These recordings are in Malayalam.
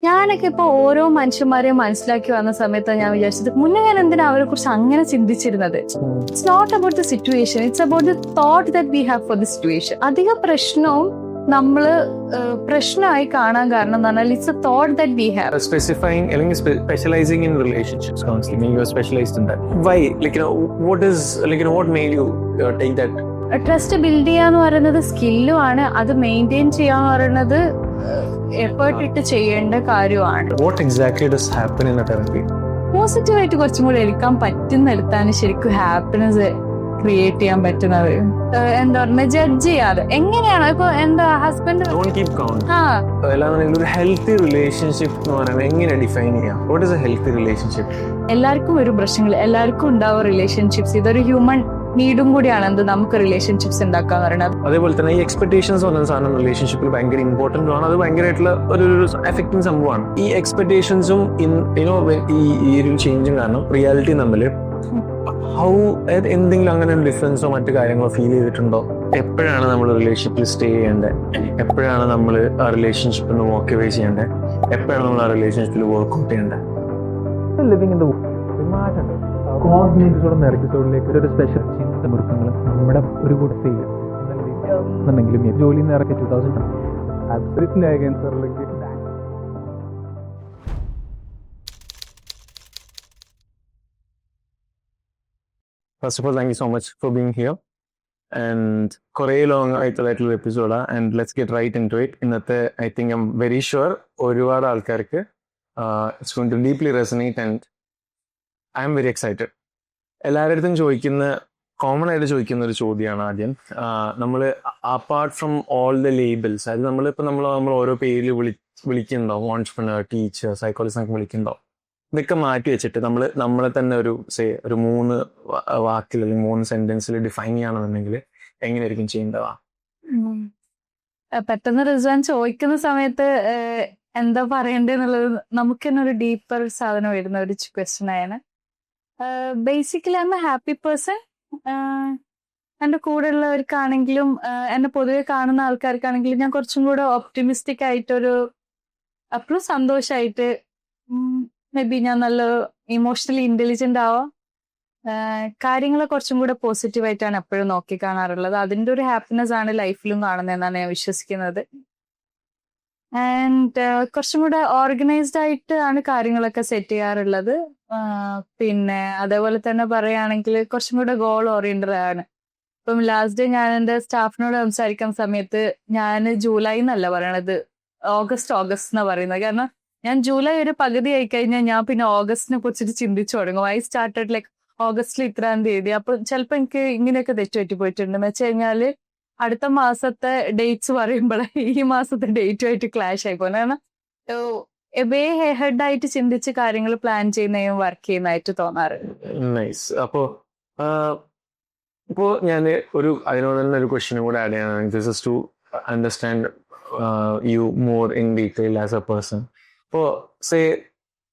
ഞാനൊക്കെ ഇപ്പൊ ഓരോ മനുഷ്യന്മാരെയും മനസ്സിലാക്കി വന്ന സമയത്ത് ഞാൻ വിചാരിച്ചത് മുന്നേ ഞാൻ എന്തിനാ അവരെ കുറിച്ച് അങ്ങനെ ചിന്തിച്ചിരുന്നത്. It's not about the situation, it's about the thought that we have for the situation. അധിക പ്രശ്നവും നമ്മള് പ്രശ്നമായി കാണാൻ കാരണം എന്ന് പറഞ്ഞാൽ it's a thought that we have. Specifying, specializing in relationships, counseling, you are specialized in that. Why? What made you take that? Trust build ചെയ്യാന്ന് പറയുന്നത് സ്കില്ലുമാണ്, അത് മെയിൻറ്റെയിൻ ചെയ്യാന്ന് പറയുന്നത് എഫേർട്ട് ഇട്ട് ചെയ്യേണ്ട കാര്യമാണ്. What exactly does happen in a therapy? പോസിറ്റീവായിട്ട് കുറച്ചും കൂടി എടുക്കാൻ പറ്റുന്നിടത്താണ് ശരിക്കും ഹാപ്പിനെസ് ക്രിയേറ്റ് ചെയ്യാൻ പറ്റുന്നത്. എന്താ പറയുക, ജഡ്ജ് ചെയ്യാതെ എങ്ങനെയാണ് ഇപ്പൊ എന്താ ഹസ്ബൻഡ് Don't keep count. ഒരു ഹെൽത്തി റിലേഷൻഷിപ്പ് എന്ന് പറയുന്നത് എങ്ങനെ ഡിഫൈൻ ചെയ്യാം? What is a healthy relationship? എല്ലാവർക്കും ഒരു പ്രശ്നങ്ങൾ, എല്ലാവർക്കും ഉണ്ടാവും റിലേഷൻഷിപ്സ്. ഇതൊരു ഹ്യൂമൻ നീഡും കൂടിയാണ് എന്ത് നമുക്ക് റിലേഷൻഷിപ്സ് ഉണ്ടാക്കാന്ന് പറയുന്നത്. അതേപോലെ തന്നെ ഈ എക്സ്പെക്ടേഷൻസ് പറഞ്ഞ സാധനം റിലേഷൻഷിപ്പിൽ ഭയങ്കര ഇമ്പോർട്ടന്റ് ആണ്. അത് ഭയങ്കരമായിട്ടുള്ള ഒരു എഫക്റ്റിംഗ് സംഭവമാണ്. ഈ എക്സ്പെക്ടേഷൻസും ഈ ഒരു ചേഞ്ചും കാരണം റിയാലിറ്റി തമ്മിൽ എന്തെങ്കിലും അങ്ങനെ ഒരു ഡിഫറൻസോ മറ്റു കാര്യങ്ങളോ ഫീൽ ചെയ്തിട്ടുണ്ടോ? എപ്പോഴാണ് നമ്മൾ റിലേഷൻഷിപ്പിൽ സ്റ്റേ ചെയ്യേണ്ടത്, എപ്പോഴാണ് നമ്മൾ ആ റിലേഷൻഷിപ്പിൽ വാക്ക് അവേ ചെയ്യേണ്ടത്, എപ്പോഴാണ് നമ്മൾ ആ റിലേഷൻഷിപ്പിൽ വർക്ക്ഔട്ട് ചെയ്യേണ്ടത്? ലിവിംഗ് ഇൻ ദ എപ്പിസോഡിലേക്ക് ഒരു സ്പെഷ്യൽ ചിന്തമുറുക്കങ്ങൾ നമ്മുടെ ഒരു കൂടെ ഫെയിൽ എന്നുണ്ടെങ്കിലും ജോലിയിൽ നിന്ന് ഇറക്കി 2000. First of all, thank you so much for being here. And കുറേ ലോങ് ആയിട്ടുള്ള എപ്പിസോഡാണ്. And let's get right into it. ഇന്നത്തെ I think I'm very sure ഒരുപാട് ആൾക്കാർക്ക് it's going to deeply resonate and I M very excited. എല്ലാവരുടെ അടുത്തും കോമൺ ആയിട്ട് ചോദിക്കുന്ന ഒരു ചോദ്യമാണ് ആദ്യം. നമ്മൾ apart from all the labels, അതായത് നമ്മൾ ഓരോ പേരിൽ വിളിക്കുന്നുണ്ടാവും, ഓൺട്രപ്രനർ, ടീച്ചർ, സൈക്കോളജിസ്റ്റ് ഒക്കെ വിളിക്കുന്നുണ്ടാവും. ഇതൊക്കെ മാറ്റി വെച്ചിട്ട് നമ്മളെ തന്നെ ഒരു 3 വാക്കിൽ അല്ലെങ്കിൽ 3 സെന്റൻസിൽ ഡിഫൈൻ ചെയ്യണമെന്നുണ്ടെങ്കിൽ എങ്ങനെയായിരിക്കും ചെയ്യേണ്ടതാ? പെട്ടെന്ന് റിസ്വാൻ ചോദിക്കുന്ന സമയത്ത് എന്താ പറയണ്ടെന്നുള്ളത് നമുക്ക് തന്നെ ഒരു ഡീപ്പർ സാധനം വരുന്ന ഒരു ക്വസ്റ്റ്യൻ ആണ്. Basically I M A happy person. എൻ്റെ കൂടെ ഉള്ളവർക്കാണെങ്കിലും എന്നെ പൊതുവെ കാണുന്ന ആൾക്കാർക്കാണെങ്കിലും ഞാൻ കുറച്ചും കൂടെ ഓപ്റ്റിമിസ്റ്റിക് ആയിട്ടൊരു അപ്പോഴും സന്തോഷമായിട്ട്, മേ ബി ഞാൻ നല്ല ഇമോഷണലി ഇന്റലിജന്റ് ആവാം, കാര്യങ്ങളെ കുറച്ചും കൂടെ പോസിറ്റീവായിട്ടാണ് എപ്പോഴും നോക്കി കാണാറുള്ളത്. അതിൻ്റെ ഒരു ഹാപ്പിനെസ് ആണ് ലൈഫിലും കാണുന്നതെന്നാണ് ഞാൻ വിശ്വസിക്കുന്നത്. ആൻഡ് കുറച്ചും കൂടെ ഓർഗനൈസ്ഡ് ആയിട്ട് ആണ് കാര്യങ്ങളൊക്കെ സെറ്റ് ചെയ്യാറുള്ളത്. പിന്നെ അതേപോലെ തന്നെ പറയുകയാണെങ്കിൽ കുറച്ചും കൂടെ ഗോൾ ഓറിയന്റഡ് ആണ്. ഇപ്പം ലാസ്റ്റ് ഡേ ഞാൻ എൻ്റെ സ്റ്റാഫിനോട് സംസാരിക്കുന്ന സമയത്ത് ഞാൻ ജൂലൈ എന്നല്ല പറയണത്, ഓഗസ്റ്റ് എന്നാ പറയുന്നത്. കാരണം ഞാൻ ജൂലൈ ഒരു പകുതി ആയി കഴിഞ്ഞാൽ ഞാൻ പിന്നെ ഓഗസ്റ്റിനെ കുറിച്ചിട്ട് ചിന്തിച്ചു തുടങ്ങും. ഐ സ്റ്റാർട്ടഡ് ലൈക്ക് ഓഗസ്റ്റിൽ ഇത്രാം തീയതി. അപ്പൊ ചിലപ്പോൾ എനിക്ക് ഇങ്ങനെയൊക്കെ തെറ്റുപറ്റി പോയിട്ടുണ്ട്. എന്ന് വെച്ച് കഴിഞ്ഞാല് അടുത്ത മാസത്തെ ഡേറ്റ്സ് പറയുമ്പോഴേ ഈ മാസത്തെ ഡേറ്റുമായിട്ട് ക്ലാഷ് ആയി പോകുന്നത്. കാരണം വേ ഹെഡ് ആയിട്ട് ചിന്തിച്ച് കാര്യങ്ങൾ പ്ലാൻ ചെയ്യുന്നതും വർക്ക് ചെയ്യുന്നതായിട്ട് തോന്നാറുണ്ട്. നൈസ്. ഇപ്പോ ഞാൻ അതിനോട് തന്നെ ഒരു ക്വസ്റ്റ്യനും കൂടെ ആഡ് ചെയ്യാനാണ്. This is to understand you more in detail as a person. ഇപ്പോൾ say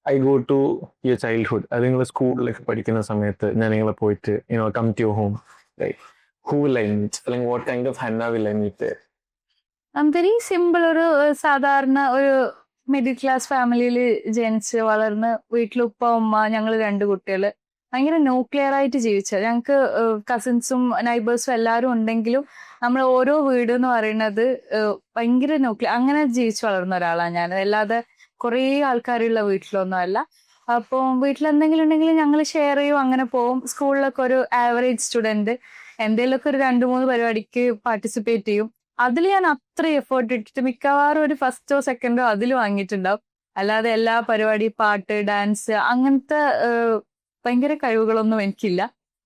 I go to your childhood, അത് നിങ്ങൾ സ്കൂളിലൊക്കെ പഠിക്കുന്ന സമയത്ത് ഞാൻ നിങ്ങളെ പോയിട്ട് come to your home, right? Who will I meet? Like what kind of Hannah will I meet there? Very simple. ഒരു സാധാരണ ഒരു മിഡിൽ ക്ലാസ് ഫാമിലിയിൽ ജനിച്ച് വളർന്ന് വീട്ടിൽ ഉപ്പ ഉമ്മ ഞങ്ങൾ 2 കുട്ടികള് ഭയങ്കര ന്യൂക്ലിയർ ആയിട്ട് ജീവിച്ച, ഞങ്ങൾക്ക് കസിൻസും നൈബേഴ്സും എല്ലാവരും ഉണ്ടെങ്കിലും നമ്മൾ ഓരോ വീട് എന്ന് പറയുന്നത് ഭയങ്കര ന്യൂക്ലിയർ അങ്ങനെ ജീവിച്ച് വളർന്ന ഒരാളാണ് ഞാൻ. അല്ലാതെ കുറേ ആൾക്കാരുള്ള വീട്ടിലൊന്നും അല്ല. അപ്പോൾ വീട്ടിൽ എന്തെങ്കിലും ഉണ്ടെങ്കിൽ ഞങ്ങൾ ഷെയർ ചെയ്യും, അങ്ങനെ പോവും. സ്കൂളിലൊക്കെ ഒരു ആവറേജ് സ്റ്റുഡൻറ്, എന്തെങ്കിലുമൊക്കെ ഒരു 2-3 പരിപാടിക്ക് പാർട്ടിസിപ്പേറ്റ് ചെയ്യും. അതിൽ ഞാൻ അത്ര എഫേർട്ട് ഇട്ടിട്ട് മിക്കവാറും ഒരു 1st or 2nd അതിൽ വാങ്ങിയിട്ടുണ്ടാവും. അല്ലാതെ എല്ലാ പരിപാടി, പാട്ട്, ഡാൻസ് അങ്ങനത്തെ ഭയങ്കര കഴിവുകളൊന്നും എനിക്കില്ല.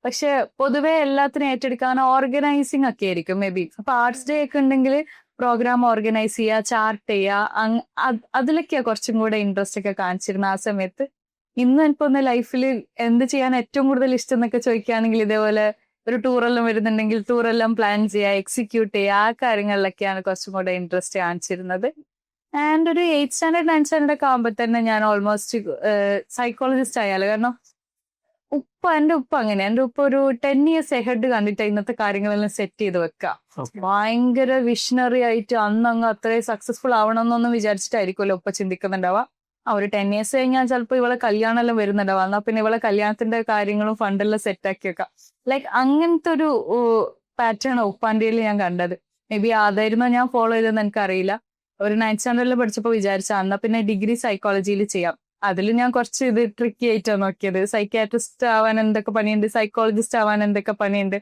പക്ഷെ പൊതുവെ എല്ലാത്തിനും ഏറ്റെടുക്കാൻ ഓർഗനൈസിങ് ഒക്കെ ആയിരിക്കും മേ ബി. അപ്പൊ ആർട്സ് ഡേ ഒക്കെ ഉണ്ടെങ്കിൽ പ്രോഗ്രാം ഓർഗനൈസ് ചെയ്യുക, ചാർട്ട് ചെയ്യുക, അതിലൊക്കെയാ കുറച്ചും കൂടെ ഇൻട്രസ്റ്റ് ഒക്കെ കാണിച്ചിരുന്നു ആ സമയത്ത്. ഇന്ന് എനിക്കൊന്ന് ലൈഫിൽ എന്ത് ചെയ്യാൻ ഏറ്റവും കൂടുതൽ ഇഷ്ടം എന്നൊക്കെ ചോദിക്കുകയാണെങ്കിൽ ഇതേപോലെ ഒരു ടൂറെല്ലാം വരുന്നുണ്ടെങ്കിൽ ടൂറെല്ലാം പ്ലാൻ ചെയ്യുക, എക്സിക്യൂട്ട് ചെയ്യുക, ആ കാര്യങ്ങളിലൊക്കെയാണ് കുറച്ചും കൂടെ ഇൻട്രസ്റ്റ് കാണിച്ചിരുന്നത്. ആൻഡ് ഒരു 8th standard 9th standard ഒക്കെ ആകുമ്പോൾ തന്നെ ഞാൻ ഓൾമോസ്റ്റ് സൈക്കോളജിസ്റ്റ് ആയാലും. കാരണം എന്റെ ഉപ്പ അങ്ങനെ, എന്റെ ഉപ്പ ഒരു 10 years ahead കണ്ടിട്ട് ഇന്നത്തെ കാര്യങ്ങളെല്ലാം സെറ്റ് ചെയ്ത് വെക്കുക. ഭയങ്കര വിഷണറി ആയിട്ട് അന്നങ്ങ് അത്രയും സക്സസ്ഫുൾ ആവണമെന്നൊന്നും വിചാരിച്ചിട്ടായിരിക്കുമല്ലോ ഉപ്പ ചിന്തിക്കുന്നുണ്ടാവുക. ഒരു 10 years കഴിഞ്ഞാൽ ചിലപ്പോൾ ഇവളെ കല്യാണം എല്ലാം വരുന്നുണ്ടാവുക, എന്നാ പിന്നെ ഇവളെ കല്യാണത്തിന്റെ കാര്യങ്ങളും ഫണ്ടെല്ലാം സെറ്റ് ആക്കി വെക്കാം. ലൈക്ക് അങ്ങനത്തെ ഒരു പാറ്റേൺ ഉപ്പാന്റെ ഞാൻ കണ്ടത്. മേ ബി അതായിരുന്നു ഞാൻ ഫോളോ ചെയ്തതെന്ന് എനിക്കറിയില്ല. ഒരു 9th standard പഠിച്ചപ്പോൾ വിചാരിച്ച എന്നാ പിന്നെ ഡിഗ്രി സൈക്കോളജിയിൽ ചെയ്യാം. അതിൽ ഞാൻ കുറച്ച് ഇത് ട്രിക്കി ആയിട്ടാണ് നോക്കിയത്. സൈക്യാട്രിസ്റ്റ് ആവാൻ എന്തൊക്കെ പണിയുണ്ട്, സൈക്കോളജിസ്റ്റ് ആവാൻ എന്തൊക്കെ പണിയുണ്ട്.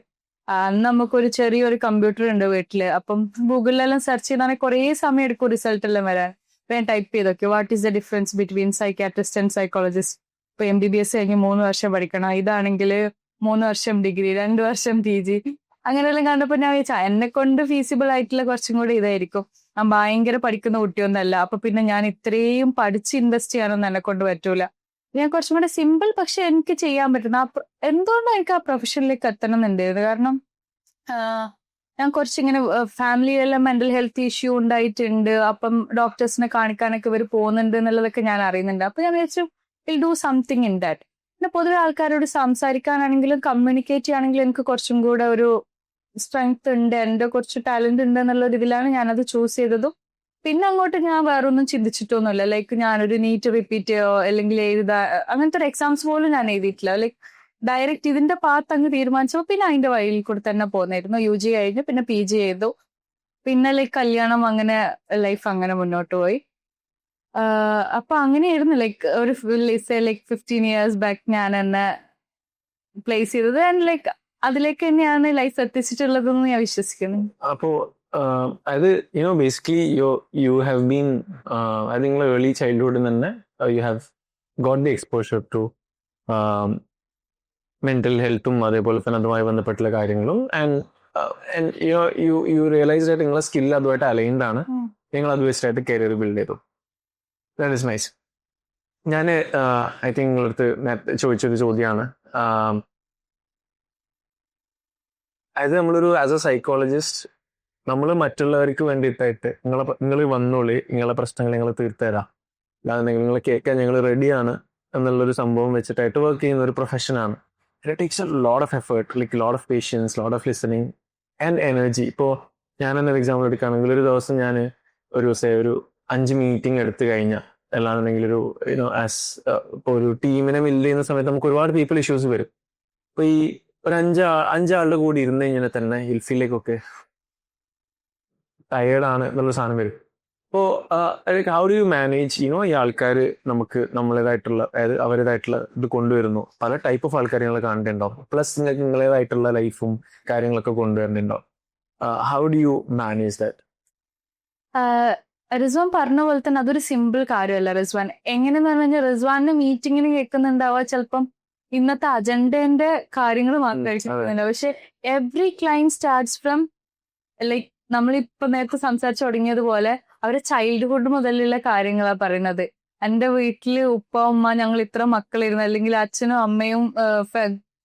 അന്ന് നമുക്കൊരു ചെറിയൊരു കമ്പ്യൂട്ടർ ഉണ്ട് വീട്ടില്. അപ്പം ഗൂഗിളിലെല്ലാം സെർച്ച് ചെയ്താണെങ്കിൽ കുറേ സമയം എടുക്കും റിസൾട്ട് എല്ലാം വരാൻ. ഞാൻ ടൈപ്പ് ചെയ്തൊക്കെ what is the difference between psychiatrist and psychologist. ഇപ്പൊ MBBS കഴിഞ്ഞ് 3 വർഷം പഠിക്കണം, ഇതാണെങ്കിൽ 3 വർഷം ഡിഗ്രി, 2 വർഷം PG, അങ്ങനെയെല്ലാം കണ്ടപ്പോൾ ഞാൻ വിചാരിച്ചാ എന്നെ കൊണ്ട് ഫീസിബിൾ ആയിട്ടുള്ള കുറച്ചും കൂടി ഇതായിരിക്കും. ഞാൻ ഭയങ്കര പഠിക്കുന്ന കുട്ടിയൊന്നല്ല, അപ്പൊ പിന്നെ ഞാൻ ഇത്രയും പഠിച്ച് ഇൻവെസ്റ്റ് ചെയ്യാനൊന്നും എന്നെ കൊണ്ട് പറ്റൂല. ഞാൻ കുറച്ചും കൂടെ സിമ്പിൾ പക്ഷെ എനിക്ക് ചെയ്യാൻ പറ്റുന്ന എന്തുകൊണ്ടും എനിക്ക് ആ പ്രൊഫഷനിലേക്ക് എത്തണം എന്നുണ്ടായിരുന്നു. കാരണം ഞാൻ കുറച്ചിങ്ങനെ ഫാമിലിയിലെല്ലാം മെന്റൽ ഹെൽത്ത് ഇഷ്യൂ ഉണ്ടായിട്ടുണ്ട്. അപ്പം ഡോക്ടേഴ്സിനെ കാണിക്കാനൊക്കെ ഇവർ പോകുന്നുണ്ട് എന്നുള്ളതൊക്കെ ഞാൻ അറിയുന്നുണ്ട്. അപ്പൊ ഞാൻ വിചാരിച്ചു will do something in that. പിന്നെ പൊതുവെ ആൾക്കാരോട് സംസാരിക്കാനാണെങ്കിലും കമ്മ്യൂണിക്കേറ്റ് ചെയ്യാണെങ്കിലും എനിക്ക് കുറച്ചും കൂടെ ഒരു സ്ട്രെങ്ത് ഉണ്ട്, എന്റെ കുറച്ച് ടാലന്റ് ഉണ്ട് എന്നുള്ള ഇതിലാണ് ഞാനത് ചൂസ് ചെയ്തതും. പിന്നെ അങ്ങോട്ട് ഞാൻ വേറൊന്നും ചിന്തിച്ചിട്ടൊന്നുമില്ല. ലൈക്ക് ഞാനൊരു നീറ്റ് റിപ്പീറ്റ് ചെയ്യോ അല്ലെങ്കിൽ അങ്ങനത്തെ ഒരു എക്സാംസ് പോലും ഞാൻ എഴുതിയിട്ടില്ല. ലൈക്ക് ഡയറക്റ്റ് ഇതിന്റെ പാത്ത് അങ്ങ് തീരുമാനിച്ചപ്പോൾ പിന്നെ അതിന്റെ വഴിയിൽ കൂടെ തന്നെ പോന്നായിരുന്നു. UG കഴിഞ്ഞു, പിന്നെ PG ചെയ്തു, പിന്നെ ലൈക്ക് കല്യാണം, അങ്ങനെ ലൈഫ് അങ്ങനെ മുന്നോട്ട് പോയി. അപ്പൊ അങ്ങനെയായിരുന്നു ലൈക്ക് ഒരു ലൈക്ക് 15 years ബാക്ക് ഞാൻ എന്നെ പ്ലേസ് ചെയ്തത്. ആൻഡ് ലൈക്ക് അതിലേക്ക് തന്നെയാണ് ലൈഫ് എത്തിച്ചിട്ടുള്ളതെന്ന് ഞാൻ വിശ്വസിക്കുന്നു. അപ്പോ അത് basically you have been I think early ചൈൽഡ്ഹുഡിൽ തന്നെ you have got the exposure to mental ഹെൽത്തും അതേപോലെ തന്നെ അതുമായി ബന്ധപ്പെട്ടുള്ള കാര്യങ്ങളും. ആൻഡ് യു റിയലൈസ് ആയിട്ട് നിങ്ങളെ സ്കിൽ അതുമായിട്ട് അലൈൻഡ് ആണ്, നിങ്ങൾ അത് വെച്ചിട്ടായിട്ട് കരിയർ ബിൽഡ് ചെയ്തു. That is nice. ഞാൻ ഐ തിങ്ക് നിങ്ങളടുത്ത് നേരത്തെ ചോദിച്ചൊരു ചോദ്യമാണ്, അതായത് നമ്മളൊരു ആസ് എ സൈക്കോളജിസ്റ്റ് നമ്മൾ മറ്റുള്ളവർക്ക് വേണ്ടിയിട്ടായിട്ട് നിങ്ങൾ വന്നോളി, നിങ്ങളെ പ്രശ്നങ്ങൾ ഞങ്ങൾ തീർത്തുതരാം, അല്ലാതെ നിങ്ങൾ കേൾക്കാൻ ഞങ്ങൾ റെഡിയാണ് എന്നുള്ളൊരു സംഭവം വെച്ചിട്ടായിട്ട് വർക്ക് ചെയ്യുന്ന ഒരു പ്രൊഫഷനാണ്. It takes a lot of effort, like lot of patience, lot of listening and energy. ഇപ്പോൾ ഞാനെന്നൊരു എക്സാമ്പിൾ എടുക്കുകയാണെങ്കിൽ ഒരു ദിവസം ഞാൻ ഒരു 5 മീറ്റിംഗ് എടുത്തു കഴിഞ്ഞാൽ, അല്ലാന്നുണ്ടെങ്കിൽ ഇപ്പോൾ ഒരു ടീമിനെ ബിൽഡ് ചെയ്യുന്ന സമയത്ത് നമുക്ക് ഒരുപാട് പീപ്പിൾ ഇഷ്യൂസ് വരും. അപ്പോൾ ഈ ഒരു 5 ആളുടെ കൂടി ഇരുന്ന് കഴിഞ്ഞാൽ തന്നെ ഹിൽഫിലേക്കൊക്കെ ടയേർഡാണ് എന്നുള്ള സാധനം വരും. അപ്പോൾ ഹൗ ഡു യു മാനേജ് ഈ ആൾക്കാർ നമുക്ക് നമ്മളേതായിട്ടുള്ള, അതായത് അവരുടേതായിട്ടുള്ള ഇത് കൊണ്ടുവരുന്നു, പല ടൈപ്പ് ഓഫ് ആൾക്കാർ നിങ്ങൾ കാണുന്നുണ്ടാവും, പ്ലസ് നിങ്ങൾക്ക് നിങ്ങളേതായിട്ടുള്ള ലൈഫും കാര്യങ്ങളൊക്കെ കൊണ്ടുവരുന്നുണ്ടാവും. How do you manage that? Rizwan പറഞ്ഞ പോലെ തന്നെ അതൊരു സിമ്പിൾ കാര്യമല്ല. റിസ്വാൻ എങ്ങനെയെന്ന് പറഞ്ഞു കഴിഞ്ഞാൽ റിസ്വാന്റെ മീറ്റിങ്ങിന് കേൾക്കുന്നുണ്ടാവുക ചിലപ്പം ഇന്നത്തെ അജണ്ടന്റെ കാര്യങ്ങൾ മാത്രമായിരിക്കും. പക്ഷെ every client starts from like നമ്മളിപ്പോ നേരത്തെ സംസാരിച്ചു തുടങ്ങിയതുപോലെ അവരുടെ ചൈൽഡ്ഹുഡ് മുതലുള്ള കാര്യങ്ങളാണ് പറയുന്നത്. എന്റെ വീട്ടില് ഉപ്പ ഉമ്മ ഞങ്ങൾ ഇത്ര മക്കളിരുന്നു, അല്ലെങ്കിൽ അച്ഛനും അമ്മയും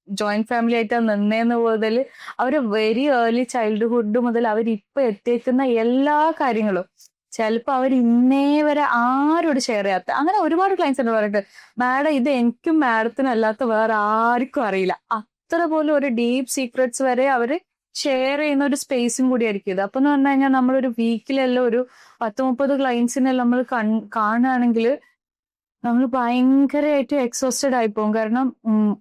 ജോയിന്റ് ഫാമിലി ആയിട്ടാണ് നിന്നേന്ന് മുതൽ അവര് വെരി ഏർലി ചൈൽഡ്ഹുഡ് മുതൽ അവരിപ്പൊ എത്തിയേക്കുന്ന എല്ലാ കാര്യങ്ങളും ചിലപ്പോൾ അവർ ഇന്നേ വരെ ആരോട് ഷെയർ ചെയ്യാത്ത, അങ്ങനെ ഒരുപാട് ക്ലയൻസ് ഉണ്ട് പറഞ്ഞിട്ട് മാഡം ഇത് എനിക്കും മാഡത്തിനും അല്ലാത്ത വേറെ ആർക്കും അറിയില്ല, അത്ര പോലും ഒരു ഡീപ്പ് സീക്രട്സ് വരെ അവര് ഷെയർ ചെയ്യുന്ന ഒരു സ്പേസും കൂടി ആയിരിക്കും ഇത്. അപ്പൊ എന്ന് പറഞ്ഞു കഴിഞ്ഞാൽ നമ്മളൊരു വീക്കിലെല്ലാം ഒരു 10-30 ക്ലയൻസിനെ നമ്മൾ കാണുകയാണെങ്കിൽ നമ്മൾ ഭയങ്കരമായിട്ട് എക്സോസ്റ്റഡ് ആയി പോകും. കാരണം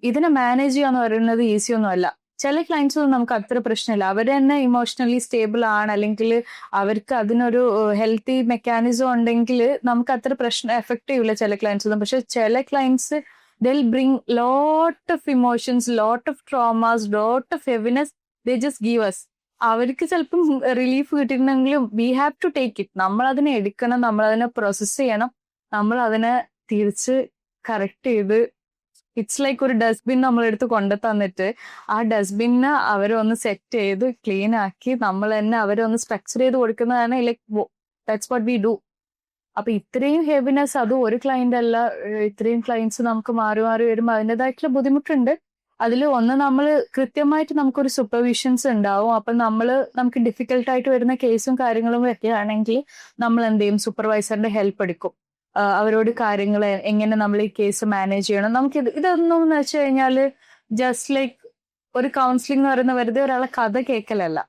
ഇതിനെ മാനേജ് ചെയ്യാന്ന് പറയുന്നത് ഈസി ഒന്നും അല്ല. ചില ക്ലയൻസ് നമുക്ക് അത്ര പ്രശ്നമില്ല, അവർ തന്നെ ഇമോഷണലി സ്റ്റേബിൾ ആണ്, അല്ലെങ്കിൽ അവർക്ക് അതിനൊരു ഹെൽത്തി മെക്കാനിസം ഉണ്ടെങ്കിൽ നമുക്ക് അത്ര പ്രശ്നം എഫക്ട് ചെയ്യൂല ചില ക്ലയൻസ് ഒന്നും. പക്ഷെ ചില clients they'll bring lot of emotions, lot of traumas, lot of heaviness, they just give us. അവർക്ക് ചിലപ്പം relief കിട്ടിയിട്ടുണ്ടെങ്കിലും we have to take it. നമ്മൾ അതിനെ എടുക്കണം, നമ്മൾ അതിനെ പ്രോസസ് ചെയ്യണം, നമ്മൾ അതിനെ തിരിച്ച് കറക്റ്റ് ചെയ്ത് ഇറ്റ്സ് ലൈക്ക് ഒരു ഡസ്റ്റ്ബിൻ നമ്മളെടുത്ത് കൊണ്ടു തന്നിട്ട് ആ ഡസ്റ്റ്ബിന്നെ അവരൊന്ന് സെറ്റ് ചെയ്ത് ക്ലീൻ ആക്കി നമ്മൾ തന്നെ അവരൊന്ന് സ്ട്രക്ചർ ചെയ്ത് കൊടുക്കുന്നതാണ് like that's what we do. അപ്പൊ ഇത്രയും ഹെവിനെസ് അതും ഒരു ക്ലയന്റ് അല്ല, ഇത്രയും ക്ലയൻസ് നമുക്ക് മാറി മാറി വരുമ്പോൾ അതിൻ്റെതായിട്ടുള്ള ബുദ്ധിമുട്ടുണ്ട്. അതിൽ ഒന്ന് നമ്മൾ കൃത്യമായിട്ട് നമുക്കൊരു സൂപ്പർവിഷൻസ് ഉണ്ടാവും. അപ്പൊ നമുക്ക് ഡിഫിക്കൽട്ടായിട്ട് വരുന്ന കേസും കാര്യങ്ങളും ഒക്കെ ആണെങ്കിൽ നമ്മൾ എന്ത് ചെയ്യും, സൂപ്പർവൈസറിന്റെ ഹെൽപ്പ് എടുക്കും. അവരോട് കാര്യങ്ങൾ എങ്ങനെ നമ്മൾ ഈ കേസ് മാനേജ് ചെയ്യണം. നമുക്ക് ഇതൊന്നും എന്ന് വെച്ച് കഴിഞ്ഞാൽ ജസ്റ്റ് ലൈക്ക് ഒരു കൗൺസിലിംഗ് എന്ന് പറയുന്ന വെറുതെ ഒരാളെ കഥ കേൾക്കലല്ല.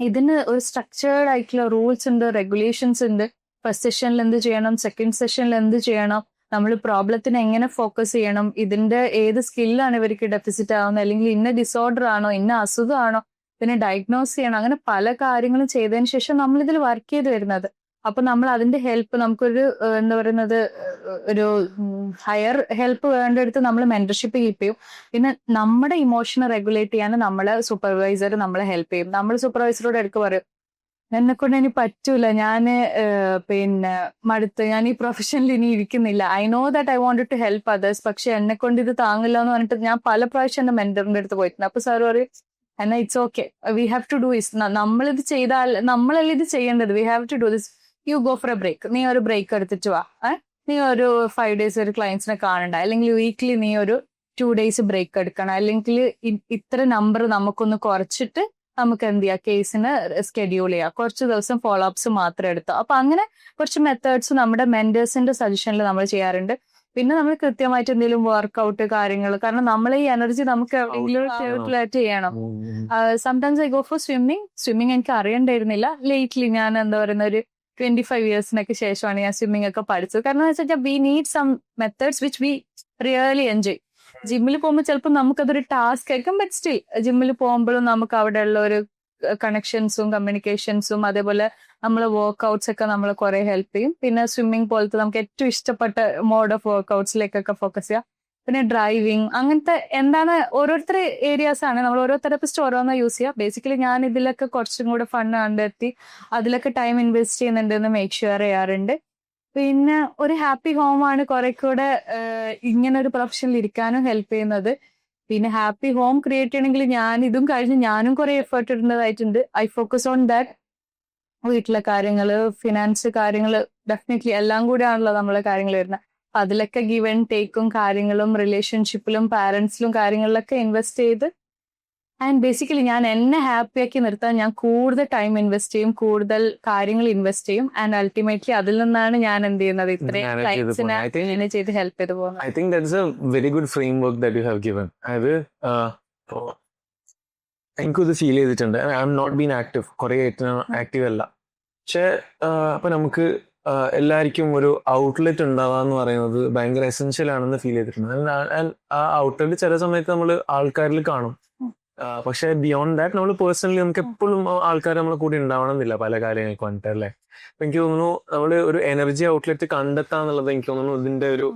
ഇതിന് ഒരു സ്ട്രക്ചേർഡ് ആയിട്ടുള്ള റൂൾസ് ഉണ്ട്, റെഗുലേഷൻസ് ഉണ്ട്. ഫസ്റ്റ് സെഷനിൽ എന്ത് ചെയ്യണം, സെക്കൻഡ് സെഷനിൽ എന്ത് ചെയ്യണം, നമ്മൾ പ്രോബ്ലത്തിന് എങ്ങനെ ഫോക്കസ് ചെയ്യണം, ഇതിന്റെ ഏത് സ്കില്ലാണ് ഇവർക്ക് ഡെഫിസിറ്റ് ആവുന്നത്, അല്ലെങ്കിൽ ഇന്ന ഡിസോർഡർ ആണോ, ഇന്ന അസുഖമാണോ, പിന്നെ ഡയഗ്നോസ് ചെയ്യണം. അങ്ങനെ പല കാര്യങ്ങളും ചെയ്തതിന് ശേഷം നമ്മൾ ഇതിൽ വർക്ക് ചെയ്ത് വരുന്നത്. അപ്പൊ നമ്മൾ അതിന്റെ ഹെൽപ്പ് നമുക്കൊരു എന്താ പറയുന്നത് ഒരു ഹയർ ഹെൽപ്പ് വേണ്ടെടുത്ത് നമ്മൾ മെന്റർഷിപ്പ് കീപ്പ് ചെയ്യും. പിന്നെ നമ്മുടെ ഇമോഷനെ റെഗുലേറ്റ് ചെയ്യാൻ നമ്മളെ സൂപ്പർവൈസർ നമ്മളെ ഹെൽപ്പ് ചെയ്യും. നമ്മൾ സൂപ്പർവൈസറോട് എടുക്ക് പറയും, എന്നെ കൊണ്ട് ഇനി പറ്റൂല, ഞാന് പിന്നെ മടുത്ത്, ഞാൻ ഈ പ്രൊഫഷനിൽ ഇനി ഇരിക്കുന്നില്ല. I know that I want to help others, പക്ഷെ എന്നെ കൊണ്ട് ഇത് താങ്ങില്ല എന്ന് പറഞ്ഞിട്ട് ഞാൻ പല പ്രാവശ്യം എന്റെ മെന്ററിന്റെ അടുത്ത് പോയിട്ടുണ്ട്. അപ്പൊ സാർ പറയും, എന്നാ it's okay, we have to do is, നമ്മളിത് ചെയ്താൽ നമ്മളല്ലേ ഇത് ചെയ്യേണ്ടത്, we have to do this, you go for a break, നീ ഒരു ബ്രേക്ക് എടുത്തിട്ട് വാ, നീ ഒരു 5 days ഒരു ക്ലയൻസിനെ കാണണ്ട, അല്ലെങ്കിൽ വീക്ക്ലി നീ ഒരു 2 days ബ്രേക്ക് എടുക്കണം, അല്ലെങ്കിൽ ഇത്ര നമ്പർ നമുക്കൊന്ന് കുറച്ചിട്ട് നമുക്ക് എന്ത് ചെയ്യാം, കേസിന് സ്കെഡ്യൂൾ ചെയ്യാം, കുറച്ച് ദിവസം ഫോളോ അപ്സ് മാത്രം എടുത്തോ. അപ്പൊ അങ്ങനെ കുറച്ച് മെത്തേഡ്സ് നമ്മുടെ മെന്റേഴ്സിന്റെ സജഷനിൽ നമ്മൾ ചെയ്യാറുണ്ട്. പിന്നെ നമ്മൾ കൃത്യമായിട്ട് എന്തെങ്കിലും വർക്ക്ഔട്ട് കാര്യങ്ങൾ, കാരണം നമ്മൾ ഈ എനർജി നമുക്ക് എവിടെയെങ്കിലും ചെയ്യണം. Sometimes I go for swimming എനിക്ക് അറിയണ്ടായിരുന്നില്ല. ലേറ്റ്ലി ഞാൻ എന്താ പറയുന്ന ഒരു 25 yearsനൊക്കെ ശേഷമാണ് ഞാൻ സ്വിമ്മിങ് ഒക്കെ പഠിച്ചത്. കാരണം എന്ന് വെച്ചാൽ we need some methods which we really enjoy. ജിമ്മിൽ പോകുമ്പോൾ ചിലപ്പോൾ നമുക്കതൊരു ടാസ്ക് ആയിരിക്കും, ബട്ട് സ്റ്റിൽ ജിമ്മിൽ പോകുമ്പോഴും നമുക്ക് അവിടെയുള്ള ഒരു കണക്ഷൻസും കമ്മ്യൂണിക്കേഷൻസും അതേപോലെ നമ്മളെ വർക്ക്ഔട്ട്സ് ഒക്കെ നമ്മളെ കുറെ ഹെൽപ്പ് ചെയ്യും. പിന്നെ സ്വിമ്മിങ് പോലത്തെ നമുക്ക് ഏറ്റവും ഇഷ്ടപ്പെട്ട മോഡ് ഓഫ് വർക്ക്ഔട്ട്സിലേക്കൊക്കെ ഫോക്കസ് ചെയ്യാം. പിന്നെ ഡ്രൈവിങ്, അങ്ങനത്തെ എന്താണ് ഓരോരുത്തർ ഏരിയാസ് ആണ്, നമ്മൾ ഓരോ തെറപ്പിസ്റ്റ് ഓരോന്ന് യൂസ് ചെയ്യുക. ബേസിക്കലി ഞാൻ ഇതിലൊക്കെ കുറച്ചും കൂടെ ഫണ്ട് കണ്ടെത്തി അതിലൊക്കെ ടൈം ഇൻവെസ്റ്റ് ചെയ്യുന്നുണ്ടെന്ന് മേക്ക് ഷുവർ ചെയ്യാറുണ്ട്. പിന്നെ ഒരു ഹാപ്പി ഹോമാണ് കുറെ കൂടെ ഇങ്ങനെ ഒരു പ്രൊഫഷനിൽ ഇരിക്കാനും ഹെൽപ്പ് ചെയ്യുന്നത്. പിന്നെ ഹാപ്പി ഹോം ക്രിയേറ്റ് ചെയ്യണമെങ്കിൽ ഞാൻ ഇതും കഴിഞ്ഞ് ഞാനും കുറെ എഫേർട്ട് ഇടേണ്ടതായിട്ടുണ്ട്. I focus on that. വീട്ടിലെ കാര്യങ്ങള്, ഫിനാൻസ് കാര്യങ്ങള്, ഡെഫിനറ്റ്ലി എല്ലാം കൂടെ ആണല്ലോ നമ്മളെ കാര്യങ്ങൾ വരുന്നത്. അതിലൊക്കെ ഗിവ് ആൻഡ് ടേക്കും കാര്യങ്ങളും റിലേഷൻഷിപ്പിലും പാരന്റ്സിലും കാര്യങ്ങളിലൊക്കെ ഇൻവെസ്റ്റ് ചെയ്ത് ആൻഡ് ബേസിക്കലി ഞാൻ എന്നെ ഹാപ്പിയാക്കി നിർത്താൻ ഞാൻ കൂടുതൽ ടൈം ഇൻവെസ്റ്റ് ചെയ്യും, കൂടുതൽ കാര്യങ്ങൾ ഇൻവെസ്റ്റ് ചെയ്യും. ആൻഡ് അൾട്ടിമേറ്റ്ലി അതിൽ നിന്നാണ് ഞാൻ എന്ത് ചെയ്യുന്നത്, ഇത്രയും ക്ലയൻസിനെ ചെയ്ത് ഹെൽപ്പ് ചെയ്ത് പോകുന്നത്. I think that's a very good framework that you have given. അത് എനിക്കത് ഫീൽ ചെയ്തിട്ടുണ്ട്. I am not been active, കുറെ ആക്റ്റീവ് അല്ല. പക്ഷെ അപ്പൊ നമുക്ക് എല്ലാവർക്കും ഒരു ഔട്ട്ലെറ്റ് ഉണ്ടാവാന്ന് പറയുന്നത് ഭയങ്കര എസെൻഷ്യൽ ആണെന്ന് ഫീൽ ചെയ്തിട്ടുണ്ട്. ആ ഔട്ട്ലെറ്റ് ചില സമയത്ത് നമ്മൾ ആൾക്കാരിൽ കാണും, പക്ഷെ ബിയോണ്ട് ദാറ്റ് നമ്മൾ പേഴ്സണലി നമുക്ക് എപ്പോഴും ആൾക്കാർ നമ്മളെ കൂടി ഉണ്ടാവണമെന്നില്ല പല കാര്യങ്ങൾക്ക് വേണ്ടിട്ട് അല്ലേ. അപ്പൊ എനിക്ക് തോന്നുന്നു നമ്മൾ ഒരു എനർജി ഔട്ട്ലെറ്റ് കണ്ടെത്താന്നുള്ളത് എനിക്ക് തോന്നുന്നു ഇതിന്റെ ഒരു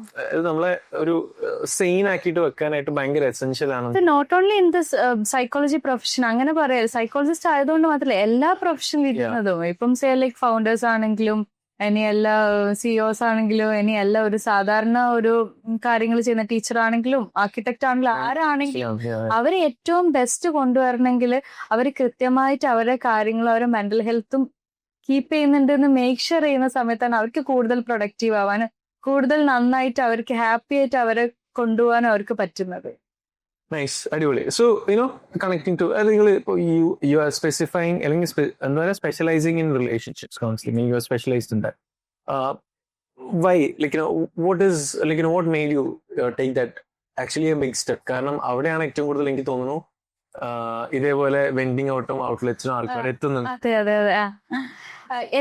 നമ്മളെ ഒരു സെയിൻ ആക്കിയിട്ട് വെക്കാനായിട്ട് ഭയങ്കര എസെൻഷ്യൽ ആണ്. Not only in this psychology profession, അങ്ങനെ പറയാം, സൈക്കോളജിസ്റ്റ് ആയതുകൊണ്ട് മാത്രമല്ല എല്ലാ പ്രൊഫഷനിലും ഇരിക്കുന്നതും, ഇപ്പം സേ ലൈക്ക് ഫൗണ്ടേഴ്സ് ആണെങ്കിലും ഇനി എല്ലാ സിഇഒസ് ആണെങ്കിലും ഇനി എല്ലാ ഒരു സാധാരണ ഒരു കാര്യങ്ങൾ ചെയ്യുന്ന ടീച്ചർ ആണെങ്കിലും ആർക്കിടെക്ട് ആണെങ്കിലും ആരാണെങ്കിലും അവരെ ഏറ്റവും ബെസ്റ്റ് കൊണ്ടുവരണമെങ്കിൽ അവർ കൃത്യമായിട്ട് അവരുടെ കാര്യങ്ങളും അവരുടെ മെന്റൽ ഹെൽത്തും കീപ്പ് ചെയ്യുന്നുണ്ടെന്ന് മേക്ക് ഷുവർ ചെയ്യുന്ന സമയത്താണ് അവർക്ക് കൂടുതൽ പ്രൊഡക്റ്റീവ് ആവാനും കൂടുതൽ നന്നായിട്ട് അവർക്ക് ഹാപ്പി ആയിട്ട് അവരെ കൊണ്ടുപോകാനും അവർക്ക് പറ്റുന്നത്. നൈസ്, അടിപൊളി. സോ കണക്ടിങ് ടു നിങ്ങൾ ഇപ്പോൾ യു ആർ സ്പെസിഫൈങ് അല്ലെങ്കിൽ എന്താ പറയുക specialising in relationships counselling, you are specialised in that. Why what is what made you take that actually a big step? കാരണം അവിടെയാണ് ഏറ്റവും കൂടുതൽ എനിക്ക് തോന്നുന്നു ഇതേപോലെ വെൻഡിങ് ഔട്ടും ഔട്ട്ലെറ്റ്സിനും ആൾക്കാർ എത്തുന്നത്. അതെ അതെ അതെ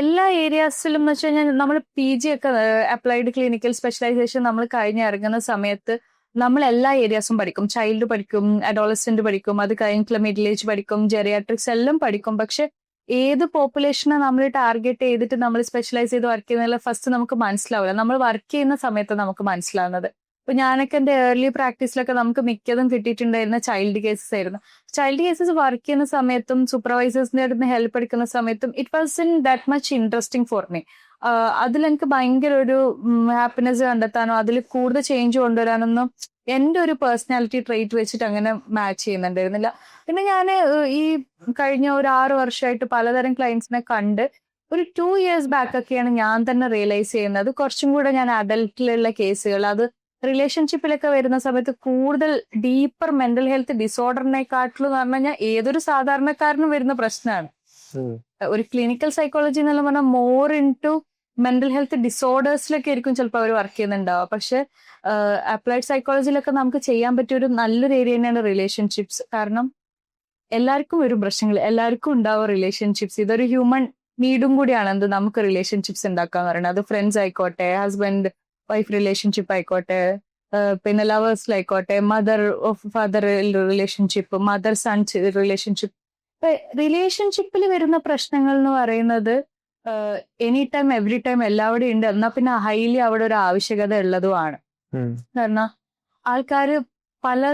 എല്ലാ ഏരിയാസിലും എന്ന് വെച്ച് കഴിഞ്ഞാൽ നമ്മൾ PG ഒക്കെ അപ്ലൈഡ് ക്ലിനിക്കൽ സ്പെഷ്യലൈസേഷൻ നമ്മൾ കഴിഞ്ഞ് ഇറങ്ങുന്ന സമയത്ത് നമ്മൾ എല്ലാ ഏരിയാസും പഠിക്കും. ചൈൽഡ് പഠിക്കും, അഡോളസെന്റ് പഠിക്കും, അത് കഴിഞ്ഞിട്ടുള്ള മിഡിൽ ഏജ് പഠിക്കും, ജെറിയാട്രിക്സ് എല്ലാം പഠിക്കും. പക്ഷെ ഏത് പോപ്പുലേഷനെ നമ്മൾ ടാർഗറ്റ് ചെയ്തിട്ട് നമ്മൾ സ്പെഷ്യലൈസ് ചെയ്ത് വർക്ക് ചെയ്യുന്നില്ല ഫസ്റ്റ് നമുക്ക് മനസ്സിലാവില്ല. നമ്മൾ വർക്ക് ചെയ്യുന്ന സമയത്ത് നമുക്ക് മനസ്സിലാവുന്നത്. ഇപ്പൊ ഞാനൊക്കെ എന്റെ ഏർലി പ്രാക്ടീസിലൊക്കെ നമുക്ക് മിക്കതും കിട്ടിയിട്ടുണ്ടായിരുന്ന ചൈൽഡ് കേസസ് ആയിരുന്നു. ചൈൽഡ് കേസസ് വർക്ക് ചെയ്യുന്ന സമയത്തും സൂപ്പർവൈസേഴ്സിന്റെ അടുത്ത് ഹെൽപ്പ് എടുക്കുന്ന സമയത്തും it was in that much interesting for me. അതിലെനിക്ക് ഭയങ്കര ഒരു ഹാപ്പിനെസ് കണ്ടെത്താനോ അതിൽ കൂടുതൽ ചേഞ്ച് കൊണ്ടുവരാനൊന്നും എന്റെ ഒരു പേഴ്സണാലിറ്റി ട്രേറ്റ് വെച്ചിട്ട് അങ്ങനെ മാച്ച് ചെയ്യുന്നുണ്ടായിരുന്നില്ല. പിന്നെ ഞാൻ ഈ കഴിഞ്ഞ ഒരു 6 വർഷമായിട്ട് പലതരം ക്ലയൻസിനെ കണ്ട് ഒരു 2 years ബാക്ക് ഒക്കെയാണ് ഞാൻ തന്നെ റിയലൈസ് ചെയ്യുന്നത് കുറച്ചും കൂടെ ഞാൻ അഡൽട്ടിലുള്ള കേസുകൾ, അത് റിലേഷൻഷിപ്പിലൊക്കെ വരുന്ന സമയത്ത് കൂടുതൽ ഡീപ്പർ മെന്റൽ ഹെൽത്ത് ഡിസോർഡറിനെക്കാട്ടിലും എന്ന് പറഞ്ഞു കഴിഞ്ഞാൽ ഏതൊരു സാധാരണക്കാരനും വരുന്ന പ്രശ്നമാണ്. ഒരു ക്ലിനിക്കൽ സൈക്കോളജി എന്നെല്ലാം പറഞ്ഞാൽ more into mental health ഡിസോർഡേഴ്സിലൊക്കെ ആയിരിക്കും ചിലപ്പോൾ അവർ വർക്ക് ചെയ്യുന്നുണ്ടാവുക. പക്ഷെ അപ്ലൈഡ് സൈക്കോളജിയിലൊക്കെ നമുക്ക് ചെയ്യാൻ പറ്റിയ ഒരു നല്ലൊരു ഏരിയ തന്നെയാണ് റിലേഷൻഷിപ്സ്. കാരണം എല്ലാവർക്കും വരും പ്രശ്നങ്ങൾ, എല്ലാവർക്കും ഉണ്ടാവും റിലേഷൻഷിപ്സ്. ഇതൊരു ഹ്യൂമൻ നീഡും കൂടിയാണ് എന്ത് നമുക്ക് റിലേഷൻഷിപ്സ് ഉണ്ടാക്കാന്ന് പറയുന്നത്. അത് ഫ്രണ്ട്സ് ആയിക്കോട്ടെ, ഹസ്ബൻഡ് വൈഫ് റിലേഷൻഷിപ്പ് ആയിക്കോട്ടെ, പിന്നെ ലവേഴ്സിലായിക്കോട്ടെ, mother of father relationship, mother son relationship. റിലേഷൻഷിപ്പിൽ വരുന്ന പ്രശ്നങ്ങൾ എന്ന് പറയുന്നത് എനി ടൈം എവറി ടൈം എല്ലാവിടെയും ഉണ്ട്. എന്നാൽ പിന്നെ ഹൈലി അവിടെ ഒരു ആവശ്യകത ഉള്ളതുമാണ്. കാരണം ആൾക്കാര് പല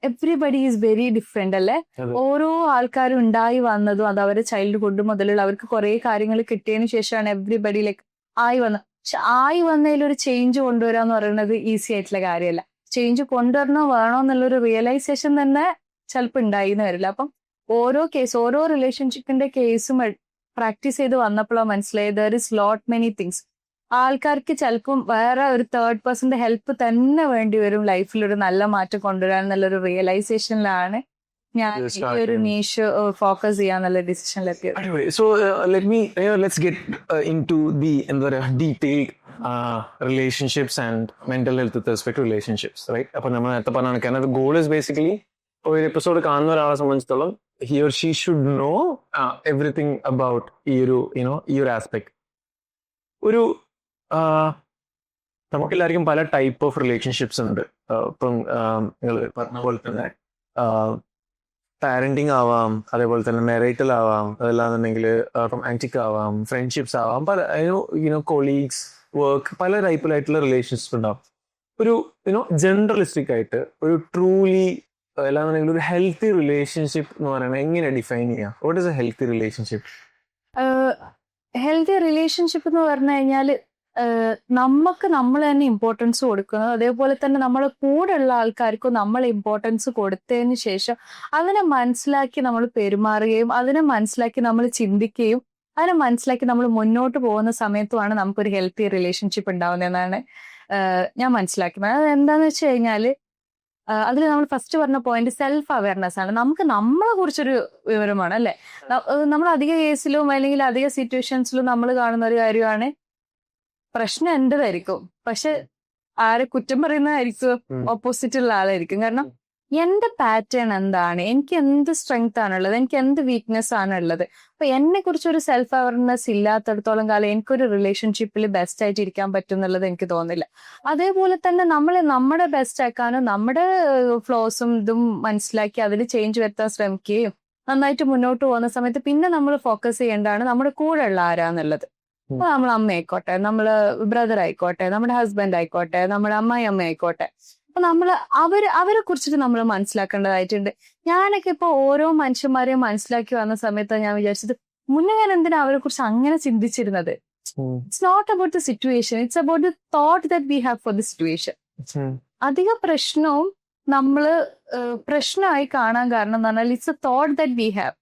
എവ്രിബഡി ഈസ് വെരി ഡിഫറെന്റ് അല്ലെ. ഓരോ ആൾക്കാരും ഉണ്ടായി വന്നതും അത് അവരുടെ ചൈൽഡ്ഹുഡ് മുതലുള്ള അവർക്ക് കുറെ കാര്യങ്ങൾ കിട്ടിയതിനു ശേഷമാണ് എവ്രിബഡി ലൈക്ക് ആയി വന്നത്. പക്ഷെ ആയി വന്നതിൽ ഒരു ചേഞ്ച് കൊണ്ടുവരാന്ന് പറയുന്നത് ഈസി ആയിട്ടുള്ള കാര്യമല്ല. ചേഞ്ച് കൊണ്ടുവരണോ വേണോ എന്നുള്ളൊരു റിയലൈസേഷൻ തന്നെ ചിലപ്പോൾ ഉണ്ടായിന്ന് വരില്ല. അപ്പം ഓരോ റിലേഷൻഷിപ്പിന്റെ കേസും പ്രാക്ടീസ് ചെയ്ത് വന്നപ്പോഴാണ് മനസ്സിലായത് there is lot many things. ആൾക്കാർക്ക് ചിലപ്പം വേറെ ഒരു തേർഡ് പേഴ്സന്റെ ഹെൽപ്പ് തന്നെ വേണ്ടി വരും ലൈഫിൽ ഒരു നല്ല മാറ്റം കൊണ്ടുവരാൻ എന്നുള്ളൊരു റിയലൈസേഷനിലാണ് ഞാൻ ഈ ഒരു നീഷ് ഫോക്കസ് ചെയ്യാന്നുള്ള ഡിസിഷനിലെത്തിയത്. Anyway, so let's get into the detailed relationships and mental health with respect to relationships, right? അപ്പോൾ നമ്മൾ നേരത്തെ പറഞ്ഞ ഗോൾ ഇസ് ബേസിക്കലി ഒരു എപ്പിസോഡ് കാണുന്ന ഒരാളെ സംബന്ധിച്ചിടത്തോളം he or she should know everything about ഈ ഒരു ആസ്പെക്ട്. ഒരു നമുക്കെല്ലാവർക്കും പല ടൈപ്പ് ഓഫ് റിലേഷൻഷിപ്സ് ഉണ്ട്. ഇപ്പം നിങ്ങൾ പറഞ്ഞ പോലെ തന്നെ പാരന്റിങ് ആവാം, അതേപോലെ തന്നെ മാരിറ്റൽ ആവാം, അതല്ലാന്നുണ്ടെങ്കിൽ റൊമാൻറ്റിക് ആവാം, ഫ്രണ്ട്ഷിപ്സ് ആവാം, പല കൊളീഗ്സ്, വർക്ക്, പല ടൈപ്പിലായിട്ടുള്ള റിലേഷൻഷിപ്പ് ഉണ്ടാവും. ഒരു ജനറലിസ്റ്റിക് ആയിട്ട് ഒരു ട്രൂലി അല്ലാന്നുണ്ടെങ്കിൽ ഒരു ഹെൽത്തി റിലേഷൻഷിപ്പ് എന്ന് പറയുന്നത് എങ്ങനെ ഡിഫൈൻ ചെയ്യാം? What is A healthy relationship? Healthy relationship എന്ന് പറഞ്ഞു കഴിഞ്ഞാല് നമുക്ക് നമ്മൾ തന്നെ ഇമ്പോർട്ടൻസ് കൊടുക്കുന്നത്, അതേപോലെ തന്നെ നമ്മുടെ കൂടെ ഉള്ള ആൾക്കാർക്കും നമ്മൾ ഇമ്പോർട്ടൻസ് കൊടുത്തതിന് ശേഷം അതിനെ മനസ്സിലാക്കി നമ്മൾ പെരുമാറുകയും അതിനെ മനസ്സിലാക്കി നമ്മൾ ചിന്തിക്കുകയും അതിനെ മനസ്സിലാക്കി നമ്മൾ മുന്നോട്ട് പോകുന്ന സമയത്തുമാണ് നമുക്കൊരു ഹെൽത്തി റിലേഷൻഷിപ്പ് ഉണ്ടാവുന്നതെന്നാണ് ഞാൻ മനസ്സിലാക്കുന്നത്. അത് എന്താന്ന് വെച്ച് കഴിഞ്ഞാല് അതിൽ നമ്മൾ ഫസ്റ്റ് പറഞ്ഞ പോയിന്റ് സെൽഫ് അവയർനെസ് ആണ്. നമുക്ക് നമ്മളെ കുറിച്ചൊരു വിവരമാണ് അല്ലെ. നമ്മൾ അധിക കേസിലും അല്ലെങ്കിൽ അധിക സിറ്റുവേഷൻസിലും നമ്മൾ കാണുന്ന ഒരു കാര്യമാണ് പ്രശ്നം എന്റേതായിരിക്കും, പക്ഷെ ആരെ കുറ്റം പറയുന്നതായിരിക്കും ഓപ്പോസിറ്റ് ഉള്ള ആളായിരിക്കും. കാരണം എന്റെ പാറ്റേൺ എന്താണ്, എനിക്ക് എന്ത് സ്ട്രെങ്ത് ആണുള്ളത്, എനിക്ക് എന്ത് വീക്ക്നെസ് ആണുള്ളത്. അപ്പൊ എന്നെ കുറിച്ചൊരു സെൽഫ് അവയർനെസ് ഇല്ലാത്തടത്തോളം കാലം എനിക്കൊരു റിലേഷൻഷിപ്പിൽ ബെസ്റ്റ് ആയിട്ട് ഇരിക്കാൻ പറ്റും എന്നുള്ളത് എനിക്ക് തോന്നുന്നില്ല. അതേപോലെ തന്നെ നമ്മുടെ ബെസ്റ്റ് ആക്കാനും നമ്മുടെ ഫ്ലോസും ഇതും മനസ്സിലാക്കി അതിൽ ചേഞ്ച് വരുത്താൻ ശ്രമിക്കുകയും നന്നായിട്ട് മുന്നോട്ട് പോകുന്ന സമയത്ത് പിന്നെ നമ്മൾ ഫോക്കസ് ചെയ്യേണ്ടതാണ് നമ്മുടെ കൂടെ ഉള്ള ആരാന്നുള്ളത്. അപ്പൊ നമ്മളെ അമ്മ ആയിക്കോട്ടെ, നമ്മള് ബ്രദർ ആയിക്കോട്ടെ, നമ്മുടെ ഹസ്ബൻഡ് ആയിക്കോട്ടെ, നമ്മുടെ അമ്മായി അമ്മ ആയിക്കോട്ടെ. അപ്പൊ അവരെ കുറിച്ചിട്ട് നമ്മൾ മനസ്സിലാക്കേണ്ടതായിട്ടുണ്ട്. ഞാനൊക്കെ ഇപ്പൊ ഓരോ മനുഷ്യന്മാരെയും മനസ്സിലാക്കി വന്ന സമയത്ത് ഞാൻ വിചാരിച്ചത് മുന്നേ ഞാൻ എന്തിനാ അവരെ കുറിച്ച് അങ്ങനെ ചിന്തിച്ചിരുന്നത്. It's not about the situation, it's about the thought that we have for the situation. അധിക പ്രശ്നവും നമ്മള് പ്രശ്നമായി കാണാൻ കാരണം എന്ന് പറഞ്ഞാൽ it's a thought that we have.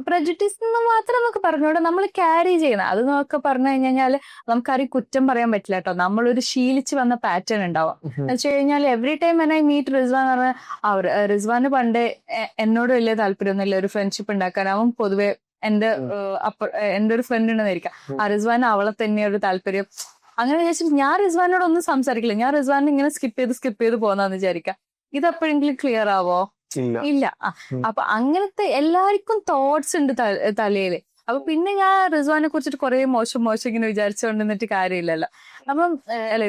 Prejudice എന്ന് മാത്രം നമുക്ക് പറഞ്ഞൂടെ, നമ്മൾ ക്യാരി ചെയ്യുന്ന അത് നമുക്ക് പറഞ്ഞു കഴിഞ്ഞാല് നമുക്കാരും കുറ്റം പറയാൻ പറ്റില്ല കേട്ടോ. നമ്മളൊരു ശീലിച്ച് വന്ന പാറ്റേൺ ഉണ്ടാവാം. എന്ന് വെച്ച് കഴിഞ്ഞാൽ every time I meet Rizwan എന്ന് പറഞ്ഞാൽ റിസ്വാന് പണ്ട് എന്നോട് വലിയ താല്പര്യമൊന്നുമില്ല ഒരു ഫ്രണ്ട്ഷിപ്പ് ഉണ്ടാക്കാൻ. അവൻ പൊതുവെ എന്റെ ഒരു ഫ്രണ്ട് ഉണ്ടെന്നായിരിക്കാം, ആ റിസ്വാന് അവളെ തന്നെയൊരു താല്പര്യം. അങ്ങനെ വിചാരിച്ചിട്ട് ഞാൻ റിസ്വാനോടൊന്നും സംസാരിക്കില്ല, ഞാൻ റിസ്വാനെ ഇങ്ങനെ സ്കിപ്പ് ചെയ്ത് പോന്നാന്ന് വിചാരിക്കാം. ഇതെപ്പോഴെങ്കിലും ക്ലിയർ ആവോ? ഇല്ല. അപ്പൊ അങ്ങനത്തെ എല്ലാവർക്കും തോട്ട്സ് ഉണ്ട് തലയില്. അപ്പൊ പിന്നെ ഞാൻ റിസ്വാനെ കുറിച്ചിട്ട് കുറെ മോശം ഇങ്ങനെ വിചാരിച്ചുകൊണ്ടിരുന്നിട്ട് കാര്യമില്ലല്ലോ. അപ്പം അല്ലെ,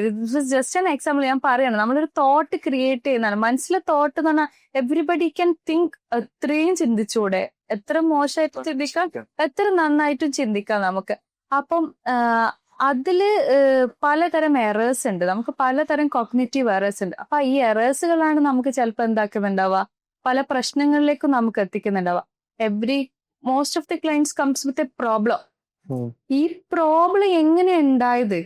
ജസ്റ്റ് ആൻ എക്സാമ്പിൾ ഞാൻ പറയണം. നമ്മളൊരു തോട്ട് ക്രിയേറ്റ് ചെയ്യുന്നതാണ്. മനസ്സിലെ തോട്ട് എന്ന് പറഞ്ഞാൽ എവ്രിബഡി ക്യാൻ തിങ്ക്. എത്രയും ചിന്തിച്ചൂടെ, എത്ര മോശമായിട്ട് ചിന്തിക്കാം, എത്ര നന്നായിട്ടും ചിന്തിക്കാം നമുക്ക്. അപ്പം അതില് പലതരം എറേഴ്സ് ഉണ്ട്, നമുക്ക് പലതരം കോഗ്നിറ്റീവ് എറേഴ്സ് ഉണ്ട്. അപ്പൊ ഈ എറേഴ്സുകളാണ് നമുക്ക് ചിലപ്പോൾ എന്താക്കുന്നുണ്ടാവുക, പല പ്രശ്നങ്ങളിലേക്കും നമുക്ക് എത്തിക്കുന്നുണ്ടാവുക. Most of the clients comes with a problem. ഈ പ്രോബ്ലം എങ്ങനെ ഉണ്ടായത്?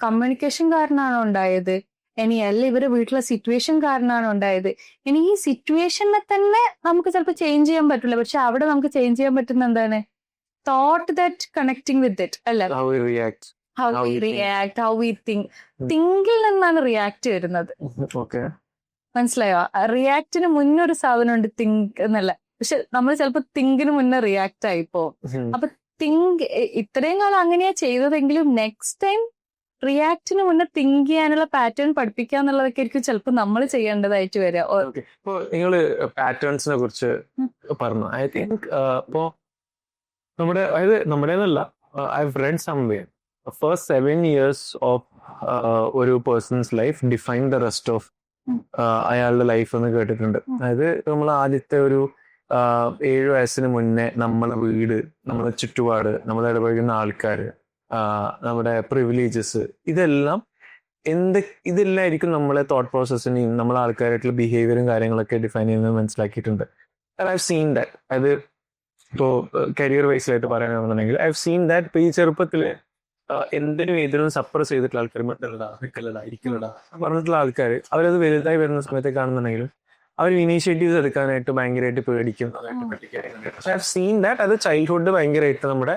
കമ്മ്യൂണിക്കേഷൻ കാരണമാണോ ഉണ്ടായത്? ഇനി അല്ല ഇവരുടെ വീട്ടിലെ സിറ്റുവേഷൻ കാരണമാണോ ഉണ്ടായത്? ഇനി ഈ സിറ്റുവേഷനെ തന്നെ നമുക്ക് ചിലപ്പോൾ ചേഞ്ച് ചെയ്യാൻ പറ്റില്ല, പക്ഷെ അവിടെ നമുക്ക് ചേഞ്ച് ചെയ്യാൻ പറ്റുന്ന എന്താണ്? Thought that connecting with it അല്ല, how we react, how we think. തിങ്കിൽ നിന്നാണ് റിയാക്ട് വരുന്നത്. മനസ്സിലായോ? റിയാക്ടിന് മുന്നൊരു സാധനം ഉണ്ട് തിങ്ക് എന്നല്ല, പക്ഷെ നമ്മൾ ചിലപ്പോ തിങ്കിന് മുന്നേ റിയാക്ട് ആയിപ്പോ. അപ്പൊ ഇത്രയും കാലം അങ്ങനെയാ ചെയ്തതെങ്കിലും നെക്സ്റ്റ് ടൈം റിയാക്ടിന് മുന്നേ തിങ്ക് ചെയ്യാനുള്ള പാറ്റേൺ പഠിപ്പിക്കുക എന്നുള്ളതൊക്കെ ആയിരിക്കും ചിലപ്പോൾ നമ്മൾ ചെയ്യേണ്ടതായിട്ട് വരിക. ഓക്കെ, ഇപ്പൊ നിങ്ങള് പാറ്റേൺസിനെ കുറിച്ച് പറഞ്ഞു. ഐ തിങ്ക് ഇപ്പോ അതായത് നമ്മുടേതല്ല, I read somewhere first 7 years of ഒരു person's life define the rest of അയാളുടെ ലൈഫ് എന്ന് കേട്ടിട്ടുണ്ട്. അതായത് നമ്മൾ ആദ്യത്തെ ഒരു 7 വയസ്സിന് മുന്നേ നമ്മളെ വീട്, നമ്മളെ ചുറ്റുപാട്, നമ്മൾ ഇടപഴകുന്ന ആൾക്കാർ, നമ്മുടെ പ്രിവിലേജസ്, ഇതെല്ലാമായിരിക്കും നമ്മളെ തോട്ട് പ്രോസസ്സിനെയും നമ്മളെ ആൾക്കാരായിട്ടുള്ള ബിഹേവിയറും കാര്യങ്ങളൊക്കെ ഡിഫൈൻ ചെയ്യുന്നത് മനസ്സിലാക്കിയിട്ടുണ്ട്. I have scene that. അത് ഇപ്പോൾ കരിയർ വൈസിലായിട്ട് പറയുകയാണെന്നുണ്ടെങ്കിൽ ഐ ഹവ് സീൻ ദാറ്റ്. ഇപ്പോൾ ഈ ചെറുപ്പത്തിൽ എന്തിനും ഏതിനും സപ്രസ് ചെയ്തിട്ടുള്ള ആൾക്കാർ, മറ്റല്ലടാ വെക്കലടാ ഇരിക്കലടാ പറഞ്ഞിട്ടുള്ള ആൾക്കാർ, അവരത് വലുതായി വരുന്ന സമയത്ത് കാണുന്നുണ്ടെങ്കിലും അവർ ഇനീഷ്യേറ്റീവ്സ് എടുക്കാനായിട്ട് ഭയങ്കരമായിട്ട് പേടിക്കും. I have scene that. അത് ചൈൽഡ്ഹുഡ് ഭയങ്കരമായിട്ട് നമ്മൾ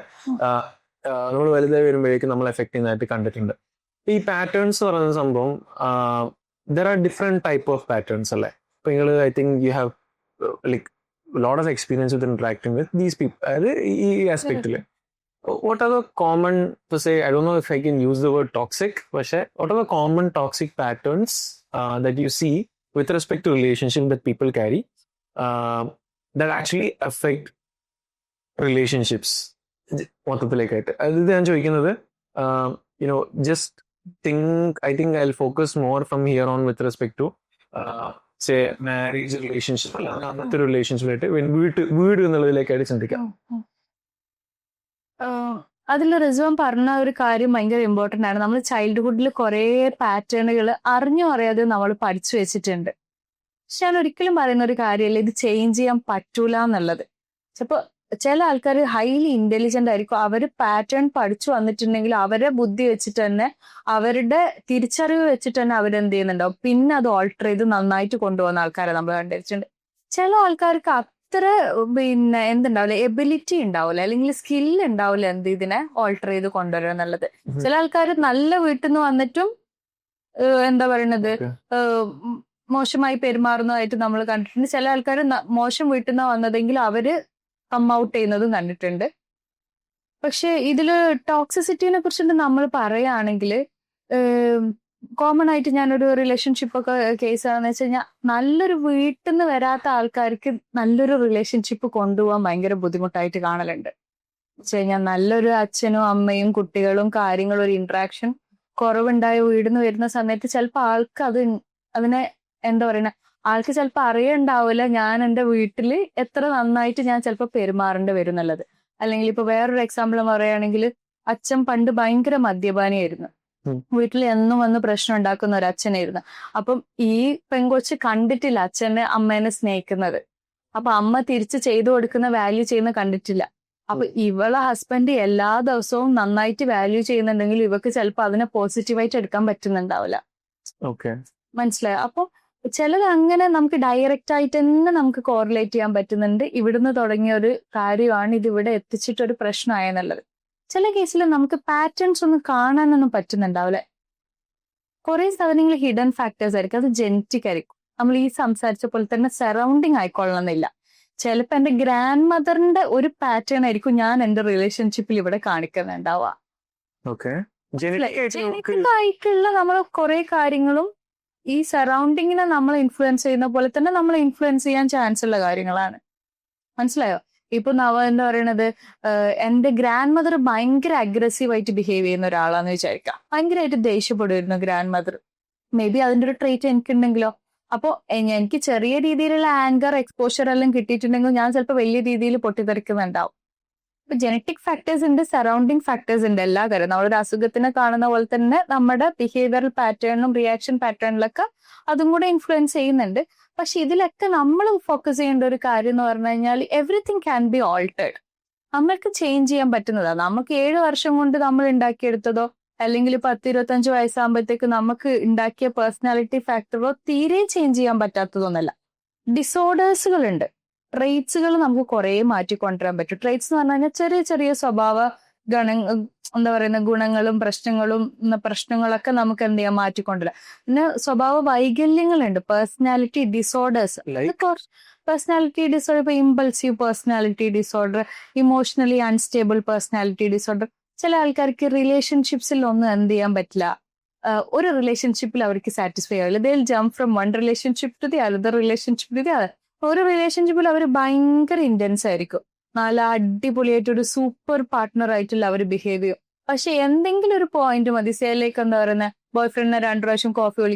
വലുതായി വരുമ്പോഴേക്കും നമ്മൾ എഫക്ട് ചെയ്യുന്നതായിട്ട് കണ്ടിട്ടുണ്ട്. ഈ പാറ്റേൺസ് പറയുന്ന സംഭവം, there are different type of patterns അല്ലേ? ഇപ്പൊ നിങ്ങൾ I think you have like lot of experience with interacting with these people. അതായത് ഈ ആസ്പെക്റ്റില് what are the common, to say, I don't know if I can use the word toxic, but what are the common toxic patterns that you see with respect to relationship that people carry that actually affect relationships? മൊത്തത്തിലേക്കായിട്ട് അത് ഞാൻ ചോദിക്കുന്നത്, just I think I'll focus more from here on with respect to say marriage relationship, അങ്ങനത്തെ relationship ആയിട്ട് വീട് എന്നുള്ളതിലേക്കായിട്ട് ചിന്തിക്കാം. അതിൽ റിസ്വാൻ പറഞ്ഞ ഒരു കാര്യം ഭയങ്കര ഇമ്പോർട്ടൻ്റ് ആണ്. നമ്മൾ ചൈൽഡ്ഹുഡിൽ കുറേ പാറ്റേണുകൾ അറിഞ്ഞോ അറിയാതെ നമ്മൾ പഠിച്ചു വെച്ചിട്ടുണ്ട്. പക്ഷെ ഞാൻ ഒരിക്കലും പറയുന്ന ഒരു കാര്യമല്ല ഇത് ചേഞ്ച് ചെയ്യാൻ പറ്റൂല എന്നുള്ളത്. ചിലപ്പോൾ ചില ആൾക്കാർ ഹൈലി ഇന്റലിജന്റ് ആയിരിക്കും, അവർ പാറ്റേൺ പഠിച്ചു വന്നിട്ടുണ്ടെങ്കിൽ അവരെ ബുദ്ധി വെച്ചിട്ട് തന്നെ, അവരുടെ തിരിച്ചറിവ് വെച്ചിട്ട് തന്നെ അവരെന്ത് ചെയ്യുന്നുണ്ടാവും, പിന്നെ അത് ഓൾട്ടർ ചെയ്ത് നന്നായിട്ട് കൊണ്ടുപോകുന്ന ആൾക്കാരെ നമ്മൾ കണ്ടിട്ടുണ്ട്. ചില ആൾക്കാർക്ക് അത്ര എന്തുണ്ടാവില്ല, എബിലിറ്റി ഉണ്ടാവില്ല, അല്ലെങ്കിൽ സ്കിൽ ഉണ്ടാവില്ല ഇതിനെ ഓൾട്ടർ ചെയ്ത് കൊണ്ടുവരിക എന്നുള്ളത്. ചില ആൾക്കാർ നല്ല വീട്ടിൽ നിന്ന് വന്നിട്ടും എന്താ പറയണത് മോശമായി പെരുമാറുന്നതായിട്ട് നമ്മൾ കണ്ടിട്ടുണ്ട്. ചില ആൾക്കാർ മോശം വീട്ടിൽ നിന്ന് വന്നതെങ്കിൽ അവര് കം ഔട്ട് ചെയ്യുന്നതും കണ്ടിട്ടുണ്ട്. പക്ഷെ ഇതില് ടോക്സിസിറ്റിനെ കുറിച്ചിട്ട് നമ്മൾ പറയുകയാണെങ്കിൽ കോമൺ ആയിട്ട് ഞാനൊരു റിലേഷൻഷിപ്പ് ഒക്കെ കേസാണെന്ന് വെച്ച് കഴിഞ്ഞാൽ, നല്ലൊരു വീട്ടിൽ നിന്ന് വരാത്ത ആൾക്കാർക്ക് നല്ലൊരു റിലേഷൻഷിപ്പ് കൊണ്ടുപോകാൻ ഭയങ്കര ബുദ്ധിമുട്ടായിട്ട് കാണലുണ്ട്. വെച്ച് കഴിഞ്ഞാൽ നല്ലൊരു അച്ഛനും അമ്മയും കുട്ടികളും കാര്യങ്ങളും ഒരു ഇന്ററാക്ഷൻ കുറവുണ്ടായ വീടിൽ നിന്ന് വരുന്ന സമയത്ത് ചിലപ്പോൾ ആൾക്ക് അതിനെ എന്താ പറയുക, ആൾക്ക് ചിലപ്പോൾ അറിയണ്ടാവില്ല ഞാൻ എൻ്റെ വീട്ടിൽ എത്ര നന്നായിട്ട് ഞാൻ ചിലപ്പോൾ പെരുമാറേണ്ടി വരും എന്നുള്ളത്. അല്ലെങ്കിൽ ഇപ്പൊ വേറൊരു എക്സാമ്പിൾ പറയുകയാണെങ്കിൽ, അച്ഛൻ പണ്ട് ഭയങ്കര മദ്യപാനിയായിരുന്നു, വീട്ടിൽ എന്നും വന്ന് പ്രശ്നം ഉണ്ടാക്കുന്ന ഒരു അച്ഛനായിരുന്നു. അപ്പം ഈ പെങ്കൊച്ച് കണ്ടിട്ടില്ല അച്ഛനെ അമ്മേനെ സ്നേഹിക്കുന്നത്. അപ്പൊ അമ്മ തിരിച്ച് ചെയ്തു കൊടുക്കുന്ന വാല്യൂ ചെയ്യുന്ന കണ്ടിട്ടില്ല. അപ്പൊ ഇവളെ ഹസ്ബൻഡ് എല്ലാ ദിവസവും നന്നായിട്ട് വാല്യൂ ചെയ്യുന്നുണ്ടെങ്കിൽ ഇവക്ക് ചിലപ്പോൾ അതിനെ പോസിറ്റീവായിട്ട് എടുക്കാൻ പറ്റുന്നുണ്ടാവില്ല. മനസ്സിലായോ? അപ്പൊ ചിലത് അങ്ങനെ നമുക്ക് ഡയറക്റ്റ് ആയിട്ട് തന്നെ നമുക്ക് കോറിലേറ്റ് ചെയ്യാൻ പറ്റുന്നുണ്ട്. ഇവിടുന്ന് തുടങ്ങിയ ഒരു കാര്യമാണ് ഇത് ഇവിടെ എത്തിച്ചിട്ടൊരു പ്രശ്നമായെന്നുള്ളത്. ചില കേസിൽ നമുക്ക് പാറ്റേൺസ് ഒന്നും കാണാനൊന്നും പറ്റുന്നുണ്ടാവില്ല. കുറെ സാധനങ്ങൾ ഹിഡൻ ഫാക്ടേഴ്സ് ആയിരിക്കും, അത് ജെനറ്റിക് ആയിരിക്കും. നമ്മൾ ഈ സംസാരിച്ച പോലെ തന്നെ സറൗണ്ടിങ് ആയിക്കൊള്ളണമെന്നില്ല. ചിലപ്പോൾ എന്റെ ഗ്രാൻഡ് മദറിന്റെ ഒരു പാറ്റേൺ ആയിരിക്കും ഞാൻ എന്റെ റിലേഷൻഷിപ്പിൽ ഇവിടെ കാണിക്കുന്നുണ്ടാവുക. ജെനറ്റിക് ആയിട്ടുള്ള നമ്മൾ കുറെ കാര്യങ്ങളും ഈ സറൗണ്ടിങ്ങിനെ നമ്മൾ ഇൻഫ്ലുവൻസ് ചെയ്യുന്ന പോലെ തന്നെ നമ്മൾ ഇൻഫ്ലുവൻസ് ചെയ്യാൻ ചാൻസ് ഉള്ള കാര്യങ്ങളാണ്. മനസ്സിലായോ? ഇപ്പൊ എന്താ പറയണത്, എന്റെ ഗ്രാൻഡ് മദർ ഭയങ്കര അഗ്രസീവ് ആയിട്ട് ബിഹേവ് ചെയ്യുന്ന ഒരാളാന്ന് വിചാരിക്കാം. ഭയങ്കരമായിട്ട് ദേഷ്യപ്പെടുമായിരുന്നു ഗ്രാൻഡ് മദർ. മേ ബി അതിന്റെ ഒരു ട്രേറ്റ് എനിക്കുണ്ടെങ്കിലോ. അപ്പോ എനിക്ക് ചെറിയ രീതിയിലുള്ള ആങ്കർ എക്സ്പോഷർ എല്ലാം കിട്ടിയിട്ടുണ്ടെങ്കിൽ ഞാൻ ചിലപ്പോൾ വലിയ രീതിയിൽ പൊട്ടിത്തെറിക്കുന്നുണ്ടാവും. ഇപ്പൊ ജനറ്റിക് ഫാക്ടേഴ്സ് ഉണ്ട്, സറൗണ്ടിങ് ഫാക്ടേഴ്സ് ഉണ്ട്. എല്ലാ കാര്യം നമ്മളൊരു അസുഖത്തിനെ കാണുന്ന പോലെ തന്നെ നമ്മുടെ ബിഹേവിയറൽ പാറ്റേണിലും റിയാക്ഷൻ പാറ്റേണിലൊക്കെ അതും കൂടെ ഇൻഫ്ലുവൻസ് ചെയ്യുന്നുണ്ട്. പക്ഷെ ഇതിലൊക്കെ നമ്മൾ ഫോക്കസ് ചെയ്യേണ്ട ഒരു കാര്യം എന്ന് പറഞ്ഞു കഴിഞ്ഞാൽ എവറിത്തിങ് ക്യാൻ ബി ഓൾട്ടേഡ്. നമ്മൾക്ക് ചേഞ്ച് ചെയ്യാൻ പറ്റുന്നതാണ്. നമുക്ക് 7 വർഷം കൊണ്ട് നമ്മൾ ഉണ്ടാക്കിയെടുത്തതോ അല്ലെങ്കിൽ 10-25 വയസ്സാകുമ്പോഴത്തേക്ക് നമുക്ക് ഉണ്ടാക്കിയ പേഴ്സണാലിറ്റി ഫാക്ടറോ തീരെ ചേഞ്ച് ചെയ്യാൻ പറ്റാത്തതൊന്നല്ല. ഡിസോർഡേഴ്സുകളുണ്ട്, ട്രേറ്റ്സുകൾ നമുക്ക് കുറെ മാറ്റിക്കൊണ്ടുവരാൻ പറ്റും. ട്രേറ്റ്സ് എന്ന് പറഞ്ഞു കഴിഞ്ഞാൽ ചെറിയ ചെറിയ സ്വഭാവ എന്താ പറയുന്ന ഗുണങ്ങളും പ്രശ്നങ്ങളൊക്കെ നമുക്ക് എന്ത് ചെയ്യാൻ മാറ്റിക്കൊണ്ടില്ല. പിന്നെ സ്വഭാവ വൈകല്യങ്ങളുണ്ട്, പേഴ്സണാലിറ്റി ഡിസോർഡേഴ്സ്. പേഴ്സണാലിറ്റി ഡിസോർഡർ, ഇപ്പൊ impulsive personality disorder, emotionally unstable personality disorder. ചില ആൾക്കാർക്ക് റിലേഷൻഷിപ്സിൽ ഒന്നും എന്ത് ചെയ്യാൻ പറ്റില്ല, ഒരു റിലേഷൻഷിപ്പിൽ അവർക്ക് സാറ്റിസ്ഫൈ ആവില്ല. They will jump from one relationship to the other relationship to the other. ഒരു റിലേഷൻഷിപ്പിൽ അവർ ഭയങ്കര ഇന്റൻസ് ആയിരിക്കും, നല്ല അടിപൊളിയായിട്ട് ഒരു സൂപ്പർ പാർട്ട്ണർ ആയിട്ടുള്ള അവർ ബിഹേവ് ചെയ്യും. പക്ഷെ എന്തെങ്കിലും ഒരു പോയിന്റ് മതി, സേലേക്ക് എന്താ പറയുന്നത്, ബോയ് ഫ്രണ്ടിനെ 2 പ്രാവശ്യം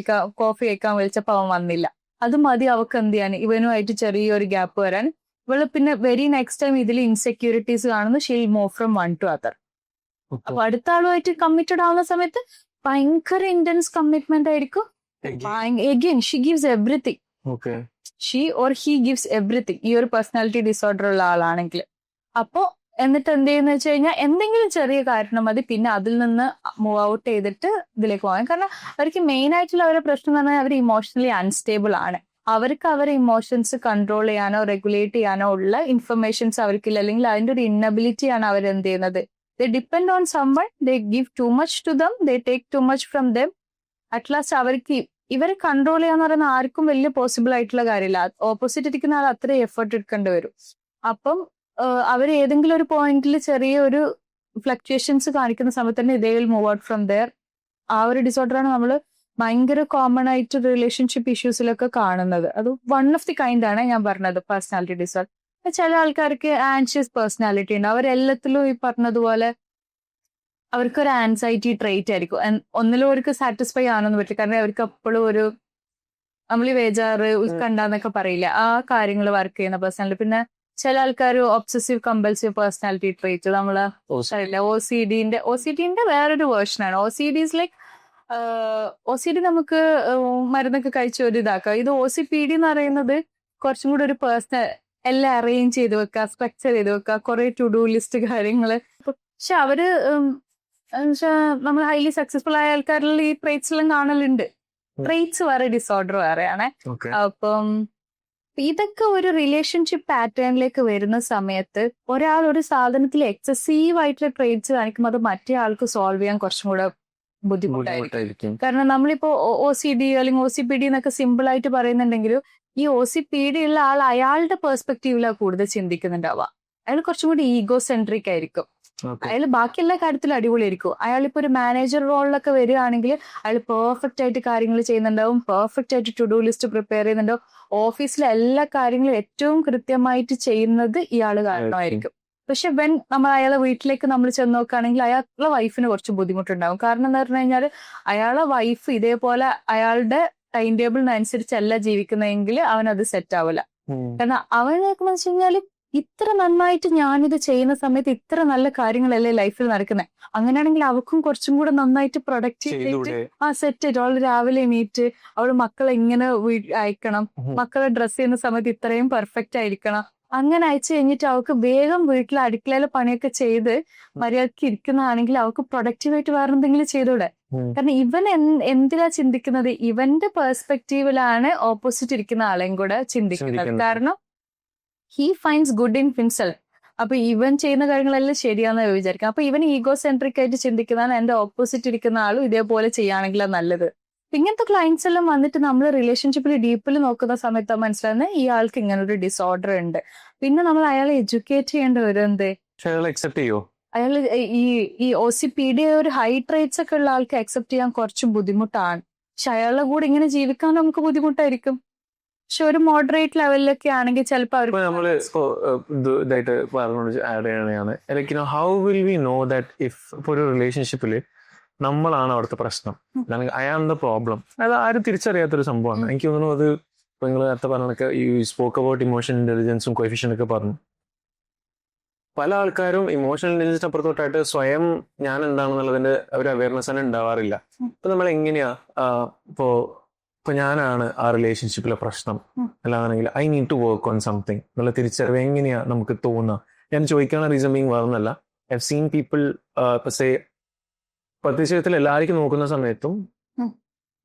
കോഫി കഴിക്കാൻ വിളിച്ചപ്പോൾ അവൻ വന്നില്ല, അത് മതി അവക്ക് എന്ത് ചെയ്യാൻ, ഇവനുമായിട്ട് ചെറിയൊരു ഗ്യാപ്പ് വരാൻ. ഇവള് പിന്നെ വെരി നെക്സ്റ്റ് ടൈം ഇതിൽ ഇൻസെക്യൂരിറ്റീസ് കാണുന്നു, she'll move from one two other. അപ്പൊ അടുത്ത ആളുമായിട്ട് കമ്മിറ്റഡ് ആവുന്ന സമയത്ത് ഭയങ്കര ഇന്റൻസ് കമ്മിറ്റ്മെന്റ് ആയിരിക്കും. Again she gives everything, she or he gives everything, ഈ ഒരു പേഴ്സണാലിറ്റി ഡിസോർഡർ ഉള്ള ആളാണെങ്കിൽ. അപ്പോ എന്നിട്ട് എന്ത് ചെയ്യുന്ന വെച്ച് കഴിഞ്ഞാൽ എന്തെങ്കിലും ചെറിയ കാരണം മതി, പിന്നെ അതിൽ നിന്ന് മൂവ് ഔട്ട് ചെയ്തിട്ട് ഇതിലേക്ക് പോകാൻ. കാരണം അവർക്ക് മെയിൻ ആയിട്ടുള്ള അവരുടെ പ്രശ്നം എന്ന് പറഞ്ഞാൽ അവർ ഇമോഷണലി അൺസ്റ്റേബിൾ ആണ്. അവർക്ക് അവരുടെ ഇമോഷൻസ് കൺട്രോൾ ചെയ്യാനോ റെഗുലേറ്റ് ചെയ്യാനോ ഉള്ള ഇൻഫർമേഷൻസ് അവർക്കില്ല, അല്ലെങ്കിൽ അതിന്റെ ഒരു ഇന്നബിലിറ്റി ആണ് അവർ എന്ത് ചെയ്യുന്നത്. They depend on someone, they give too much to them, they take too much from them. At last അവർക്ക് ഇവരെ കൺട്രോൾ ചെയ്യാന്ന് പറയുന്ന ആർക്കും വലിയ പോസിബിൾ ആയിട്ടുള്ള കാര്യമില്ല. ഓപ്പോസിറ്റ് ഇരിക്കുന്ന ആൾ അത്രയും എഫേർട്ട് എടുക്കേണ്ടി വരും. അപ്പം അവർ ഏതെങ്കിലും ഒരു പോയിന്റിൽ ചെറിയ ഒരു ഫ്ലക്ച്വേഷൻസ് കാണിക്കുന്ന സമയത്ത് തന്നെ they will move out from there. ആ ഒരു ഡിസോർഡറാണ് നമ്മൾ ഭയങ്കര കോമൺ ആയിട്ട് റിലേഷൻഷിപ്പ് ഇഷ്യൂസിലൊക്കെ കാണുന്നത്. അത് വൺ ഓഫ് ദി കൈൻഡ് ആണ് ഞാൻ പറഞ്ഞത്, പേഴ്സണാലിറ്റി ഡിസോർഡർ. ചില ആൾക്കാർക്ക് ആൻഷ്യസ് പേഴ്സണാലിറ്റി ഉണ്ട്, അവരെല്ലാത്തിലും ഈ പറഞ്ഞതുപോലെ അവർക്കൊരു ആൻസൈറ്റി ട്രേറ്റ് ആയിരിക്കും. ഒന്നിലും അവർക്ക് സാറ്റിസ്ഫൈ ആണെന്ന് പറ്റില്ല, കാരണം അവർക്ക് എപ്പോഴും ഒരു നമ്മൾ ഈ വേജാറ് ഉത്കണ്ഠന്നൊക്കെ പറയില്ല, ആ കാര്യങ്ങൾ വർക്ക് ചെയ്യുന്ന പേഴ്സണാലിറ്റി. പിന്നെ ചില ആൾക്കാർ ഒബ്സസീവ് കമ്പൽസീവ് പേഴ്സണാലിറ്റി ട്രേറ്റ്, നമ്മള് OCDന്റെ വേറൊരു വേർഷനാണ്. OCD നമുക്ക് മരുന്നൊക്കെ കഴിച്ച് ഒരു ഇതാക്കാം. ഇത് OCPD എന്ന് പറയുന്നത് കുറച്ചും കൂടി ഒരു പേഴ്സണൽ, എല്ലാം അറേഞ്ച് ചെയ്ത് വെക്കുക, സ്ട്രക്ചർ ചെയ്ത് വെക്കുക, കുറെ ടു ഡു ലിസ്റ്റ് കാര്യങ്ങള്. പക്ഷെ അവര് നമ്മൾ ഹൈലി സക്സസ്ഫുൾ ആയ ആൾക്കാരിൽ ഈ ട്രേറ്റ്സ് എല്ലാം കാണലുണ്ട്. ട്രേറ്റ്സ് വേറെ, ഡിസോർഡർ വേറെയാണ്. അപ്പം ഇതൊക്കെ ഒരു റിലേഷൻഷിപ്പ് പാറ്റേണിലേക്ക് വരുന്ന സമയത്ത് ഒരാൾ ഒരു സാധനത്തിൽ എക്സസീവ് ആയിട്ടുള്ള ട്രേറ്റ്സ് കാണിക്കുമ്പോൾ അത് മറ്റേ ആൾക്ക് സോൾവ് ചെയ്യാൻ കുറച്ചും കൂടെ ബുദ്ധിമുട്ടായിരിക്കും. കാരണം നമ്മളിപ്പോ OCD അല്ലെങ്കിൽ OCPD എന്നൊക്കെ സിമ്പിൾ ആയിട്ട് പറയുന്നുണ്ടെങ്കിലും ഈ OCPD ഉള്ള ആൾ അയാളുടെ പെർസ്പെക്റ്റീവിലാണ് കൂടുതൽ ചിന്തിക്കുന്നുണ്ടാവുക. അയാൾ കുറച്ചും കൂടി ഈഗോ സെൻട്രിക് ആയിരിക്കും. അയാൾ ബാക്കി എല്ലാ കാര്യത്തിലും അടിപൊളിയായിരിക്കും. അയാളിപ്പോ ഒരു മാനേജർ റോളിലൊക്കെ വരികയാണെങ്കിൽ അയാൾ പെർഫെക്റ്റ് ആയിട്ട് കാര്യങ്ങൾ ചെയ്യുന്നുണ്ടാവും, പെർഫെക്റ്റ് ആയിട്ട് ടു ഡു ലിസ്റ്റ് പ്രിപ്പയർ ചെയ്യുന്നുണ്ടാവും. ഓഫീസിലെ എല്ലാ കാര്യങ്ങളും ഏറ്റവും കൃത്യമായിട്ട് ചെയ്യുന്നത് ഇയാൾ കാരണമായിരിക്കും. പക്ഷെ നമ്മൾ അയാളെ വീട്ടിലേക്ക് നമ്മൾ ചെന്ന് നോക്കുകയാണെങ്കിൽ അയാളുടെ വൈഫിന് കുറച്ച് ബുദ്ധിമുട്ടുണ്ടാവും. കാരണം എന്താ പറഞ്ഞു കഴിഞ്ഞാൽ അയാളെ വൈഫ് ഇതേപോലെ അയാളുടെ ടൈം ടേബിളിനനുസരിച്ചല്ല ജീവിക്കുന്നതെങ്കിൽ അവനത് സെറ്റ് ആവില്ല. കാരണം അവൻ നോക്കുന്ന വെച്ച് കഴിഞ്ഞാൽ ഇത്ര നന്നായിട്ട് ഞാനിത് ചെയ്യുന്ന സമയത്ത് ഇത്ര നല്ല കാര്യങ്ങളല്ലേ ലൈഫിൽ നടക്കുന്നത്, അങ്ങനെയാണെങ്കിൽ അവക്കും കുറച്ചും കൂടെ നന്നായിട്ട് പ്രൊഡക്റ്റീവ് ആയിട്ട് സെറ്റ് ആയിട്ട് അവൾ രാവിലെ എണീറ്റ് അവള് മക്കളെ ഇങ്ങനെ അയക്കണം, മക്കളെ ഡ്രസ് ചെയ്യുന്ന സമയത്ത് ഇത്രയും പെർഫെക്റ്റ് ആയിരിക്കണം, അങ്ങനെ അയച്ചു കഴിഞ്ഞിട്ട് അവൾക്ക് വേഗം വീട്ടിൽ അടുക്കളയിലെ പണിയൊക്കെ ചെയ്ത് മര്യാദക്ക് ഇരിക്കുന്നതാണെങ്കിൽ അവൾക്ക് പ്രൊഡക്റ്റീവായിട്ട് വേറെ എന്തെങ്കിലും ചെയ്തൂടെ. കാരണം ഇവൻ എന്തിനാ ചിന്തിക്കുന്നത്, ഇവന്റെ പെർസ്പെക്റ്റീവിലാണ് ഓപ്പോസിറ്റ് ഇരിക്കുന്ന ആളെയും കൂടെ ചിന്തിക്കുന്നത്. കാരണം he finds good in himself. അപ്പൊ ഇവൻ ചെയ്യുന്ന കാര്യങ്ങളെല്ലാം ശരിയാന്ന് വിചാരിക്കാം. അപ്പൊ ഇവൻ ഈഗോ സെൻട്രിക് ആയിട്ട് ചിന്തിക്കുന്നതാണ് എന്റെ ഓപ്പോസിറ്റ് ഇരിക്കുന്ന ആളും ഇതേപോലെ ചെയ്യുകയാണെങ്കിൽ നല്ലത്. ഇങ്ങനത്തെ ക്ലയൻസ് എല്ലാം വന്നിട്ട് നമ്മൾ റിലേഷൻഷിപ്പിൽ ഡീപ്പിൽ നോക്കുന്ന സമയത്ത് മനസ്സിലാകുന്നത് ഈ ആൾക്ക് ഇങ്ങനെ ഒരു ഡിസോർഡർ ഉണ്ട്. പിന്നെ നമ്മൾ അയാളെ എഡ്യൂക്കേറ്റ് ചെയ്യേണ്ടി വരും. അയാൾ ഈ OCPD ഒരു ഹൈ ട്രേറ്റ്സ് ഒക്കെ ഉള്ള ആൾക്ക് അക്സെപ്റ്റ് ചെയ്യാൻ കുറച്ചും ബുദ്ധിമുട്ടാണ്. പക്ഷെ അയാളുടെ കൂടെ ഇങ്ങനെ ജീവിക്കാൻ നമുക്ക് ബുദ്ധിമുട്ടായിരിക്കും. പക്ഷെ ഒരു മോഡറേറ്റ് ലെവലിലൊക്കെ ആണെങ്കിൽ ചിലപ്പോൾ അവർ നമ്മള് ഇതായിട്ട് പറഞ്ഞോണ്ട് ആഡ് ചെയ്യണതാണ്. How will we know that if ഇപ്പൊ ഒരു റിലേഷൻഷിപ്പില് നമ്മളാണ് അവിടുത്തെ പ്രശ്നം, ഐ ആം ദ പ്രോബ്ലം, അത് ആരും തിരിച്ചറിയാത്തൊരു സംഭവമാണ്. എനിക്ക് തോന്നുന്നു അത് ഇപ്പൊ നിങ്ങൾ നേരത്തെ പറഞ്ഞൊക്കെ ഈ സ്പോക്ക് അബൌട്ട് ഇമോഷണൽ ഇന്റലിജൻസും കോഎഫിഷ്യന്റ് ഒക്കെ പറഞ്ഞു. പല ആൾക്കാരും ഇമോഷണൽ ഇന്റലിജൻസിന് അപ്പുറത്തോട്ടായിട്ട് സ്വയം ഞാൻ എന്താണെന്നുള്ളതിന്റെ ഒരു അവയർനെസ് തന്നെ ഉണ്ടാവാറില്ല. ഇപ്പൊ നമ്മൾ എങ്ങനെയാ ഇപ്പൊ ഞാനാണ് ആ റിലേഷൻഷിപ്പിലെ പ്രശ്നം, അല്ലാതാണെങ്കിൽ I need to work on something എന്നുള്ള തിരിച്ചറിവ് എങ്ങനെയാ നമുക്ക് തോന്നുക? ഞാൻ ചോദിക്കാനുള്ള റീസൺ ബീങ് വേറൊന്നല്ല, ഐ ഹവ് സീൻ പീപ്പിൾ പ്രത്യക്ഷത്തിൽ എല്ലാവർക്കും നോക്കുന്ന സമയത്തും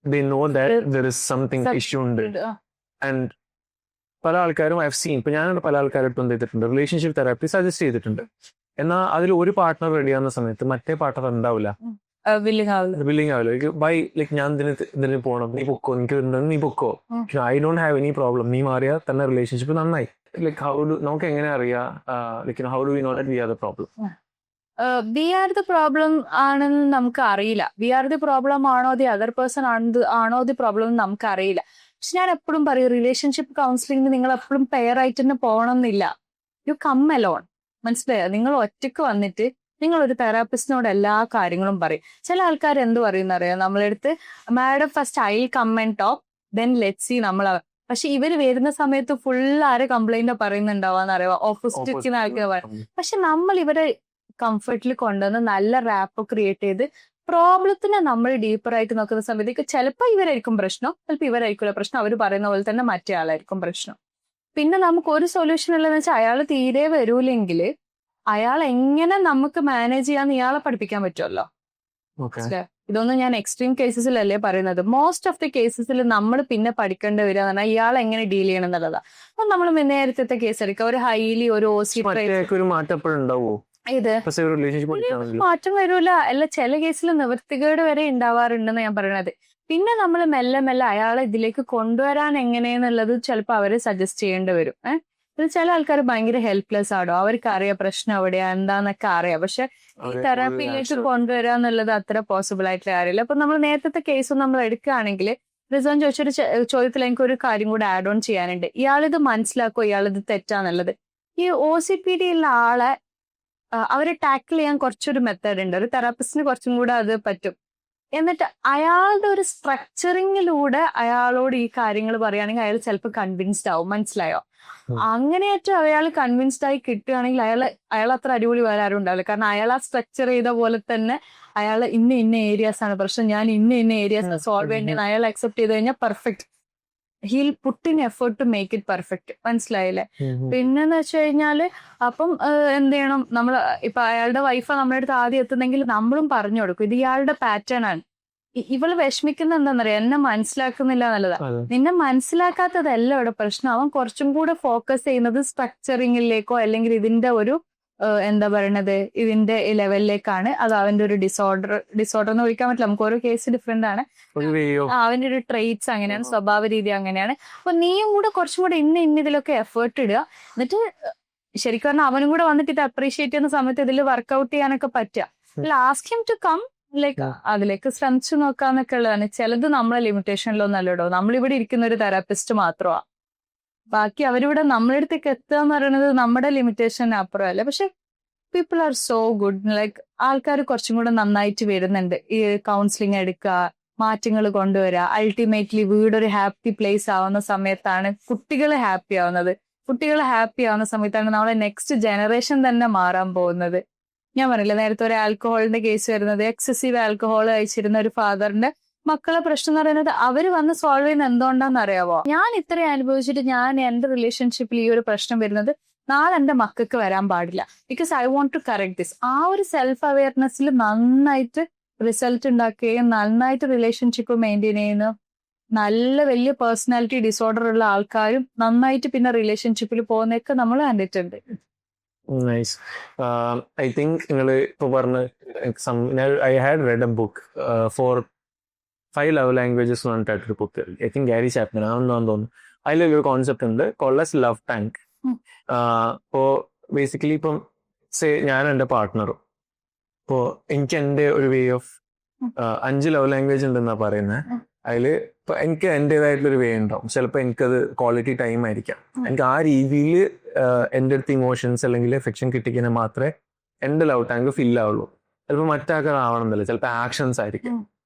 they know that there is something issue ഉണ്ട്. ആൻഡ് പല ആൾക്കാരും ഐ ഹവ് സീൻ, ഇപ്പൊ ഞാൻ പല ആൾക്കാരുടെ എന്ത് ചെയ്തിട്ടുണ്ട്, റിലേഷൻഷിപ്പ് തെറാപ്പി സജസ്റ്റ് ചെയ്തിട്ടുണ്ട്. എന്നാൽ അതിൽ ഒരു പാർട്ട്ണർ റെഡിയാകുന്ന സമയത്ത് മറ്റേ പാർട്ട്ണർ ഉണ്ടാവില്ല, വില്ലിങ് ആവില്ല. വില്ലിങ് ആവില്ല. ബൈ ലൈക്ക് ഞാൻ ഇതിന് പോകണം, നീ പൊക്കോ, എനിക്ക് നീ പൊക്കോ, I don't have any problem, നീ മാറിയാൽ തന്നെ റിലേഷൻഷിപ്പ് നന്നായി. ലൈക്ക് നമുക്ക് എങ്ങനെ അറിയാം, like how do we know that we are the problem? We are the problem ആണെന്ന് നമുക്ക് അറിയില്ല. വി ആർ ദി പ്രോബ്ലം ആണോ ദി അതർ പേഴ്സൺ ആണോ ദി പ്രോബ്ലം എന്ന് നമുക്ക് അറിയില്ല. പക്ഷെ ഞാൻ എപ്പോഴും പറയും, റിലേഷൻഷിപ്പ് കൗൺസിലിംഗിന് നിങ്ങൾ എപ്പോഴും പെയർ ആയിട്ട് തന്നെ പോകണം എന്നില്ല. You come alone. മനസ്സിലായോ? നിങ്ങൾ ഒറ്റയ്ക്ക് വന്നിട്ട് നിങ്ങൾ ഒരു തെറാപ്പിസ്റ്റിനോട് എല്ലാ കാര്യങ്ങളും പറയും. ചില ആൾക്കാർ എന്ത് പറയുന്ന അറിയാം, നമ്മളെടുത്ത് madam first I come and talk then let see നമ്മൾ. പക്ഷെ ഇവര് വരുന്ന സമയത്ത് ഫുൾ ആരെ കംപ്ലൈന്റ് പറയുന്നുണ്ടാവാന്ന് അറിയാം, ഓപ്പോസിറ്റ് ആൾക്കാർ പറയും. പക്ഷെ നമ്മൾ ഇവരെ കംഫർട്ടിൽ കൊണ്ടുവന്ന് നല്ല റാപ്പ് ക്രിയേറ്റ് ചെയ്ത് പ്രോബ്ലത്തിനെ നമ്മൾ ഡീപ്പറായിട്ട് നോക്കുന്ന സമയത്തേക്ക് ചിലപ്പോൾ ഇവരായിരിക്കും പ്രശ്നം, ചിലപ്പോൾ ഇവരായിരിക്കില്ല പ്രശ്നം, അവർ പറയുന്ന പോലെ തന്നെ മറ്റേ ആളായിരിക്കും പ്രശ്നം. പിന്നെ നമുക്ക് ഒരു സൊല്യൂഷൻ ഉള്ളതെന്ന് വെച്ചാൽ അയാൾ തീരെ വരൂലെങ്കിൽ അയാൾ എങ്ങനെ നമുക്ക് മാനേജ് ചെയ്യാന്ന് ഇയാളെ പഠിപ്പിക്കാൻ പറ്റുമല്ലോ. ഇതൊന്നും ഞാൻ എക്സ്ട്രീം കേസസിലല്ലേ പറയുന്നത്. മോസ്റ്റ് ഓഫ് ദി കേസസിൽ നമ്മൾ പിന്നെ പഠിക്കേണ്ടി വരിക എന്ന് പറഞ്ഞാൽ ഇയാൾ എങ്ങനെ ഡീൽ ചെയ്യണം എന്നുള്ളതാ. അപ്പൊ നമ്മൾ നേരത്തെ കേസ് എടുക്കുക, ഒരു ഹൈലി ഒരു OC ഇത് മാറ്റം വരൂല. അല്ല, ചില കേസിൽ നിവൃത്തികേട് വരെ ഉണ്ടാവാറുണ്ടെന്ന് ഞാൻ പറയണത്. പിന്നെ നമ്മൾ മെല്ലെ മെല്ലെ അയാളെ ഇതിലേക്ക് കൊണ്ടുവരാൻ എങ്ങനെയെന്നുള്ളത് ചിലപ്പോൾ അവരെ സജസ്റ്റ് ചെയ്യേണ്ടി വരും. ഇത് ചില ആൾക്കാർ ഭയങ്കര ഹെൽപ്ലെസ് ആണോ, അവർക്ക് അറിയാം പ്രശ്നം എവിടെയാ എന്താന്നൊക്കെ അറിയാം. പക്ഷെ ഈ തെറാപ്പിയിലേക്ക് കൊണ്ടുവരിക എന്നുള്ളത് അത്ര പോസിബിൾ ആയിട്ടുള്ള കാര്യമില്ല. അപ്പൊ നമ്മൾ നേരത്തെ കേസ് നമ്മൾ എടുക്കുകയാണെങ്കിൽ റിസോൺ ചോദിച്ചൊരു ചോദ്യത്തിൽ എനിക്ക് ഒരു കാര്യം കൂടെ ആഡ് ഓൺ ചെയ്യാനുണ്ട്. ഇയാളിത് മനസ്സിലാക്കോ, ഇയാളിത് തെറ്റാന്നുള്ളത്. ഈ OCPD ഉള്ള ആളെ അവരെ ടാക്കിൾ ചെയ്യാൻ കുറച്ചൊരു മെത്തേഡ് ഉണ്ട്. ഒരു തെറാപ്പിസ്റ്റിന് കുറച്ചും കൂടെ അത് പറ്റും. എന്നിട്ട് അയാളുടെ ഒരു സ്ട്രക്ചറിങ്ങിലൂടെ അയാളോട് ഈ കാര്യങ്ങൾ പറയുകയാണെങ്കിൽ അയാൾ ചിലപ്പോൾ കൺവിൻസ്ഡ് ആവും. മനസ്സിലായോ? അങ്ങനെയായിട്ട് അയാൾ കൺവിൻസ്ഡ് ആയി കിട്ടുകയാണെങ്കിൽ അയാൾ അത്ര അടിപൊളി വേറെ ആരും ഉണ്ടാവില്ല. കാരണം അയാൾ ആ സ്ട്രക്ചർ ചെയ്ത പോലെ തന്നെ അയാൾ ഇന്ന ഏരിയാസ് ആണ് പ്രശ്നം, ഞാൻ ഇന്ന ഏരിയാസ് സോൾവ് ചെയ്യേണ്ടത് അയാൾ അക്സെപ്റ്റ് ചെയ്ത് കഴിഞ്ഞാൽ perfect. He'll put in effort to make it perfect. മനസ്സിലായില്ലേ? പിന്നെന്ന് വെച്ച് കഴിഞ്ഞാല് അപ്പം എന്ത് ചെയ്യണം, നമ്മൾ ഇപ്പൊ അയാളുടെ വൈഫ് നമ്മുടെ അടുത്ത് ആദ്യം എത്തുന്നെങ്കിൽ നമ്മളും പറഞ്ഞു കൊടുക്കും, ഇത് ഇയാളുടെ പാറ്റേൺ ആണ്. ഇവള് വിഷമിക്കുന്ന എന്താണെന്നറിയാം, എന്നെ മനസ്സിലാക്കുന്നില്ല എന്നുള്ളതാ. നിന്നെ മനസ്സിലാക്കാത്തതല്ല ഇവിടെ പ്രശ്നം. അവൻ കുറച്ചും കൂടെ ഫോക്കസ് ചെയ്യുന്നത് സ്ട്രക്ചറിങ്ങിലേക്കോ അല്ലെങ്കിൽ ഇതിന്റെ ഒരു എന്താ പറയണത്, ഇതിന്റെ ലെവലിലേക്കാണ്. അത് അവന്റെ ഒരു ഡിസോർഡർ എന്ന് വിളിക്കാൻ പറ്റില്ല, നമുക്ക് ഓരോ കേസ് ഡിഫറെന്റ് ആണ്. അവന്റെ ഒരു ട്രെയ്റ്റ്സ് അങ്ങനെയാണ്, സ്വഭാവ രീതി അങ്ങനെയാണ്. അപ്പൊ നീയും കൂടെ കുറച്ചും കൂടെ ഇതിലൊക്കെ എഫേർട്ട് ഇടുക. എന്നിട്ട് ശരിക്കും പറഞ്ഞാൽ അവനും കൂടെ വന്നിട്ട് ഇത് അപ്രീഷിയേറ്റ് ചെയ്യുന്ന സമയത്ത് ഇതിൽ വർക്ക്ഔട്ട് ചെയ്യാനൊക്കെ പറ്റുക. Ask him to come, like അതിലേക്ക് ശ്രമിച്ചു നോക്കാന്നൊക്കെ ഉള്ളതാണ്. ചിലത് നമ്മളെ ലിമിറ്റേഷനിലൊന്നല്ലടോ. നമ്മളിവിടെ ഇരിക്കുന്ന ഒരു തെറാപ്പിസ്റ്റ് മാത്രമാ, ബാക്കി അവരിവിടെ നമ്മുടെ അടുത്തേക്ക് എത്തുക എന്ന് പറയുന്നത് നമ്മുടെ ലിമിറ്റേഷൻ അപ്പുറമല്ല. പക്ഷെ people are so good. Like ആൾക്കാർ കുറച്ചും കൂടെ നന്നായിട്ട് വരുന്നുണ്ട്. ഈ കൗൺസിലിംഗ് എടുക്കുക, മാറ്റങ്ങൾ കൊണ്ടുവരിക. അൾട്ടിമേറ്റ്ലി വീടൊരു ഹാപ്പി പ്ലേസ് ആവുന്ന സമയത്താണ് കുട്ടികൾ ഹാപ്പി ആവുന്നത്. കുട്ടികൾ ഹാപ്പി ആവുന്ന സമയത്താണ് നമ്മളെ നെക്സ്റ്റ് ജനറേഷൻ തന്നെ മാറാൻ പോകുന്നത്. ഞാൻ പറഞ്ഞില്ല നേരത്തെ ഒരു ആൽക്കഹോളിന്റെ കേസ് വരുന്നത്, എക്സസീവ് ആൽക്കഹോൾ കഴിച്ചിരുന്ന ഒരു ഫാദറിന്റെ മക്കളെ പ്രശ്നം എന്ന് പറയുന്നത് അവര് വന്ന് സോൾവ് ചെയ്യുന്ന എന്തുകൊണ്ടാന്ന് അറിയാവോ? ഞാൻ ഇത്രയും അനുഭവിച്ചിട്ട് ഞാൻ എന്റെ റിലേഷൻഷിപ്പിൽ ഈ ഒരു പ്രശ്നം വരുന്നത് നാളെ എന്റെ മക്കൾക്ക് വരാൻ പാടില്ല, because I want to correct this. ആ ഒരു സെൽഫ് അവയർനെസ്സിൽ നന്നായിട്ട് റിസൾട്ട് ഉണ്ടാക്കുകയും നന്നായിട്ട് റിലേഷൻഷിപ്പ് മെയിൻറ്റെയിൻ ചെയ്യുന്ന നല്ല വലിയ പേഴ്സണാലിറ്റി ഡിസോർഡർ ഉള്ള ആൾക്കാരും നന്നായിട്ട് പിന്നെ റിലേഷൻഷിപ്പിൽ പോകുന്നതൊക്കെ നമ്മൾ കണ്ടിട്ടുണ്ട്. നൈസ്. ഐ തിങ്ക് നിങ്ങൾ ഇപ്പൊ പറഞ്ഞ I had red A book for 5 love languages എന്ന് പറഞ്ഞിട്ടൊരു book. I think Gary Chapman ആണെന്ന് തോന്നുന്നു. അതിലൊരു കോൺസെപ്റ്റ് ഉണ്ട്, കോൾഡ് ലവ് ടാങ്ക്. ഇപ്പോ ബേസിക്കലി ഇപ്പം ഞാൻ എൻ്റെ പാർട്ട്ണറും ഇപ്പോ എനിക്ക് എൻ്റെ ഒരു വേ ഓഫ് 5 ലവ് ലാംഗ്വേജ് ഉണ്ടെന്നാ പറയുന്നത്. അതിൽ ഇപ്പൊ എനിക്ക് എൻ്റെതായിട്ടുള്ളൊരു വേ ഉണ്ടാവും. ചിലപ്പോൾ എനിക്കത് ക്വാളിറ്റി ടൈം ആയിരിക്കാം. എനിക്ക് ആ രീതിയിൽ എൻ്റെ അടുത്ത് ഇമോഷൻസ് അല്ലെങ്കിൽ എഫെക്ഷൻ കിട്ടിക്കുന്ന മാത്രമേ എൻ്റെ ലവ് ടാങ്ക് ഫിൽ ആവുള്ളൂ. ചിലപ്പോൾ മറ്റാൾക്കാർ ആവണമെന്നില്ല, ചിലപ്പോൾ ആക്ഷൻസ് ആയിരിക്കും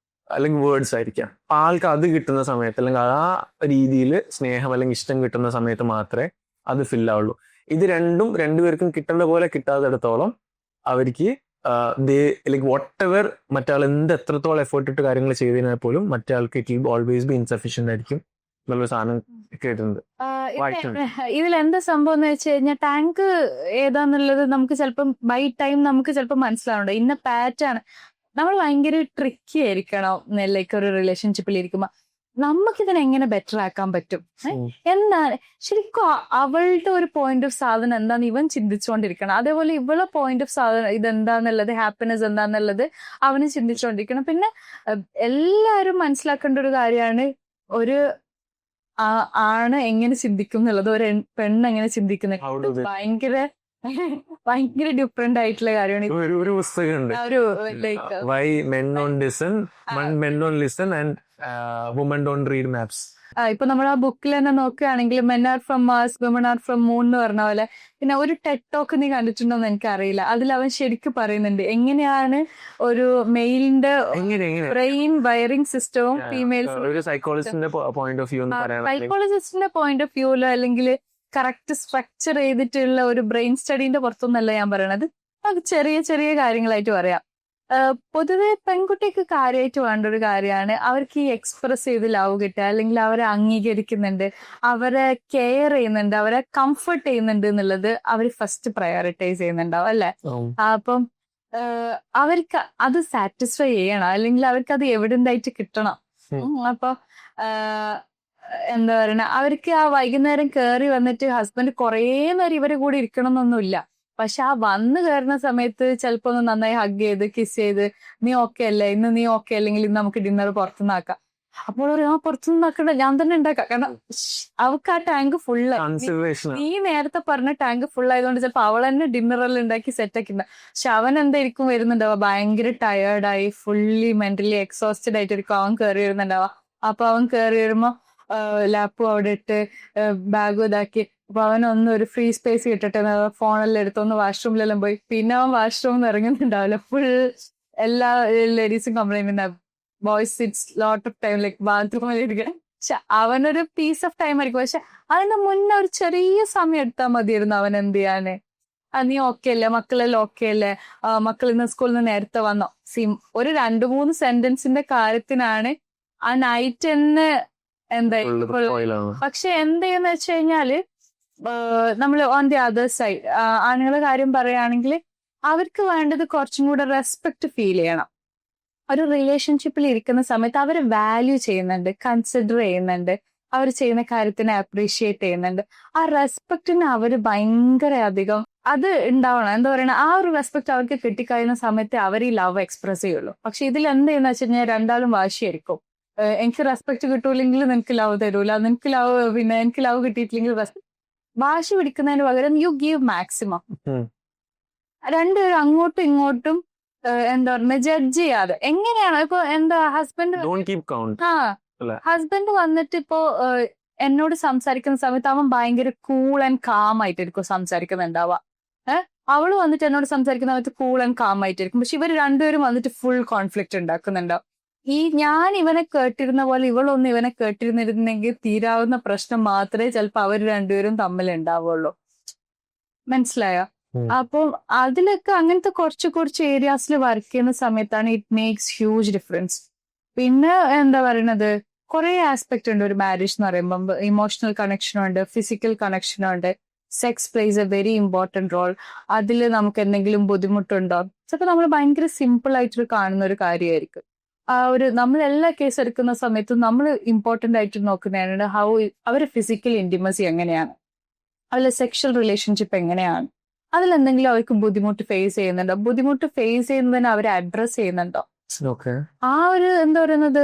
അല്ലെങ്കിൽ വേർഡ്സ് ആയിരിക്കാം. അപ്പൊ ആൾക്ക് അത് കിട്ടുന്ന സമയത്ത് അല്ലെങ്കിൽ ആ രീതിയിൽ സ്നേഹം അല്ലെങ്കിൽ ഇഷ്ടം കിട്ടുന്ന സമയത്ത് മാത്രമേ അത് ഫിൽ ആവുള്ളൂ. ഇത് രണ്ടുപേർക്കും കിട്ടേണ്ട പോലെ കിട്ടാത്തിടത്തോളം അവർക്ക് ലൈക്ക് വാട്ട് എവർ മറ്റാൾ എത്രത്തോളം എഫേർട്ട് ഇട്ട് കാര്യങ്ങൾ ചെയ്തതിനാൽ പോലും മറ്റാൾക്ക് it will always be insufficient ആയിരിക്കും എന്നുള്ള സാധനം കേട്ടിട്ടുണ്ട്. ഇതിൽ എന്താ സംഭവം എന്ന് വെച്ച് കഴിഞ്ഞാൽ ടാങ്ക് ഏതാന്നുള്ളത് നമുക്ക് ചിലപ്പം ബൈ ടൈം നമുക്ക് ചിലപ്പോൾ മനസ്സിലാവുന്നുണ്ട്. ഇന്ന പാറ്റേൺ നമ്മൾ ഭയങ്കര ട്രിക്കി ആയിരിക്കണം ലൈക്ക് ഒരു റിലേഷൻഷിപ്പിൽ ഇരിക്കുമ്പോൾ. നമുക്കിതിനെ എങ്ങനെ ബെറ്റർ ആക്കാൻ പറ്റും? എന്താണ് ശരിക്കും അവളുടെ ഒരു പോയിന്റ് ഓഫ് സാധനം എന്താന്ന് ഇവൻ ചിന്തിച്ചുകൊണ്ടിരിക്കണം. അതേപോലെ ഇവളെ പോയിന്റ് ഓഫ് സാധനം ഇതെന്താന്നുള്ളത്, ഹാപ്പിനെസ് എന്താന്നുള്ളത് അവന് ചിന്തിച്ചുകൊണ്ടിരിക്കണം. പിന്നെ എല്ലാരും മനസ്സിലാക്കേണ്ട ഒരു കാര്യമാണ് ഒരു ആണ് എങ്ങനെ ചിന്തിക്കും എന്നുള്ളത്, ഒരു പെണ്ണ് എങ്ങനെ ചിന്തിക്കുന്നത് ഭയങ്കര ഭയങ്കര ഡിഫറെന്റ് ആയിട്ടുള്ള കാര്യമാണ്. ഒരു പുസ്തകമുണ്ട്, ഒരു like why men don't listen, men don't listen and woman don't read maps. ഇപ്പൊ നമ്മൾ ആ ബുക്കിൽ തന്നെ നോക്കുകയാണെങ്കിൽ men are from Mars women are from moon എന്ന് പറഞ്ഞ പോലെ. പിന്നെ ഒരു ടെഡ് ടോക്ക് നീ കണ്ടിട്ടുണ്ടോന്ന് എനിക്കറിയില്ല. അതിൽ അവൻ ശരിക്കും പറയുന്നുണ്ട് എങ്ങനെയാണ് ഒരു മെയിലിന്റെ ബ്രെയിൻ വയറിംഗ് സിസ്റ്റവും ഫീമെയിൽസ് സൈക്കോളജിസ്റ്റിന്റെ പോയിന്റ് ഓഫ് വ്യൂ സൈക്കോളജിസ്റ്റിന്റെ പോയിന്റ് ഓഫ് വ്യൂലോ അല്ലെങ്കിൽ കറക്റ്റ് സ്ട്രക്ചർ ചെയ്തിട്ടുള്ള ഒരു ബ്രെയിൻ സ്റ്റഡീന്റെ പുറത്തൊന്നല്ല ഞാൻ പറയണത്. അത് ചെറിയ ചെറിയ കാര്യങ്ങളായിട്ട് പറയാം. പൊതുവെ പെൺകുട്ടിക്ക് കാര്യമായിട്ട് വേണ്ട ഒരു കാര്യമാണ് അവർക്ക് ഈ എക്സ്പ്രസ് ചെയ്ത് ലവ് കിട്ടുക, അല്ലെങ്കിൽ അവരെ അംഗീകരിക്കുന്നുണ്ട്, അവരെ കെയർ ചെയ്യുന്നുണ്ട്, അവരെ കംഫർട്ട് ചെയ്യുന്നുണ്ട് എന്നുള്ളത് അവർ ഫസ്റ്റ് പ്രയോറിറ്റൈസ് ചെയ്യുന്നുണ്ടാവും അല്ലെ. അപ്പം അവർക്ക് അത് സാറ്റിസ്ഫൈ ചെയ്യണം, അല്ലെങ്കിൽ അവർക്ക് അത് എവിഡന്റ് ആയിട്ട് കിട്ടണം. അപ്പൊ എന്താ പറയണ, അവർക്ക് ആ വൈകുന്നേരം കയറി വന്നിട്ട് ഹസ്ബൻഡ് കുറേ നേരം ഇവരെ കൂടെ ഇരിക്കണം എന്നൊന്നുമില്ല. പക്ഷെ ആ വന്ന് കയറുന്ന സമയത്ത് ചിലപ്പോ ഒന്ന് നന്നായി ഹഗ് ചെയ്ത് കിസ് ചെയ്ത് നീ ഓക്കെ അല്ലേ, ഇന്ന് നീ ഓക്കെ അല്ലെങ്കിൽ ഇന്ന് നമുക്ക് ഡിന്നർ പുറത്തുനിന്നാക്കാം. അപ്പോൾ പുറത്തുനിന്ന് ആക്കണ്ട, ഞാൻ തന്നെ ഉണ്ടാക്കാം. കാരണം അവൾക്ക് ആ ടാങ്ക് ഫുള്ളായി. നീ നേരത്തെ പറഞ്ഞ ടാങ്ക് ഫുൾ ആയതുകൊണ്ട് ചിലപ്പോ അവൾ തന്നെ ഡിന്നറെല്ലാം ഉണ്ടാക്കി സെറ്റ് ആക്കിണ്ടാവും. പക്ഷെ അവൻ എന്തായിരിക്കും വരുന്നുണ്ടാവുക, ഭയങ്കര ടയേർഡായി ഫുള്ളി മെന്റലി എക്സോസ്റ്റഡ് ആയിട്ടിരിക്കും അവൻ കയറി വരുന്നുണ്ടാവുക. അപ്പൊ അവൻ കയറി വരുമ്പോ ലാപ്പും അവിടെ ഇട്ട് ബാഗും ഇതാക്കി, അപ്പൊ അവനൊന്ന് ഒരു ഫ്രീ സ്പേസ് കിട്ടട്ടെ ഫോണെല്ലാം എടുത്തൊന്ന് വാഷ്റൂമിലെല്ലാം പോയി. പിന്നെ അവൻ വാഷ്റൂമിൽ ഇറങ്ങുന്നുണ്ടാവില്ല. ഫുൾ എല്ലാ ലേഡീസും കംപ്ലൈന്റ് ഉണ്ടാവും, boys sits lot of time like ബാത്റൂമിൽ ഇരിക്കണം. പക്ഷെ അവനൊരു പീസ് ഓഫ് ടൈം ആയിരിക്കും. പക്ഷെ അതിന് മുന്നേ ഒരു ചെറിയ സമയം എടുത്താൽ മതിയായിരുന്നു അവൻ എന്ത് ചെയ്യാന്. നീ ഓക്കെ അല്ലേ, മക്കളെല്ലാം ഓക്കെ അല്ലേ, മക്കൾ ഇന്ന് സ്കൂളിൽ നിന്ന് നേരത്തെ വന്നോ. ഒരു 2-3 സെന്റൻസിന്റെ കാര്യത്തിനാണ് ആ നൈറ്റ് എന്ന് എന്തായി. പക്ഷെ എന്ത് ചെയ്യുന്ന വെച്ച് കഴിഞ്ഞാല് നമ്മൾ ഓൺ ദി അതർ സൈഡ് ആണുങ്ങളെ കാര്യം പറയുകയാണെങ്കിൽ അവർക്ക് വേണ്ടത് കുറച്ചും കൂടെ റെസ്പെക്ട് ഫീൽ ചെയ്യണം. ഒരു റിലേഷൻഷിപ്പിൽ ഇരിക്കുന്ന സമയത്ത് അവർ വാല്യൂ ചെയ്യുന്നുണ്ട്, കൺസിഡർ ചെയ്യുന്നുണ്ട്, അവർ ചെയ്യുന്ന കാര്യത്തിനെ അപ്രീഷിയേറ്റ് ചെയ്യുന്നുണ്ട്. ആ റെസ്പെക്റ്റിന് അവർ ഭയങ്കര അധികം അത് ഉണ്ടാവണം. എന്താ പറയണ, ആ ഒരു റെസ്പെക്ട് അവർക്ക് കിട്ടിക്കഴിയുന്ന സമയത്ത് അവർ ഈ ലവ് എക്സ്പ്രസ് ചെയ്യുള്ളൂ. പക്ഷെ ഇതിൽ എന്ത് ചെയ്യുന്ന വെച്ച് കഴിഞ്ഞാൽ രണ്ടാളും വാശിയായിരിക്കും. എനിക്ക് റെസ്പെക്ട് കിട്ടൂല്ലെങ്കിൽ നിനക്ക് ലവ് തരൂല, നിനക്ക് ലവ് പിന്നെ എനിക്ക് ലവ് കിട്ടിയിട്ടില്ലെങ്കിൽ റെസ്പെക്ട്. വാശി പിടിക്കുന്നതിന് പകരം യു ഗീവ് മാക്സിമം. രണ്ടുപേരും അങ്ങോട്ടും ഇങ്ങോട്ടും എന്താ പറയുക ജഡ്ജ് ചെയ്യാതെ എങ്ങനെയാണ് ഇപ്പൊ എന്താ ഹസ്ബൻഡ് വന്നിട്ട് ഇപ്പോ എന്നോട് സംസാരിക്കുന്ന സമയത്ത് അവൻ ഭയങ്കര കൂൾ ആൻഡ് കാം ആയിട്ടിരിക്കും സംസാരിക്കുന്നുണ്ടാവുക. അവള് വന്നിട്ട് എന്നോട് സംസാരിക്കുന്ന സമയത്ത് കൂൾ ആൻഡ് കാം ആയിട്ടിരിക്കും. പക്ഷെ ഇവർ രണ്ടുപേരും വന്നിട്ട് ഫുൾ കോൺഫ്ലിക്റ്റ് ഉണ്ടാക്കുന്നുണ്ടാവും. ഞാൻ ഇവനെ കേട്ടിരുന്ന പോലെ ഇവളൊന്നും ഇവനെ കേട്ടിരുന്നിരുന്നെങ്കിൽ തീരാവുന്ന പ്രശ്നം മാത്രമേ ചിലപ്പോ അവർ രണ്ടുപേരും തമ്മിൽ ഉണ്ടാവുള്ളൂ. മനസ്സിലായോ? അപ്പം അതിലൊക്കെ അങ്ങനത്തെ കുറച്ച് ഏരിയാസിൽ വർക്ക് ചെയ്യുന്ന സമയത്താണ് ഇറ്റ് മേക്സ് ഹ്യൂജ് ഡിഫറൻസ്. പിന്നെ എന്താ പറയണത്, കുറെ ആസ്പെക്ട് ഉണ്ട് ഒരു മാരേജ് എന്ന് പറയുമ്പോൾ. ഇമോഷണൽ കണക്ഷനും ഉണ്ട്, ഫിസിക്കൽ കണക്ഷനും ഉണ്ട്. Sex plays a very important role. അതിൽ നമുക്ക് എന്തെങ്കിലും ബുദ്ധിമുട്ടുണ്ടോ, ചിലപ്പോൾ നമ്മൾ ഭയങ്കര സിമ്പിൾ ആയിട്ട് കാണുന്ന ഒരു കാര്യമായിരിക്കും. നമ്മൾ എല്ലാ കേസ് എടുക്കുന്ന സമയത്തും നമ്മൾ ഇമ്പോർട്ടന്റ് ആയിട്ട് നോക്കുന്നതാണ് അവരുടെ ഫിസിക്കൽ ഇന്റിമസി എങ്ങനെയാണ്, അവരുടെ സെക്ഷൽ റിലേഷൻഷിപ്പ് എങ്ങനെയാണ്, അതിലെന്തെങ്കിലും അവർക്ക് ബുദ്ധിമുട്ട് ഫേസ് ചെയ്യുന്നുണ്ടോ, ബുദ്ധിമുട്ട് ഫേസ് ചെയ്യുന്നതിന് അവരെ അഡ്രസ് ചെയ്യുന്നുണ്ടോ. ആ ഒരു എന്താ പറയുന്നത്,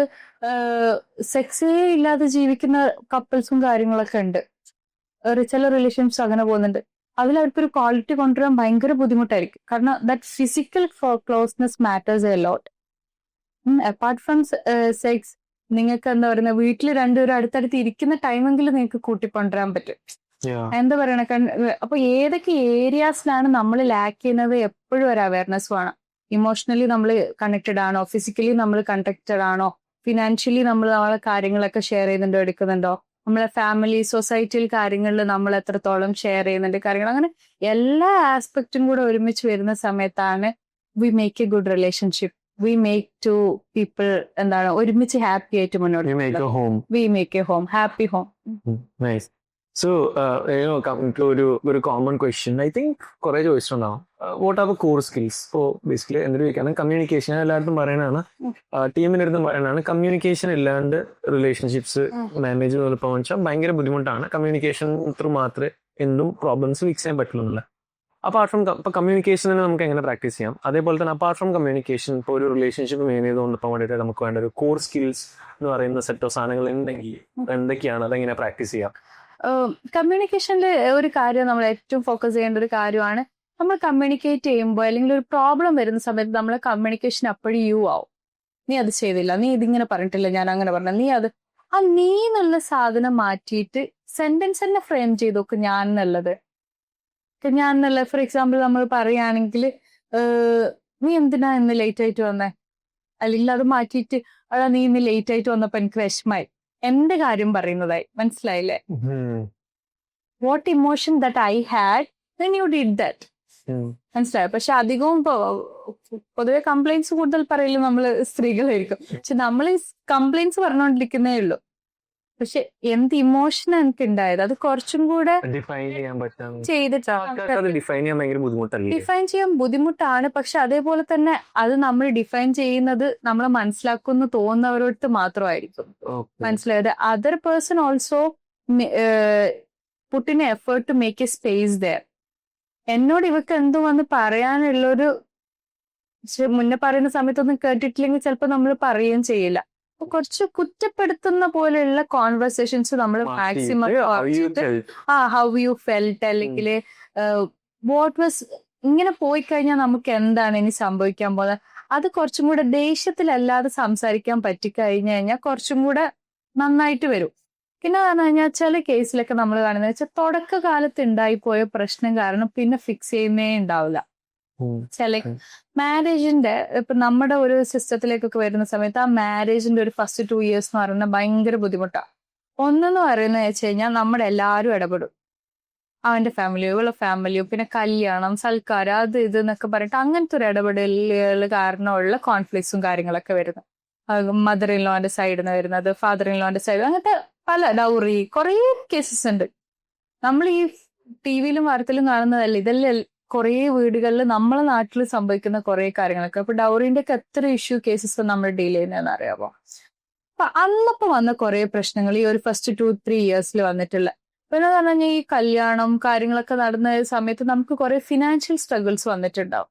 സെക്സേ ഇല്ലാതെ ജീവിക്കുന്ന കപ്പിൾസും കാര്യങ്ങളൊക്കെ ഉണ്ട്. ചില റിലേഷൻഷിപ്സ് അങ്ങനെ പോകുന്നുണ്ട്. അതിൽ അവർക്കൊരു ക്വാളിറ്റി കൊണ്ടുവരാൻ ഭയങ്കര ബുദ്ധിമുട്ടായിരിക്കും. കാരണം that physical closeness matters a lot. Apart from sex, നിങ്ങൾക്ക് എന്താ പറയുക, വീട്ടിൽ രണ്ടുപേരും അടുത്തടുത്ത് ഇരിക്കുന്ന ടൈമെങ്കിലും നിങ്ങൾക്ക് കൂട്ടിക്കൊണ്ടുവരാൻ പറ്റും. എന്താ പറയണ, അപ്പൊ ഏതൊക്കെ ഏരിയാസിലാണ് നമ്മൾ ലാക്ക് ചെയ്യുന്നത് എപ്പോഴും ഒരു അവയർനെസ് വേണം. ഇമോഷണലി നമ്മൾ കണക്റ്റഡ് ആണോ, ഫിസിക്കലി നമ്മൾ കണക്റ്റഡ് ആണോ, ഫിനാൻഷ്യലി നമ്മൾ നമ്മളെ കാര്യങ്ങളൊക്കെ ഷെയർ ചെയ്യുന്നുണ്ടോ, എടുക്കുന്നുണ്ടോ, നമ്മളെ ഫാമിലി സൊസൈറ്റിയിൽ കാര്യങ്ങളിൽ നമ്മൾ എത്രത്തോളം ഷെയർ ചെയ്യുന്നുണ്ട് കാര്യങ്ങൾ. അങ്ങനെ എല്ലാ ആസ്പെക്റ്റും കൂടെ ഒരുമിച്ച് വരുന്ന സമയത്താണ് we make a good relationship. We make two people എന്താണ് ഒരുമിച്ച് ഹാപ്പി ആയിട്ട് മുന്നോട്ട്. We make a home, happy home. So, coming to ഒരു കോമൺ ക്വസ്റ്റ്യൻ ഐ തിങ്ക് കുറെ ചോദിച്ചിട്ടുണ്ടാവും വാട്ട് ആർ കോർ സ്കിൽസ്. ഇപ്പോൾ ബേസിക്കലി എന്തൊരു ചോദിക്കാണ് കമ്മ്യൂണിക്കേഷൻ. എല്ലായിടത്തും പറയണതാണ്, ടീമിൻ്റെ അടുത്തും പറയണതാണ്, കമ്മ്യൂണിക്കേഷൻ ഇല്ലാണ്ട് റിലേഷൻഷിപ്സ് മാനേജ് ചെയ്തപ്പോൾ വെച്ചാൽ ഭയങ്കര ബുദ്ധിമുട്ടാണ്. കമ്മ്യൂണിക്കേഷൻ ത്രൂ മാത്രമേ എന്തും പ്രോബ്ലംസ് ഫിക്സ് ചെയ്യാൻ പറ്റുള്ളൂ. അപ്പാർട്ട് ഫ്രം ഇപ്പോൾ കമ്മ്യൂണിക്കേഷനെ നമുക്ക് എങ്ങനെ പ്രാക്ടീസ് ചെയ്യാം, അതേപോലെ തന്നെ അപ്പാർട്ട് ഫ്രം കമ്മ്യൂണിക്കേഷൻ ഇപ്പോൾ ഒരു റിലേഷൻഷിപ്പ് മെയിൻ ചെയ്തുകൊണ്ട് പോകാൻ വേണ്ടിയിട്ട് നമുക്ക് വേണ്ട ഒരു കോർ സ്കിൽസ് എന്ന് പറയുന്ന സെറ്റ് ഓഫ് സാധനങ്ങൾ ഉണ്ടെങ്കിൽ എന്തൊക്കെയാണ്, അതെങ്ങനെ പ്രാക്ടീസ് ചെയ്യാം? കമ്മ്യൂണിക്കേഷനിൽ ഒരു കാര്യം നമ്മൾ ഏറ്റവും ഫോക്കസ് ചെയ്യേണ്ട ഒരു കാര്യമാണ്, നമ്മൾ കമ്മ്യൂണിക്കേറ്റ് ചെയ്യുമ്പോൾ അല്ലെങ്കിൽ ഒരു പ്രോബ്ലം വരുന്ന സമയത്ത് നമ്മൾ കമ്മ്യൂണിക്കേഷൻ അപ്പോഴും യു ആവും. നീ അത് ചെയ്തില്ല, നീ ഇതിങ്ങനെ പറഞ്ഞിട്ടില്ല, ഞാൻ അങ്ങനെ പറഞ്ഞ, നീ അത് ആ നീ എന്നുള്ള സാധനം മാറ്റിയിട്ട് സെന്റൻസ് തന്നെ ഫ്രെയിം ചെയ്ത് നോക്ക്. ഞാൻ എന്നുള്ളത് ഫോർ എക്സാമ്പിൾ നമ്മൾ പറയുകയാണെങ്കിൽ നീ എന്തിനാ ഇന്ന് ലേറ്റ് ആയിട്ട് വന്നേ, അല്ലെങ്കിൽ അത് മാറ്റിയിട്ട് അതാ നീ ഇന്ന് ലേറ്റ് ആയിട്ട് വന്നപ്പോ എനിക്ക് വിഷമായി, എന്റെ കാര്യം പറയുന്നതായി. മനസ്സിലായില്ലേ? What emotion that I had then you did that. മനസ്സിലായോ? പക്ഷെ അധികവും പൊതുവെ കംപ്ലൈൻസ് കൂടുതൽ പറയലും നമ്മള് സ്ത്രീകളായിരിക്കും. പക്ഷെ നമ്മൾ ഈ കംപ്ലൈൻറ്റ്സ് പറഞ്ഞുകൊണ്ടിരിക്കുന്നേ ഉള്ളൂ. പക്ഷെ എന്ത് ഇമോഷൻ എനിക്ക് ഉണ്ടായത് അത് കുറച്ചും കൂടെ ഡിഫൈൻ ചെയ്യാൻ പറ്റാൻ ചെയ്തിട്ടാണ്. ഡിഫൈൻ ചെയ്യാൻ ഭയങ്കര ബുദ്ധിമുട്ടല്ലേ? ഡിഫൈൻ ചെയ്യാൻ ബുദ്ധിമുട്ടാണ്. പക്ഷെ അതേപോലെ തന്നെ അത് നമ്മൾ ഡിഫൈൻ ചെയ്യുന്നത് നമ്മളെ മനസ്സിലാക്കുമെന്ന് തോന്നുന്നവരോട് മാത്രമായിരിക്കും. മനസ്സിലായത് other person also put in effort to make a space there. എന്നോട് ഇവക്ക് എന്തോ വന്ന് പറയാനുള്ളൊരു മുന്നേ പറയുന്ന സമയത്തൊന്നും കേട്ടിട്ടില്ലെങ്കിൽ ചിലപ്പോൾ നമ്മൾ പറയുകയും ചെയ്യില്ല. കുറച്ച് കുറ്റപ്പെടുത്തുന്ന പോലെയുള്ള കോൺവെർസേഷൻസ് നമ്മൾ മാക്സിമം ഹൗ യു ഫെൽറ്റ് അല്ലെങ്കിൽ വാട്ട് വാസ് ഇങ്ങനെ പോയി കഴിഞ്ഞാൽ നമുക്ക് എന്താണ് ഇനി സംഭവിക്കാൻ പോകുന്നത്, അത് കുറച്ചും കൂടെ ദേഷ്യത്തിലല്ലാതെ സംസാരിക്കാൻ പറ്റിക്കഴിഞ്ഞു കഴിഞ്ഞാൽ കുറച്ചും കൂടെ നന്നായിട്ട് വരും. പിന്നെ പറഞ്ഞു കഴിഞ്ഞാൽ ചില കേസിലൊക്കെ നമ്മൾ കാണുന്നത് വെച്ചാൽ തുടക്കകാലത്ത് ഉണ്ടായിപ്പോയ പ്രശ്നം കാരണം പിന്നെ ഫിക്സ് ചെയ്യുന്നേ ഉണ്ടാവില്ല. ചില മാരേജിന്റെ ഇപ്പൊ നമ്മുടെ ഒരു സിസ്റ്റത്തിലേക്കൊക്കെ വരുന്ന സമയത്ത് ആ മാരേജിന്റെ ഒരു ഫസ്റ്റ് 2 years എന്ന് പറയുന്നത് ഭയങ്കര ബുദ്ധിമുട്ടാണ്. ഒന്നെന്ന് പറയുന്നത് വെച്ച് കഴിഞ്ഞാൽ നമ്മുടെ എല്ലാവരും ഇടപെടും, അവന്റെ ഫാമിലിയോ ഇവളെ ഫാമിലിയോ, പിന്നെ കല്യാണം സൽക്കാരം അത് ഇത് എന്നൊക്കെ പറഞ്ഞിട്ട് അങ്ങനത്തെ ഒരു ഇടപെടലുകൾ കാരണമുള്ള കോൺഫ്ലിക്ട്സും കാര്യങ്ങളൊക്കെ വരുന്നത്. മദർ ഇൻ ലോന്റെ സൈഡിൽ നിന്ന് വരുന്നത്, ഫാദർ ഇൻ ലോന്റെ സൈഡ്, അങ്ങനത്തെ പല ഡൗറി കുറേ കേസസ് ഉണ്ട്. നമ്മൾ ഈ ടിവിയിലും വാർത്തയിലും കാണുന്നതല്ല, ഇതെല്ലാം കുറേ വീടുകളിൽ നമ്മളെ നാട്ടിൽ സംഭവിക്കുന്ന കുറെ കാര്യങ്ങളൊക്കെ. അപ്പൊ ഡൗറിന്റെ ഒക്കെ എത്ര ഇഷ്യൂ കേസസ് നമ്മൾ ഡീൽ ചെയ്യുന്നതെന്ന് അറിയാമോ? അപ്പൊ അന്നപ്പോ വന്ന കുറെ പ്രശ്നങ്ങൾ ഈ ഒരു ഫസ്റ്റ് 2-3 years വന്നിട്ടുള്ള. പിന്നെ പറഞ്ഞു കഴിഞ്ഞാൽ ഈ കല്യാണം കാര്യങ്ങളൊക്കെ നടന്ന സമയത്ത് നമുക്ക് കുറെ ഫിനാൻഷ്യൽ സ്ട്രഗിൾസ് വന്നിട്ടുണ്ടാവും.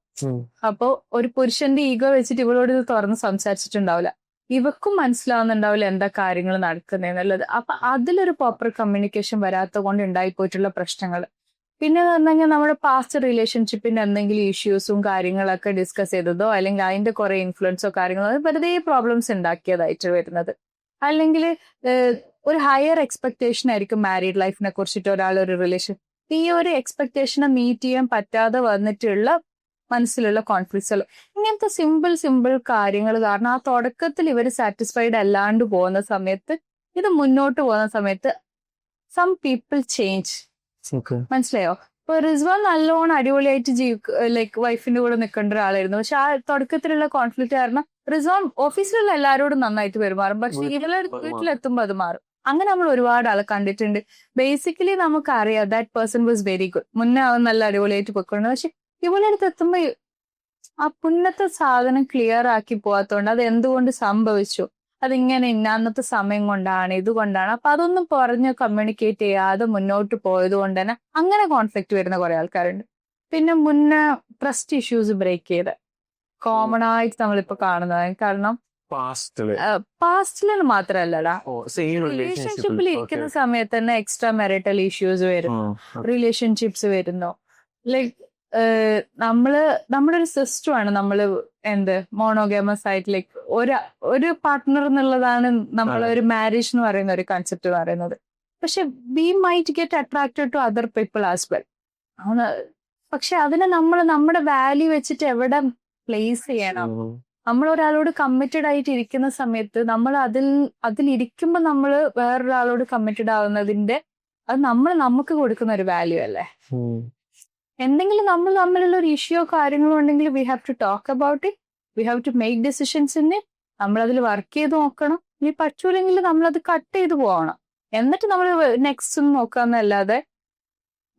അപ്പോ ഒരു പുരുഷന്റെ ഈഗോ വെച്ചിട്ട് ഇവളോട് ഇത് തുറന്ന് സംസാരിച്ചിട്ടുണ്ടാവില്ല, ഇവക്കും മനസ്സിലാവുന്നുണ്ടാവില്ല എന്താ കാര്യങ്ങൾ നടക്കുന്നതെന്നുള്ളത്. അപ്പൊ അതിലൊരു പ്രോപ്പർ കമ്മ്യൂണിക്കേഷൻ വരാത്ത കൊണ്ട് ഉണ്ടായിപ്പോയിട്ടുള്ള പ്രശ്നങ്ങൾ. പിന്നെ പറഞ്ഞു കഴിഞ്ഞാൽ നമ്മുടെ പാസ്റ്റ് റിലേഷൻഷിപ്പിന്റെ എന്തെങ്കിലും ഇഷ്യൂസും കാര്യങ്ങളൊക്കെ ഡിസ്കസ് ചെയ്തതോ അല്ലെങ്കിൽ അതിന്റെ കുറെ ഇൻഫ്ലുവൻസോ കാര്യങ്ങളോ വെറുതെ പ്രോബ്ലംസ് ഉണ്ടാക്കിയതായിട്ട് വരുന്നത്. അല്ലെങ്കിൽ ഒരു ഹയർ എക്സ്പെക്ടേഷൻ ആയിരിക്കും മാരീഡ് ലൈഫിനെ കുറിച്ചിട്ട് ഒരാളൊരു റിലേഷൻ, ഈ ഒരു എക്സ്പെക്ടേഷനെ മീറ്റ് ചെയ്യാൻ പറ്റാതെ വന്നിട്ടുള്ള മനസ്സിലുള്ള കോൺഫ്ലിക്ട്സുകൾ. ഇങ്ങനത്തെ സിമ്പിൾ കാര്യങ്ങൾ കാരണം ആ തുടക്കത്തിൽ ഇവർ സാറ്റിസ്ഫൈഡ് അല്ലാണ്ട് പോകുന്ന സമയത്ത് ഇത് മുന്നോട്ട് പോകുന്ന സമയത്ത് സം പീപ്പിൾ ചേഞ്ച്. മനസ്സിലായോ? ഇപ്പൊ റിസ്വാൻ നല്ലോണം അടിപൊളിയായിട്ട് ലൈക്ക് വൈഫിന്റെ കൂടെ നിൽക്കേണ്ട ഒരാളായിരുന്നു. പക്ഷെ ആ തുടക്കത്തിലുള്ള കോൺഫ്ലിക്ട് കാരണം റിസ്വാൻ ഓഫീസിലുള്ള എല്ലാവരോടും നന്നായിട്ട് പെരുമാറും, പക്ഷെ ഇവരുടെ വീട്ടിലെത്തുമ്പോൾ അത് മാറും. അങ്ങനെ നമ്മൾ ഒരുപാട് ആളെ കണ്ടിട്ടുണ്ട്. ബേസിക്കലി നമുക്കറിയാം that person was very good, മുന്നേ അവൻ നല്ല അടിപൊളിയായിട്ട് പൊയ്ക്കൊണ്ടു, പക്ഷെ ഇവളുടെ അടുത്ത് എത്തുമ്പോ ആ പുന്നത്തെ സാധനം ക്ലിയർ ആക്കി പോകാത്തോണ്ട് അത് എന്തുകൊണ്ട് സംഭവിച്ചു, അതിങ്ങനെ അന്നത്തെ സമയം കൊണ്ടാണ് ഇതുകൊണ്ടാണ്, അപ്പൊ അതൊന്നും പറഞ്ഞ് കമ്മ്യൂണിക്കേറ്റ് ചെയ്യാതെ മുന്നോട്ട് പോയത് കൊണ്ട് തന്നെ അങ്ങനെ കോൺഫ്ലിക്ട് വരുന്ന കുറെ ആൾക്കാരുണ്ട്. പിന്നെ മുന്നേ ട്രസ്റ്റ് ഇഷ്യൂസ് ബ്രേക്ക് ചെയ്ത് കോമൺ ആയിട്ട് നമ്മളിപ്പോ കാണുന്നത്. കാരണം പാസ്റ്റില് മാത്രല്ലടാ, റിലേഷൻഷിപ്പിൽ ഇരിക്കുന്ന സമയത്ത് തന്നെ എക്സ്ട്രാ മാരിറ്റൽ ഇഷ്യൂസ് വരുന്നു, റിലേഷൻഷിപ്സ് വരുന്നു. ലൈക്ക് നമ്മുടെ ഒരു സിസ്റ്റമാണ് നമ്മള് മോണോഗമസ് ആയിട്ട് ലൈക്ക് ഒരു പാർട്ട്ണർ എന്നുള്ളതാണ് നമ്മളെ ഒരു മാരേജ് എന്ന് പറയുന്ന ഒരു കൺസെപ്റ്റ് എന്ന് പറയുന്നത്. പക്ഷെ we might get attracted to other people as well. പക്ഷെ അതിനെ നമ്മൾ നമ്മുടെ വാല്യൂ വെച്ചിട്ട് എവിടെ പ്ലേസ് ചെയ്യണം? നമ്മൾ ഒരാളോട് കമ്മിറ്റഡ് ആയിട്ട് ഇരിക്കുന്ന സമയത്ത് നമ്മൾ അതിലിരിക്കുമ്പോൾ നമ്മൾ വേറൊരാളോട് കമ്മിറ്റഡ് ആവുന്നതിന്റെ അത് നമുക്ക് കൊടുക്കുന്ന ഒരു വാല്യൂ അല്ലേ? എന്തെങ്കിലും നമ്മൾ തമ്മിലുള്ള ഒരു ഇഷ്യോ കാര്യങ്ങളോ ഉണ്ടെങ്കിൽ we have to talk about it, we have to make decisions in it. നമ്മളതിൽ വർക്ക് ചെയ്ത് നോക്കണം. ഇനി പറ്റൂലെങ്കിൽ നമ്മളത് കട്ട് ചെയ്ത് പോകണം. എന്നിട്ട് നമ്മൾ നെക്സ്റ്റ് നോക്കാന്നല്ലാതെ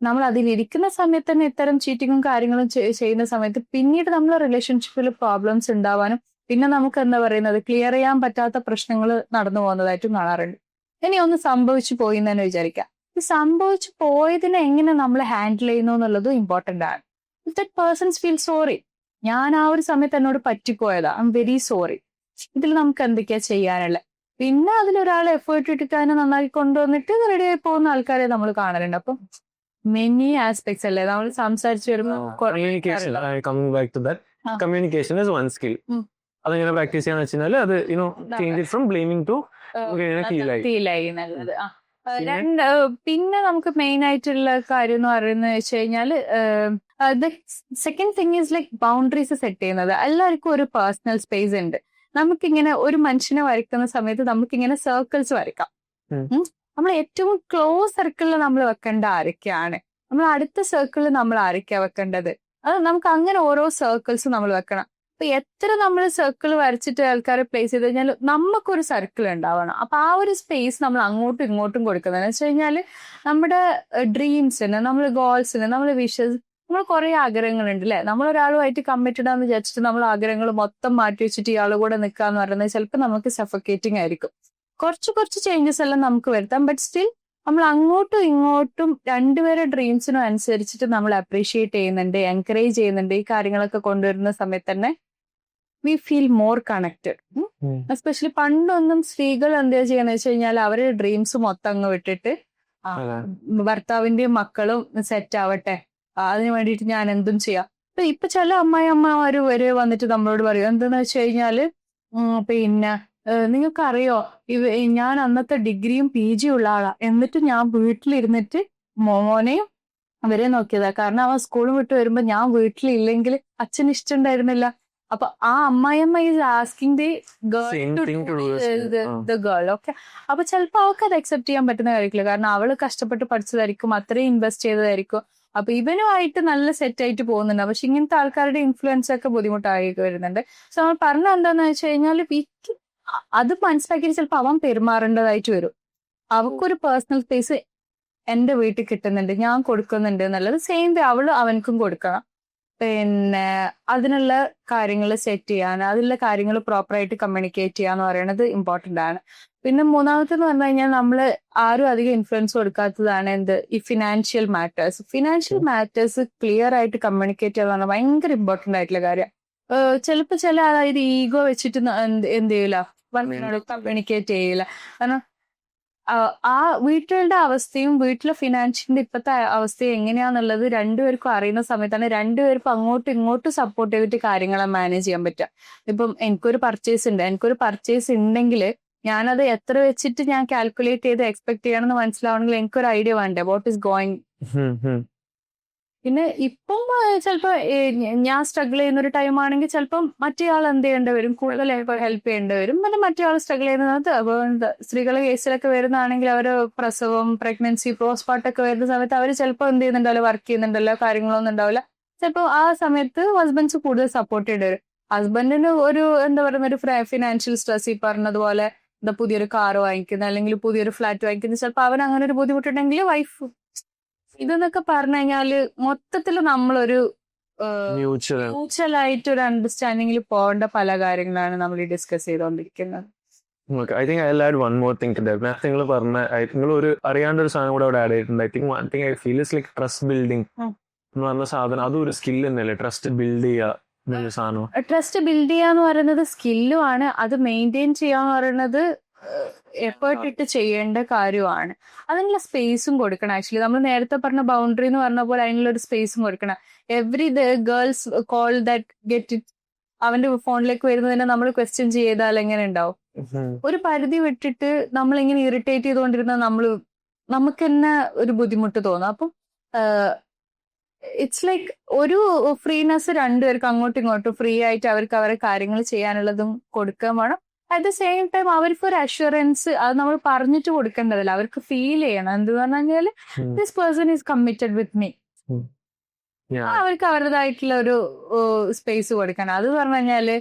നമ്മൾ അതിലിരിക്കുന്ന സമയത്ത് തന്നെ ഇത്തരം ചീറ്റിങ്ങും കാര്യങ്ങളും ചെയ്യുന്ന സമയത്ത് പിന്നീട് നമ്മൾ റിലേഷൻഷിപ്പിൽ പ്രോബ്ലംസ് ഉണ്ടാവാനും പിന്നെ നമുക്ക് എന്താ പറയുന്നത് ക്ലിയർ ചെയ്യാൻ പറ്റാത്ത പ്രശ്നങ്ങൾ നടന്നു പോകുന്നതായിട്ടും കാണാറുണ്ട്. ഇനി ഒന്ന് സംഭവിച്ചു പോയി എന്ന് തന്നെ വിചാരിക്കാം. ഈ സംഭവിച്ചു പോയതിനെ എങ്ങനെ നമ്മൾ ഹാൻഡിൽ ചെയ്യുന്നു എന്നുള്ളതും ഇമ്പോർട്ടന്റ് ആണ്. If that persons feel sorry, ഞാൻ ആ ഒരു സമയത്ത് എന്നോട് പറ്റിപ്പോയതാ, ഐ എം വെരി സോറി, ഇതിൽ നമുക്ക് എന്തൊക്കെയാ ചെയ്യാനുള്ളത്, പിന്നെ അതിലൊരാൾ എഫേർട്ട് ഇട്ടിട്ട് അതിനെ നന്നാക്കി കൊണ്ടുവന്നിട്ട് റെഡി ആയി പോകുന്ന ആൾക്കാരെ നമ്മൾ കാണലുണ്ട്. അപ്പം മെനി ആസ്പെക്ട്സ് അല്ലേ നമ്മൾ സംസാരിച്ചു വരുമ്പോൾ communication, coming back to that, communication is one skill. അതെങ്ങനെ പ്രാക്ടീസ് ചെയ്യാന്ന് വെച്ചാൽ അത് ചേഞ്ച് ഫ്രം ബ്ലെയിമിംഗ് ടു ഫീലായി നല്ലത്. പിന്നെ നമുക്ക് മെയിൻ ആയിട്ടുള്ള കാര്യം എന്ന് പറയുന്നത് വെച്ച് കഴിഞ്ഞാൽ second thing is like boundaries set ചെയ്യുന്നത്. എല്ലാവർക്കും ഒരു പേഴ്സണൽ സ്പേസ് ഉണ്ട്. നമുക്കിങ്ങനെ ഒരു മനുഷ്യനെ വരയ്ക്കുന്ന സമയത്ത് നമുക്കിങ്ങനെ സർക്കിൾസ് വരയ്ക്കാം. നമ്മൾ ഏറ്റവും ക്ലോസ് സർക്കിളിൽ നമ്മൾ വെക്കേണ്ട ആരൊക്കെയാണ്, നമ്മൾ അടുത്ത സർക്കിളിൽ നമ്മൾ ആരൊക്കെയാ വെക്കേണ്ടത്, അത് നമുക്ക് അങ്ങനെ ഓരോ സർക്കിൾസ് നമ്മൾ വെക്കണം. അപ്പൊ എത്ര നമ്മൾ സർക്കിൾ വരച്ചിട്ട് ആൾക്കാരെ പ്ലേസ് ചെയ്ത് കഴിഞ്ഞാൽ നമുക്കൊരു സർക്കിൾ ഉണ്ടാവണം. അപ്പൊ ആ ഒരു സ്പേസ് നമ്മൾ അങ്ങോട്ടും ഇങ്ങോട്ടും കൊടുക്കുന്നതെന്ന് വെച്ച് കഴിഞ്ഞാല് നമ്മുടെ ഡ്രീംസിന്, നമ്മുടെ ഗോൾസിന്, നമ്മുടെ വിഷസ്, നമ്മൾ കുറെ ആഗ്രഹങ്ങളുണ്ട് അല്ലെ, നമ്മൾ ഒരാളുമായിട്ട് കമ്മിറ്റഡ് ആണെന്ന് വിചാരിച്ചിട്ട് നമ്മൾ ആഗ്രഹങ്ങൾ മൊത്തം മാറ്റി വെച്ചിട്ട് ഇയാളെ കൂടെ നിൽക്കാന്ന് പറയുന്നത് ചിലപ്പോൾ നമുക്ക് സഫക്കേറ്റിംഗ് ആയിരിക്കും. കുറച്ച് ചേഞ്ചസ് എല്ലാം നമുക്ക് വരുത്താം. ബട്ട് സ്റ്റിൽ നമ്മൾ അങ്ങോട്ടും ഇങ്ങോട്ടും രണ്ടുപേരുടെ ഡ്രീംസിനും അനുസരിച്ചിട്ട് നമ്മൾ അപ്രീഷിയേറ്റ് ചെയ്യുന്നുണ്ട്, എൻകറേജ് ചെയ്യുന്നുണ്ട്. ഈ കാര്യങ്ങളൊക്കെ കൊണ്ടുവരുന്ന സമയത്ത് തന്നെ we feel more connected. Especially പണ്ടൊന്നും സ്ത്രീകൾ എന്താ ചെയ്യണമെന്ന് വെച്ച് കഴിഞ്ഞാൽ അവരുടെ ഡ്രീംസ് മൊത്തം അങ്ങ് വിട്ടിട്ട് ഭർത്താവിന്റെയും മക്കളും സെറ്റ് ആവട്ടെ, അതിന് വേണ്ടിയിട്ട് ഞാൻ എന്തും ചെയ്യാം. ഇപ്പൊ ചില അമ്മായിമാര് വരെ വന്നിട്ട് നമ്മളോട് പറയും എന്താന്ന് വെച്ച് കഴിഞ്ഞാല് പിന്നെ നിങ്ങൾക്കറിയോ ഞാൻ അന്നത്തെ ഡിഗ്രിയും PG ഉള്ള ആളാ, എന്നിട്ട് ഞാൻ വീട്ടിലിരുന്നിട്ട് മോനെയും അവരെ നോക്കിയതാ, കാരണം അവൻ സ്കൂളും വിട്ട് വരുമ്പോ ഞാൻ വീട്ടിലില്ലെങ്കിൽ അച്ഛന് ഇഷ്ടമുണ്ടായിരുന്നില്ല. അപ്പൊ ആ അമ്മായിയമ്മ is asking the girl okay. അപ്പൊ ചിലപ്പോ അവൾക്ക് അത് അക്സെപ്റ്റ് ചെയ്യാൻ പറ്റുന്ന കാര്യമില്ല, കാരണം അവള് കഷ്ടപ്പെട്ട് പഠിച്ചതായിരിക്കും, അത്രയും ഇൻവെസ്റ്റ് ചെയ്തതായിരിക്കും. അപ്പൊ ഇവനുമായിട്ട് നല്ല സെറ്റ് ആയിട്ട് പോകുന്നുണ്ട്. പക്ഷെ ഇങ്ങനത്തെ ആൾക്കാരുടെ ഇൻഫ്ലുവൻസ് ഒക്കെ ബുദ്ധിമുട്ടായി വരുന്നുണ്ട്. സോ നമ്മൾ പറഞ്ഞ എന്താന്ന് വെച്ച് കഴിഞ്ഞാൽ അത് മനസ്സിലാക്കിയിട്ട് ചിലപ്പോ അവൻ പെരുമാറേണ്ടതായിട്ട് വരും. അവൾക്കൊരു പേഴ്സണൽ സ്പേസ് എന്റെ വീട്ടിൽ കിട്ടുന്നുണ്ട്, ഞാൻ കൊടുക്കുന്നുണ്ട് എന്നുള്ളത് സെയിം വേ അവള് അവനക്കും കൊടുക്കണം. പിന്നെ അതിനുള്ള കാര്യങ്ങൾ സെറ്റ് ചെയ്യാൻ, അതിലുള്ള കാര്യങ്ങൾ പ്രോപ്പറായിട്ട് കമ്മ്യൂണിക്കേറ്റ് ചെയ്യാന്ന് പറയുന്നത് ഇമ്പോർട്ടന്റ് ആണ്. പിന്നെ മൂന്നാമത്തെന്ന് പറഞ്ഞു കഴിഞ്ഞാൽ നമ്മൾ ആരും അധികം ഇൻഫ്ലുവൻസ് കൊടുക്കാത്തതാണ് ഈ financial matters. Financial matters clear ആയിട്ട് കമ്മ്യൂണിക്കേറ്റ് ചെയ്യാന്ന് പറഞ്ഞാൽ ഭയങ്കര ഇമ്പോർട്ടന്റ് ആയിട്ടുള്ള കാര്യം. ചിലപ്പോ ചില അതായത് ഈഗോ വെച്ചിട്ട് എന്ത് ചെയ്യില്ല, കമ്മ്യൂണിക്കേറ്റ് ചെയ്യില്ല. കാരണം ആ വീട്ടുകളുടെ അവസ്ഥയും വീട്ടിലെ ഫിനാൻഷ്യലിന്റെ ഇപ്പോഴത്തെ അവസ്ഥയും എങ്ങനെയാന്നുള്ളത് രണ്ടുപേർക്കും അറിയുന്ന സമയത്താണ് രണ്ടുപേർക്കും അങ്ങോട്ടും ഇങ്ങോട്ടും സപ്പോർട്ട് ചെയ്തിട്ട് കാര്യങ്ങളെ മാനേജ് ചെയ്യാൻ പറ്റുക. ഇപ്പം എനിക്കൊരു പർച്ചേസ് ഉണ്ടെങ്കിൽ ഞാനത് എത്ര വെച്ചിട്ട് ഞാൻ കാൽക്കുലേറ്റ് ചെയ്ത് എക്സ്പെക്ട് ചെയ്യണമെന്ന് മനസ്സിലാവണമെങ്കിൽ എനിക്കൊരു ഐഡിയ വേണ്ടേ വാട്ട് ഈസ് ഗോയിങ്. പിന്നെ ഇപ്പം ചിലപ്പോ ഞാൻ സ്ട്രഗിൾ ചെയ്യുന്ന ഒരു ടൈം ആണെങ്കിൽ ചിലപ്പം മറ്റേ ആൾ എന്ത് ചെയ്യേണ്ടി വരും, കൂടുതൽ ഹെൽപ്പ് ചെയ്യേണ്ടി വരും. പിന്നെ മറ്റേ ആൾ സ്ട്രഗിൾ ചെയ്യുന്നത് സ്ത്രീകളുടെ കേസിലൊക്കെ വരുന്നതാണെങ്കിൽ അവര് പ്രസവം, പ്രഗ്നൻസി, പോസ്റ്റ്മോർട്ടം വരുന്ന സമയത്ത് അവർ ചിലപ്പോൾ എന്ത് ചെയ്യുന്നുണ്ടല്ലോ, വർക്ക് ചെയ്യുന്നുണ്ടല്ലോ, കാര്യങ്ങളൊന്നും ഉണ്ടാവില്ല. ചിലപ്പോൾ ആ സമയത്ത് ഹസ്ബൻഡ്സ് കൂടുതൽ സപ്പോർട്ട് ചെയ്യേണ്ടി വരും. ഹസ്ബൻഡിന് ഒരു എന്താ പറയുന്ന ഒരു ഫിനാൻഷ്യൽ സ്ട്രെസ്, ഈ പറഞ്ഞതുപോലെ പുതിയൊരു കാർ വാങ്ങിക്കുന്ന അല്ലെങ്കിൽ പുതിയൊരു ഫ്ലാറ്റ് വാങ്ങിക്കുന്ന, ചിലപ്പോൾ അവൻ അങ്ങനെ ഒരു ബുദ്ധിമുട്ടുണ്ടെങ്കിൽ വൈഫ് ഇതെന്നൊക്കെ പറഞ്ഞു കഴിഞ്ഞാല് മൊത്തത്തിൽ നമ്മളൊരു മ്യൂച്വൽ ആയിട്ട് ഒരു അണ്ടർസ്റ്റാൻഡിങ്ങിൽ പോകേണ്ട പല കാര്യങ്ങളാണ് നമ്മൾ ഈ ഡിസ്കസ് ചെയ്തുകൊണ്ടിരിക്കുന്നത്. I think I add one more thing. നിങ്ങൾ പറഞ്ഞ നിങ്ങൾ ഒരു അറിയാണ്ട് ഒരു സാധനം കൂടെ അവിടെ ആഡ് ചെയ്തിട്ടുണ്ട്. I think one thing I feel is like trust building എന്ന് പറഞ്ഞ സാധനം. അതും ഒരു സ്കിൽ തന്നെയല്ലേ, ട്രസ്റ്റ് ബിൽഡ് ചെയ്യുക സാധനം. ട്രസ്റ്റ് ബിൽഡ് ചെയ്യാന്ന് പറയുന്നത് സ്കില്ലും ആണ്, അത് മെയിൻറ്റെയിൻ ചെയ്യാന്ന് പറയുന്നത് എഫേർട്ട് ഇട്ട് ചെയ്യേണ്ട കാര്യമാണ്. അതിനുള്ള സ്പേസും കൊടുക്കണം. ആക്ച്വലി നമ്മൾ നേരത്തെ പറഞ്ഞ ബൗണ്ടറി എന്ന് പറഞ്ഞ പോലെ അതിനുള്ള ഒരു സ്പേസും കൊടുക്കണം. Every girls call that get it, അവന്റെ ഫോണിലേക്ക് വരുന്നതിനെ നമ്മൾ ക്വസ്റ്റ്യൻ ചെയ്താൽ എങ്ങനെ ഉണ്ടാവും? ഒരു പരിധി വിട്ടിട്ട് നമ്മളിങ്ങനെ ഇറിറ്റേറ്റ് ചെയ്തുകൊണ്ടിരുന്ന നമുക്ക് തന്നെ ഒരു ബുദ്ധിമുട്ട് തോന്നും. അപ്പം ഇറ്റ്സ് ലൈക്ക് ഒരു ഫ്രീനെസ് രണ്ടുപേർക്ക് അങ്ങോട്ടും ഇങ്ങോട്ടും ഫ്രീ ആയിട്ട് അവർക്ക് അവരുടെ കാര്യങ്ങൾ ചെയ്യാനുള്ളതും കൊടുക്കാൻ വേണം. അറ്റ് ദ സെയിം ടൈം അവർക്ക് ഒരു അഷുറൻസ് അത് നമ്മൾ പറഞ്ഞിട്ട് കൊടുക്കേണ്ടതല്ല, അവർക്ക് ഫീൽ ചെയ്യണം. എന്ത് പറഞ്ഞു കഴിഞ്ഞാല് this person is committed with me. അവർക്ക് അവരുടേതായിട്ടുള്ള ഒരു സ്പേസ് കൊടുക്കണം. അത് പറഞ്ഞു കഴിഞ്ഞാല്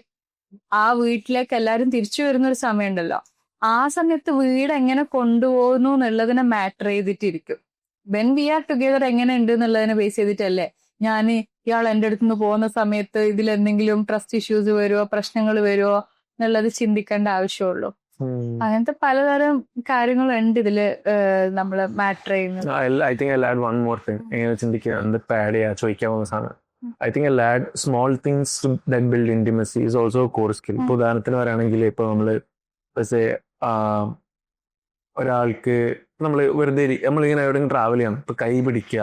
ആ വീട്ടിലേക്ക് എല്ലാരും തിരിച്ചു വരുന്ന ഒരു സമയം ഉണ്ടല്ലോ, ആ സമയത്ത് വീട് എങ്ങനെ കൊണ്ടുപോകുന്നു എന്നുള്ളതിനെ മാറ്റർ ചെയ്തിട്ടിരിക്കും. വെൻ വി ആർ ടുഗെദർ എങ്ങനെ ഉണ്ട് എന്നുള്ളതിനെ ബേസ് ചെയ്തിട്ടല്ലേ ഞാൻ ഇയാൾ എൻ്റെ അടുത്ത് നിന്ന് പോകുന്ന സമയത്ത് ഇതിലെന്തെങ്കിലും ട്രസ്റ്റ് ഇഷ്യൂസ് വരുമോ, പ്രശ്നങ്ങൾ വരുമോ എന്നുള്ളത് ചിന്തിക്കേണ്ട ആവശ്യമുള്ളൂ. അങ്ങനത്തെ പലതരം കാര്യങ്ങളുണ്ട് ഇതില് നമ്മള് മാറ്റർ ചെയ്യുന്നത്. I think I'll add one more thing. എങ്ങനെ ചിന്തിക്കുക എന്തൊക്കെ ആഡ് ചെയ്യാ ചോദിക്കാൻ പോകുന്ന സാധനം. I think I'll add small things that build intimacy is also a core skill. ഇപ്പൊ ഉദാഹരണത്തിന് പറയുകയാണെങ്കിൽ ഇപ്പൊ നമ്മള് ഒരാൾക്ക് നമ്മള് വെറുതെ നമ്മളിങ്ങനെ എവിടെയെങ്കിലും ട്രാവൽ ചെയ്യണം, ഇപ്പൊ കൈ പിടിക്കുക,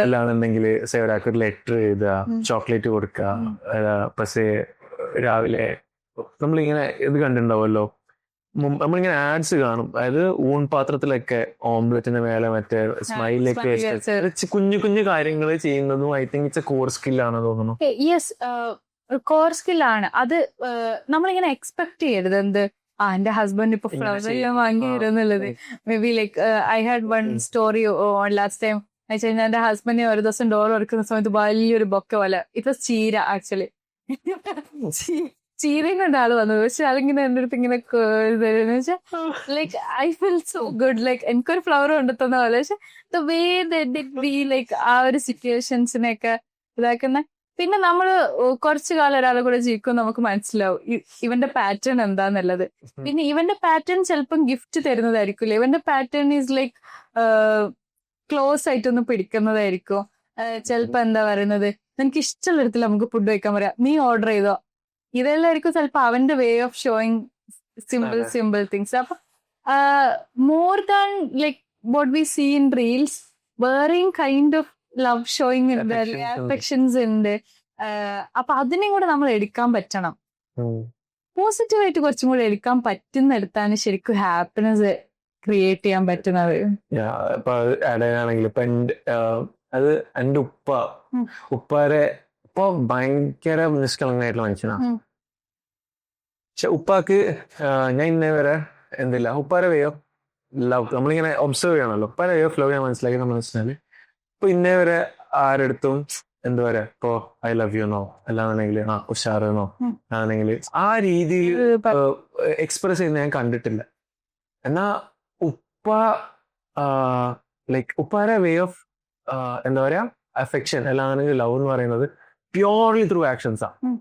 അല്ലാന്നുണ്ടെങ്കിൽ ഒരാൾക്ക് ഒരു ലെറ്റർ എഴുതുക, ചോക്ലേറ്റ് കൊടുക്കുക, പക്ഷേ രാവിലെ നമ്മളിങ്ങനെ ഇത് കണ്ടിട്ടുണ്ടാവുമല്ലോ, നമ്മളിങ്ങനെ ആഡ്സ് കാണും, അതായത് ഊൺ പാത്രത്തിലൊക്കെ ഓംലെറ്റിന്റെ മേലെ മറ്റേ സ്മൈലൊക്കെ വെച്ചിട്ട് കുഞ്ഞു കുഞ്ഞു കാര്യങ്ങൾ ചെയ്യുന്നതും I think it's a core സ്കില്ലാണ് തോന്നുന്നു. യെസ്, കോർ സ്കില്ലാണ് അത്. നമ്മളിങ്ങനെ എക്സ്പെക്ട് ചെയ്യരുത് എന്ത് എന്റെ ഹസ്ബൻഡ് ഇപ്പൊ ഫ്ലവർ എല്ലാം വാങ്ങി തരുന്നുള്ളത്. Maybe like I had one story last time വെച്ചാൽ എന്റെ ഹസ്ബൻഡിന് ഒരു ദിവസം ഡോർ തുറക്കുന്ന സമയത്ത് വലിയൊരു ബൊക്ക പോലെ, ഇപ്പൊ ചീര ആക്ച്വലി ചീരയും കൊണ്ട് ആള് വന്നത്. പക്ഷെ അതിങ്ങനെ എന്റെ അടുത്ത് ഇങ്ങനെ വെച്ചാൽ like I feel so good, like എനിക്കൊരു ഫ്ലവർ കൊണ്ടുത്തന്ന പോലെ. പക്ഷെ the way that be like ആ ഒരു സിറ്റുവേഷൻസിനെയൊക്കെ ഇതാക്കുന്ന. പിന്നെ നമ്മള് കുറച്ചു കാലം ഒരാളെ കൂടെ ജീവിക്കും, നമുക്ക് മനസ്സിലാവും ഇവന്റെ പാറ്റേൺ എന്താന്നുള്ളത്. പിന്നെ ഇവന്റെ പാറ്റേൺ ചിലപ്പം ഗിഫ്റ്റ് തരുന്നതായിരിക്കില്ല, ഇവന്റെ പാറ്റേൺ ഈസ് ലൈക്ക് ക്ലോസ് ആയിട്ടൊന്ന് പിടിക്കുന്നതായിരിക്കും. ചിലപ്പോ എന്താ പറയുന്നത്, നിനക്ക് ഇഷ്ടമുള്ള ഇടത്തിൽ നമുക്ക് ഫുഡ് കഴിക്കാൻ പറയാം, നീ ഓർഡർ ചെയ്തോ, ഇതെല്ലായിരിക്കും ചിലപ്പോ അവന്റെ way of showing simple things. അപ്പൊ more than like what we see in reels, വേറെയും കൈൻഡ് ഓഫ് ലവ് ഷോയിങ് ഉണ്ട്, അഫെക്ഷൻസ് ഉണ്ട്. അപ്പൊ അതിനെയും കൂടെ നമ്മൾ എടുക്കാൻ പറ്റണം. പോസിറ്റീവായിട്ട് കുറച്ചും കൂടെ എടുക്കാൻ പറ്റുന്നെടുത്താണ് ശരിക്കും ഹാപ്പിനെസ് ക്രിയേറ്റ് ചെയ്യാൻ പറ്റുന്നത്. അത് എന്റെ ഉപ്പാരെ ഇപ്പൊ ഭയങ്കര നിഷ്കളങ്കമായിട്ടുള്ള മനുഷ്യനാണ്. പക്ഷെ ഉപ്പാക്ക് ഞാൻ ഇന്നേ വരെ എന്തില്ല ഉപ്പാരെ വേ ഓഫ് ലവ് നമ്മളിങ്ങനെ ഒബ്സർവ് ചെയ്യണമല്ലോ. ഉപ്പാരെ വേ ഓഫ് ലവ് ഞാൻ മനസ്സിലാക്കി നമ്മൾ വെച്ചാല് ഇപ്പൊ ഇന്നേ വരെ ആരെടുത്തും എന്താ പറയാ, ഇപ്പൊ ഐ ലവ് യു എന്നോ അല്ലാന്നുണ്ടെങ്കിൽ ഉഷാറെന്നോ ആണെങ്കിൽ ആ രീതിയിൽ എക്സ്പ്രസ് ചെയ്യുന്ന ഞാൻ കണ്ടിട്ടില്ല. എന്നാ ഉപ്പ ലൈക്ക് ഉപ്പാരെ വേ ഓഫ് എന്താ പറയാ അഫെക്ഷൻ അല്ലാന്നുണ്ടെങ്കിൽ ലവ് എന്ന് പറയുന്നത് പ്യോർലി ത്രൂ ആക്ഷൻസ് ആണ്.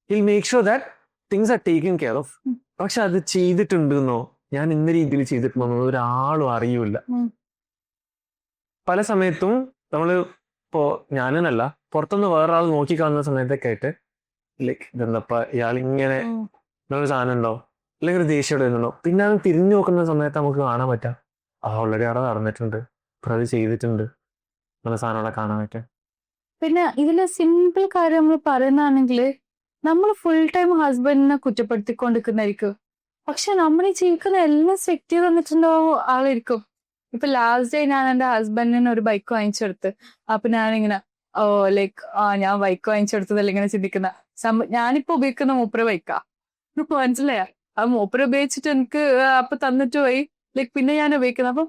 Hill make sure that things are taken care of. പക്ഷെ അത് ചെയ്തിട്ടുണ്ടെന്നോ ഞാൻ ഇന്ന രീതിയിൽ ചെയ്തിട്ടുണ്ടോ ഒരാളും അറിയൂല. പല സമയത്തും നമ്മള് ഇപ്പോ ഞാനെന്നല്ല പുറത്തുനിന്ന് വേറൊരാൾ നോക്കി കാണുന്ന സമയത്തൊക്കെ ആയിട്ട് ലൈക്ക് ഇതെന്തപ്പ ഇയാൾ ഇങ്ങനെ ഒരു സാധനം ഉണ്ടോ അല്ലെങ്കിൽ ഒരു ദേഷ്യം വരുന്നുണ്ടോ, പിന്നെ അത് തിരിഞ്ഞു നോക്കുന്ന സമയത്ത് നമുക്ക് കാണാൻ പറ്റാം ഓൾറെഡി അവിടെ നടന്നിട്ടുണ്ട്, ഇപ്പൊ അത് ചെയ്തിട്ടുണ്ട് എന്നുള്ള സാധനം അവിടെ കാണാൻ പറ്റും. പിന്നെ ഇതില് സിമ്പിൾ കാര്യം നമ്മൾ പറയുന്നതാണെങ്കിൽ നമ്മൾ ഫുൾ ടൈം ഹസ്ബൻഡിനെ കുറ്റപ്പെടുത്തിക്കൊണ്ടിരിക്കുന്നതായിരിക്കും. പക്ഷെ നമ്മൾ ഈ ജീവിക്കുന്ന എല്ലാം സെറ്റ് ചെയ്ത് തന്നിട്ടുണ്ടാവും ആളായിരിക്കും. ഇപ്പൊ ലാസ്റ്റ് ഡേ ഞാൻ എന്റെ ഹസ്ബൻഡിന് ഒരു ബൈക്ക് വാങ്ങിച്ചെടുത്ത്, അപ്പൊ ഞാനിങ്ങനെ ലൈക്ക് ഞാൻ ബൈക്ക് വാങ്ങിച്ചെടുത്തതല്ല ഇങ്ങനെ ചിന്തിക്കുന്ന ഞാനിപ്പോ ഉപയോഗിക്കുന്ന മൂപ്പര ബൈക്കാ, മനസ്സിലായ ആ മൂപ്പര ഉപയോഗിച്ചിട്ട് എനിക്ക് അപ്പൊ തന്നിട്ട് പോയി ലൈക്ക് പിന്നെ ഞാൻ ഉപയോഗിക്കുന്നത്. അപ്പം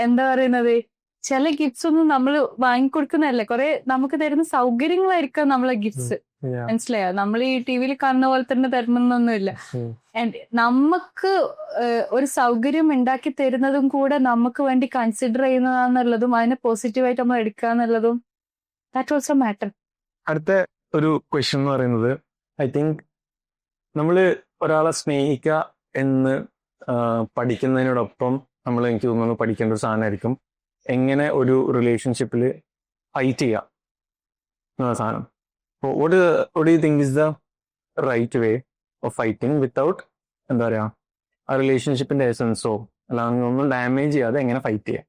എന്താ പറയുന്നത്, ചില ഗിഫ്റ്റ്സ് ഒന്നും നമ്മൾ വാങ്ങിക്കൊടുക്കുന്നതല്ലേ, കുറെ നമുക്ക് തരുന്ന സൗകര്യങ്ങളായിരിക്കാം നമ്മളെ ഗിഫ്റ്റ്സ്, മനസ്സിലായോ? നമ്മൾ ഈ ടി വിയിൽ കാണുന്ന പോലെ തന്നെ തരണമെന്നൊന്നുമില്ല. ആൻഡ് നമുക്ക് ഒരു സൗകര്യം ഉണ്ടാക്കി തരുന്നതും കൂടെ നമുക്ക് വേണ്ടി കൺസിഡർ ചെയ്യുന്നതാന്നുള്ളതും അതിനെ പോസിറ്റീവായിട്ട് നമ്മൾ എടുക്കുക എന്നുള്ളതും ദാറ്റ് ഓൾസോ മാറ്റർ. അടുത്ത ഒരു ക്വസ്റ്റ്യൻ എന്ന് പറയുന്നത് ഐ തിങ്ക് നമ്മള് ഒരാളെ സ്നേഹിക്കുക എന്ന് പഠിക്കുന്നതിനോടൊപ്പം നമ്മൾ എനിക്ക് തോന്നുന്നു പഠിക്കേണ്ട ഒരു സാധനമായിരിക്കും എങ്ങനെ ഒരു റിലേഷൻഷിപ്പിൽ ഫൈറ്റ് ചെയ്യാം എന്നുള്ള സാധനം. what do you think is the right way of fighting without എന്താ പറയാ ആ റിലേഷൻഷിപ്പിന്റെ എസൻസോ അല്ലാതെ ഒന്നും ഡാമേജ് ചെയ്യാതെ എങ്ങനെ ഫൈറ്റ് ചെയ്യാം?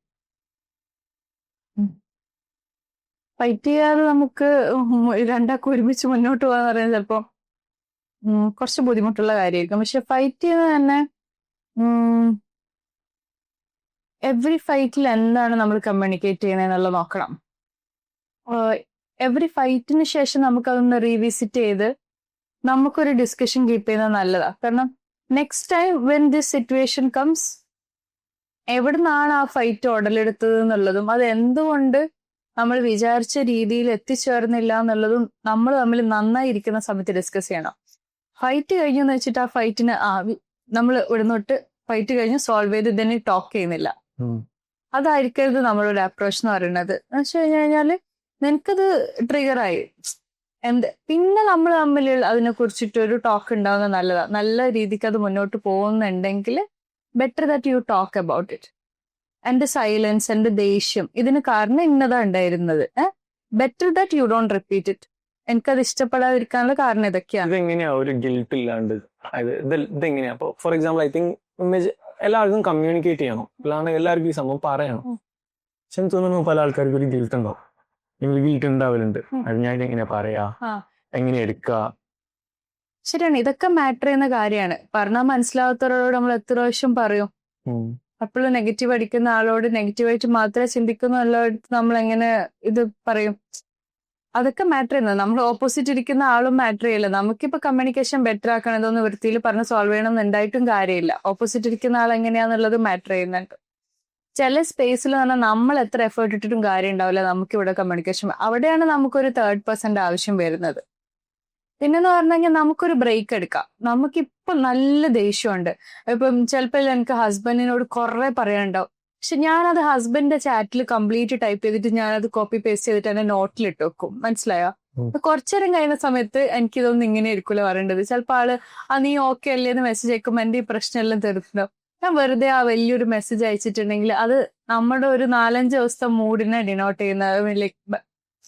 ഫൈറ്റ് ചെയ്യാതെ നമുക്ക് രണ്ടാൾക്കും ഒരുമിച്ച് മുന്നോട്ട് പോകാന്ന് പറയുന്നത് ചിലപ്പോ കുറച്ച് ബുദ്ധിമുട്ടുള്ള കാര്യമായിരിക്കും. പക്ഷെ ഫൈറ്റ് ചെയ്യുന്നത് തന്നെ എവറി ഫൈറ്റിൽ എന്താണ് നമ്മൾ കമ്മ്യൂണിക്കേറ്റ് ചെയ്യുന്നതെന്നുള്ളത് നോക്കണം. എവറി ഫൈറ്റിന് ശേഷം നമുക്കതൊന്ന് റീവിസിറ്റ് ചെയ്ത് നമുക്കൊരു ഡിസ്കഷൻ കീപ്പ് ചെയ്യുന്നത് നല്ലതാണ്. കാരണം next time when this situation comes എവിടെ നിന്നാണ് ആ ഫൈറ്റ് ഉടലെടുത്തത് എന്നുള്ളതും അത് എന്തുകൊണ്ട് നമ്മൾ വിചാരിച്ച രീതിയിൽ എത്തിച്ചേർന്നില്ല എന്നുള്ളതും നമ്മൾ തമ്മിൽ നന്നായി ഇരിക്കുന്ന സമയത്ത് ഡിസ്കസ് ചെയ്യണം. ഫൈറ്റ് കഴിഞ്ഞെന്ന് വെച്ചിട്ട് ആ ഫൈറ്റിന് നമ്മൾ ഇവിടുന്നോട്ട് ഫൈറ്റ് കഴിഞ്ഞ് സോൾവ് ചെയ്ത് ഇതിനെ ടോക്ക് ചെയ്യുന്നില്ല. അതായിരിക്കരുത് നമ്മളൊരു അപ്രോച്ച് എന്ന് പറയുന്നത്. എന്ന് വെച്ച് കഴിഞ്ഞാല് നിനക്കത് ട്രിഗറായി പിന്നെ നമ്മൾ തമ്മിൽ അതിനെ കുറിച്ചിട്ട് ഒരു ടോക്ക് ഉണ്ടാവുന്നത് നല്ലതാണ്. നല്ല രീതിക്ക് അത് മുന്നോട്ട് പോകുന്നുണ്ടെങ്കിൽ better that you talk about it. എന്റെ സൈലൻസ്, എന്റെ ദേഷ്യം, ഇതിന് കാരണം ഇന്നതാ ഉണ്ടായിരുന്നത്. Better that you don't repeat it. എനിക്കത് ഇഷ്ടപ്പെടാതിരിക്കാനുള്ള കാരണം ഇതൊക്കെയാണ്. ഇതെങ്ങനെയാ ഒരു ഗിൽട്ട് ഇല്ലാണ്ട് ഇതെങ്ങനെയാ? അപ്പൊ ഫോർ എക്സാമ്പിൾ ഐ തിങ്ക് എല്ലാവർക്കും കമ്മ്യൂണിക്കേറ്റ് ചെയ്യണം, അല്ലാണ്ട് എല്ലാവർക്കും ഈ സംഭവം പറയണം. പക്ഷെ എനിക്ക് തോന്നുന്നു പല ആൾക്കാർക്കും ഒരു ഗിൽട്ട് ഉണ്ടാവും. എനിക്ക് ഗിൽട്ട് ഉണ്ടാവലുണ്ട്. അത് ഞാൻ എങ്ങനെയാ പറയാ, എങ്ങനെ എടുക്കുക? ശരിയാണ്, ഇതൊക്കെ മാറ്റർ ചെയ്യുന്ന കാര്യമാണ്. പറഞ്ഞാൽ മനസ്സിലാവാത്തവരോട് നമ്മൾ എത്ര പ്രാവശ്യം പറയും? അപ്പോഴും നെഗറ്റീവ് അടിക്കുന്ന ആളോട് നെഗറ്റീവായിട്ട് മാത്രമേ ചിന്തിക്കുന്ന എല്ലായിടത്തും നമ്മൾ എങ്ങനെ ഇത് പറയും? അതൊക്കെ മാറ്റർ ചെയ്യുന്നത്. നമ്മൾ ഓപ്പോസിറ്റ് ഇരിക്കുന്ന ആളും മാറ്റർ ചെയ്യില്ല. നമുക്കിപ്പോ കമ്മ്യൂണിക്കേഷൻ ബെറ്റർ ആക്കണം, ഇതൊന്ന് വൃത്തിയിൽ പറഞ്ഞ് സോൾവ് ചെയ്യണം എന്നുണ്ടായിട്ടും കാര്യമില്ല. ഓപ്പോസിറ്റ് ഇരിക്കുന്ന ആൾ എങ്ങനെയാന്നുള്ളത് മാറ്റർ ചെയ്യുന്നുണ്ട്. ചില സ്പേസിൽ പറഞ്ഞാൽ നമ്മൾ എത്ര എഫേർട്ട് ഇട്ടിട്ടും കാര്യം ഉണ്ടാവില്ല. നമുക്കിവിടെ കമ്മ്യൂണിക്കേഷൻ, അവിടെയാണ് നമുക്കൊരു തേർഡ് പേഴ്സന്റെ ആവശ്യം വരുന്നത്. പിന്നെന്ന് പറഞ്ഞു കഴിഞ്ഞാൽ നമുക്കൊരു ബ്രേക്ക് എടുക്കാം. നമുക്കിപ്പൊ നല്ല ദേഷ്യമുണ്ട്. ഇപ്പം ചിലപ്പോൾ എനിക്ക് ഹസ്ബൻഡിനോട് കുറെ പറയാനുണ്ടാവും. പക്ഷെ ഞാനത് ഹസ്ബൻഡിന്റെ ചാറ്റിൽ കംപ്ലീറ്റ് ടൈപ്പ് ചെയ്തിട്ട് ഞാനത് കോപ്പി പേസ്റ്റ് ചെയ്തിട്ട് എന്നെ നോട്ടിലിട്ട് വെക്കും. മനസ്സിലായോ? കുറച്ചേരം കഴിയുന്ന സമയത്ത് എനിക്കിതൊന്നും ഇങ്ങനെ ആയിരിക്കില്ല പറയേണ്ടത്. ചിലപ്പോൾ ആള് നീ ഓക്കെ അല്ലേ എന്ന് മെസ്സേജ് അയക്കുമ്പോൾ എന്റെ ഈ പ്രശ്നമെല്ലാം തീർത്തിട്ടുണ്ടാവും. ഞാൻ വെറുതെ ആ വലിയൊരു മെസ്സേജ് അയച്ചിട്ടുണ്ടെങ്കിൽ അത് നമ്മുടെ ഒരു 4-5 ദിവസത്തെ മൂഡിനെ ഡിനോട്ട് ചെയ്യുന്ന, ലൈക്ക്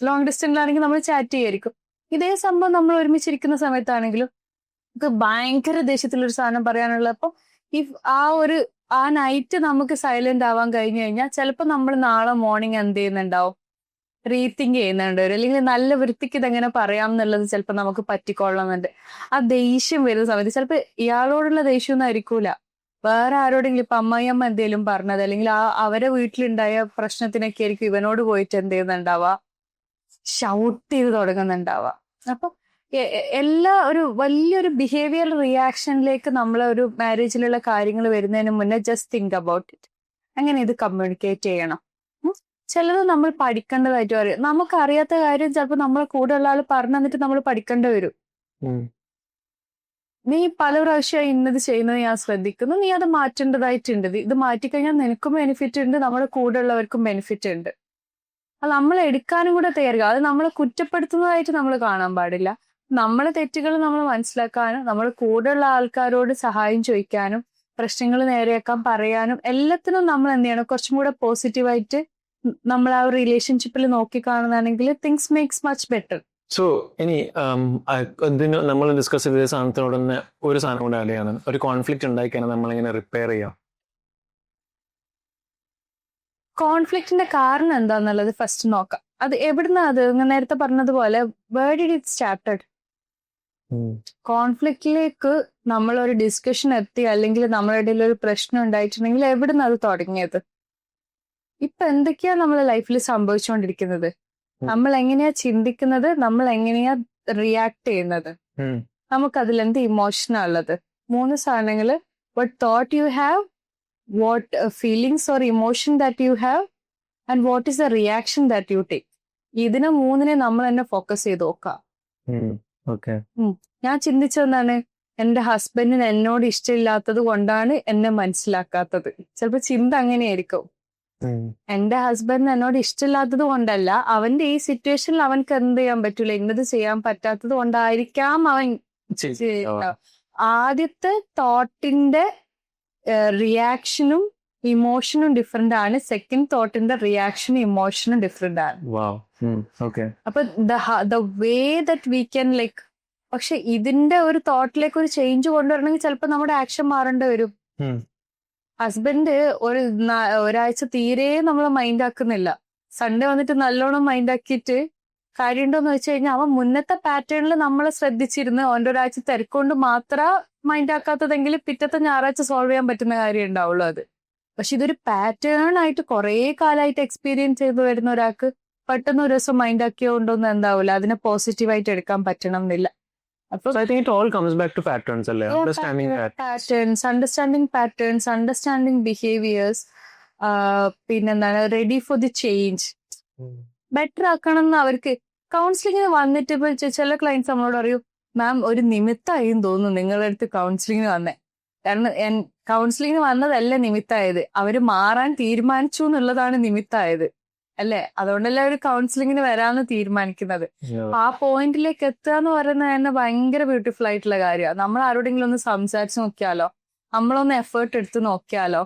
ലോങ് ഡിസ്റ്റൻസിലാണെങ്കിൽ നമ്മൾ ചാറ്റ് ചെയ്യായിരിക്കും. ഇതേ സംഭവം നമ്മൾ ഒരുമിച്ചിരിക്കുന്ന സമയത്താണെങ്കിലും നമുക്ക് ഭയങ്കര ദേഷ്യത്തിലൊരു സാധനം പറയാനുള്ള. അപ്പൊ ആ നൈറ്റ് നമുക്ക് സൈലന്റ് ആവാൻ കഴിഞ്ഞു കഴിഞ്ഞാൽ ചിലപ്പോൾ നമ്മൾ നാളെ മോർണിംഗ് എന്ത് ചെയ്യുന്നുണ്ടാവും, റീതിങ്ക് ചെയ്യുന്നുണ്ട്, അല്ലെങ്കിൽ നല്ല വൃത്തിക്ക് ഇതെങ്ങനെ പറയാം എന്നുള്ളത് ചിലപ്പോൾ നമുക്ക് പറ്റിക്കൊള്ളണമെന്നുണ്ട്. ആ ദേഷ്യം വരുന്ന സമയത്ത് ചിലപ്പോൾ ഇയാളോടുള്ള ദേഷ്യമൊന്നും ആയിരിക്കൂല, വേറെ ആരോടെങ്കിലും ഇപ്പൊ അമ്മായിയമ്മ എന്തെങ്കിലും പറഞ്ഞത്, അല്ലെങ്കിൽ അവരെ വീട്ടിലുണ്ടായ പ്രശ്നത്തിനൊക്കെ ആയിരിക്കും ഇവനോട് പോയിട്ട് എന്ത് ചെയ്യുന്നുണ്ടാവുക, ഷൗട്ട് ചെയ്ത് തുടങ്ങുന്നുണ്ടാവുക. അപ്പൊ ഒരു വലിയൊരു ബിഹേവിയർ റിയാക്ഷനിലേക്ക് നമ്മളെ ഒരു മാരേജിലുള്ള കാര്യങ്ങൾ വരുന്നതിന് മുന്നേ ജസ്റ്റ് തിങ്ക് അബൌട്ട് ഇറ്റ്. അങ്ങനെ ഇത് കമ്മ്യൂണിക്കേറ്റ് ചെയ്യണം. ചിലത് നമ്മൾ പഠിക്കേണ്ടതായിട്ട് പറയും. നമുക്ക് അറിയാത്ത കാര്യം ചിലപ്പോൾ നമ്മളെ കൂടെ ഉള്ള ആൾ പറഞ്ഞു തന്നിട്ട് നമ്മൾ പഠിക്കേണ്ടി വരും. നീ പല പ്രാവശ്യമായി ഇന്നത് ചെയ്യുന്നത് ഞാൻ ശ്രദ്ധിക്കുന്നു, നീ അത് മാറ്റേണ്ടതായിട്ടുണ്ട്. ഇത് മാറ്റിക്കഴിഞ്ഞാൽ നിനക്കും ബെനിഫിറ്റ് ഉണ്ട്, നമ്മുടെ കൂടെ ഉള്ളവർക്കും ബെനിഫിറ്റ് ഉണ്ട്. അത് നമ്മൾ എടുക്കാനും കൂടെ തയ്യാറുക. അത് നമ്മളെ കുറ്റപ്പെടുത്തുന്നതായിട്ട് നമ്മൾ കാണാൻ പാടില്ല. നമ്മളെ തെറ്റുകൾ നമ്മൾ മനസ്സിലാക്കാനും നമ്മുടെ കൂടെയുള്ള ആൾക്കാരോട് സഹായം ചോദിക്കാനും പ്രശ്നങ്ങൾ നേരെയാക്കാൻ പറയാനും എല്ലാത്തിനും നമ്മൾ എന്ത് ചെയ്യണം, കുറച്ചും കൂടെ പോസിറ്റീവായിട്ട് നമ്മൾ ആ ഒരു റിലേഷൻഷിപ്പിൽ നോക്കിക്കാണുന്നതാണെങ്കിൽ things makes much better. So ഇനി നമ്മൾ ഡിസ്കസ് ചെയ്ത സാധനത്തിനോട് തന്നെ ഒരു സാധനം കൂടെ ആഡ് ചെയ്യണം. ഒരു കോൺഫ്ലിക്റ്റ് ഉണ്ടായിക്കഴിഞ്ഞാൽ നമ്മളെങ്ങനെ റിപ്പയർ ചെയ്യാം? കോൺഫ്ലിക്റ്റിന്റെ കാരണം എന്താന്നുള്ളത് ഫസ്റ്റ് നോക്കാം. അത് എവിടുന്ന, അത് നേരത്തെ പറഞ്ഞതുപോലെ വേർ ഡിഡ് ഇറ്റ് സ്റ്റാർട്ടഡ്? കോൺഫ്ലിക്റ്റിലേക്ക് നമ്മളൊരു ഡിസ്കഷൻ എത്തി, അല്ലെങ്കിൽ നമ്മുടെ ഇടയിൽ ഒരു പ്രശ്നം ഉണ്ടായിട്ടുണ്ടെങ്കിൽ എവിടുന്ന് അത് തുടങ്ങിയത്? ഇപ്പൊ എന്തൊക്കെയാ നമ്മളെ ലൈഫിൽ സംഭവിച്ചുകൊണ്ടിരിക്കുന്നത്? നമ്മൾ എങ്ങനെയാ ചിന്തിക്കുന്നത്, നമ്മൾ എങ്ങനെയാ റിയാക്ട് ചെയ്യുന്നത്, നമുക്കതിലെന്ത് ഇമോഷനാ ഉള്ളത്? 3 സാധനങ്ങള്: what thought you have, what feelings or emotion that you have, and what is the reaction that you take. ഇതിനെ 3 നമ്മൾ തന്നെ ഫോക്കസ് ചെയ്ത് നോക്കാം. ഞാൻ ചിന്തിച്ചെന്താണ്, എന്റെ ഹസ്ബൻഡിന് എന്നോട് ഇഷ്ടമില്ലാത്തത് കൊണ്ടാണ് എന്നെ മനസ്സിലാക്കാത്തത്. ചിലപ്പോ ചിന്ത അങ്ങനെയായിരിക്കും. എന്റെ ഹസ്ബൻഡിന് എന്നോട് ഇഷ്ടമില്ലാത്തത് കൊണ്ടല്ല, അവന്റെ ഈ സിറ്റുവേഷനിൽ അവൻക്ക് എന്ത് ചെയ്യാൻ പറ്റൂല, ഇന്നത് ചെയ്യാൻ പറ്റാത്തത് കൊണ്ടായിരിക്കാം അവൻ. ആദ്യത്തെ തോട്ടിന്റെ റിയാക്ഷനും ഇമോഷനും ഡിഫറെന്റ് ആണ്. സെക്കൻഡ് തോട്ടിന്റെ റിയാക്ഷനും ഇമോഷനും ഡിഫറെന്റ് ആണ്. അപ്പൊ the way that we can like, പക്ഷെ ഇതിന്റെ ഒരു തോട്ടിലേക്ക് ഒരു ചേഞ്ച് കൊണ്ടുവരണമെങ്കിൽ ചിലപ്പോൾ നമ്മുടെ ആക്ഷൻ മാറേണ്ടി വരും. ഹസ്ബൻഡ് ഒരാഴ്ച തീരെ നമ്മളെ മൈൻഡ് ആക്കുന്നില്ല, സൺഡേ വന്നിട്ട് നല്ലോണം മൈൻഡ് ആക്കിയിട്ട് കാര്യമുണ്ടോന്ന് വെച്ച് കഴിഞ്ഞാൽ അവൻ മുന്നത്തെ പാറ്റേണിൽ നമ്മളെ ശ്രദ്ധിച്ചിരുന്ന് അവൻ്റെ ഒരാഴ്ച തിരക്കൊണ്ട് മാത്രം മൈൻഡ് ആക്കാത്തതെങ്കിൽ പിറ്റത്തെ ഞായറാഴ്ച സോൾവ് ചെയ്യാൻ പറ്റുന്ന കാര്യം ഉണ്ടാവുള്ളൂ അത്. പക്ഷെ ഇതൊരു പാറ്റേൺ ആയിട്ട് കുറെ കാലമായിട്ട് എക്സ്പീരിയൻസ് ചെയ്ത് വരുന്ന ഒരാൾക്ക് പെട്ടെന്ന് ഒരു ദിവസം മൈൻഡ് ആക്കിയോണ്ടൊന്നും എന്താവില്ല, അതിനെ പോസിറ്റീവായിട്ട് എടുക്കാൻ പറ്റണം എന്നില്ല. So I think it all comes back to patterns, അല്ലേ? അണ്ടർസ്റ്റാൻഡിങ് പാറ്റേൺസ്, അണ്ടർസ്റ്റാൻഡിങ് ബിഹേവിയേഴ്സ്, പിന്നെന്താണ് ready for the change. Better ആക്കണം എന്ന് അവർക്ക് കൗൺസിലിങ്ങിന് വന്നിട്ട് ചില ക്ലയൻസ് നമ്മളോട് പറയും, മാം ഒരു നിമിത്തമായും തോന്നുന്നു നിങ്ങളുടെ അടുത്ത് കൗൺസിലിങ്ങിന് വന്നേ, കാരണം കൗൺസിലിംഗ് വന്നതല്ല നിമിത്തായത്, അവര് മാറാൻ തീരുമാനിച്ചു എന്നുള്ളതാണ് നിമിത്തായത് അല്ലെ. അതുകൊണ്ടല്ലേ അവര് കൗൺസിലിങ്ങിന് വരാന്ന് തീരുമാനിക്കുന്നത്. ആ പോയിന്റിലേക്ക് എത്തുക എന്ന് പറയുന്നത് തന്നെ ഭയങ്കര ബ്യൂട്ടിഫുൾ ആയിട്ടുള്ള കാര്യമാണ്. നമ്മൾ ആരോടെങ്കിലും ഒന്ന് സംസാരിച്ച് നോക്കിയാലോ, നമ്മളൊന്ന് എഫേർട്ട് എടുത്ത് നോക്കിയാലോ,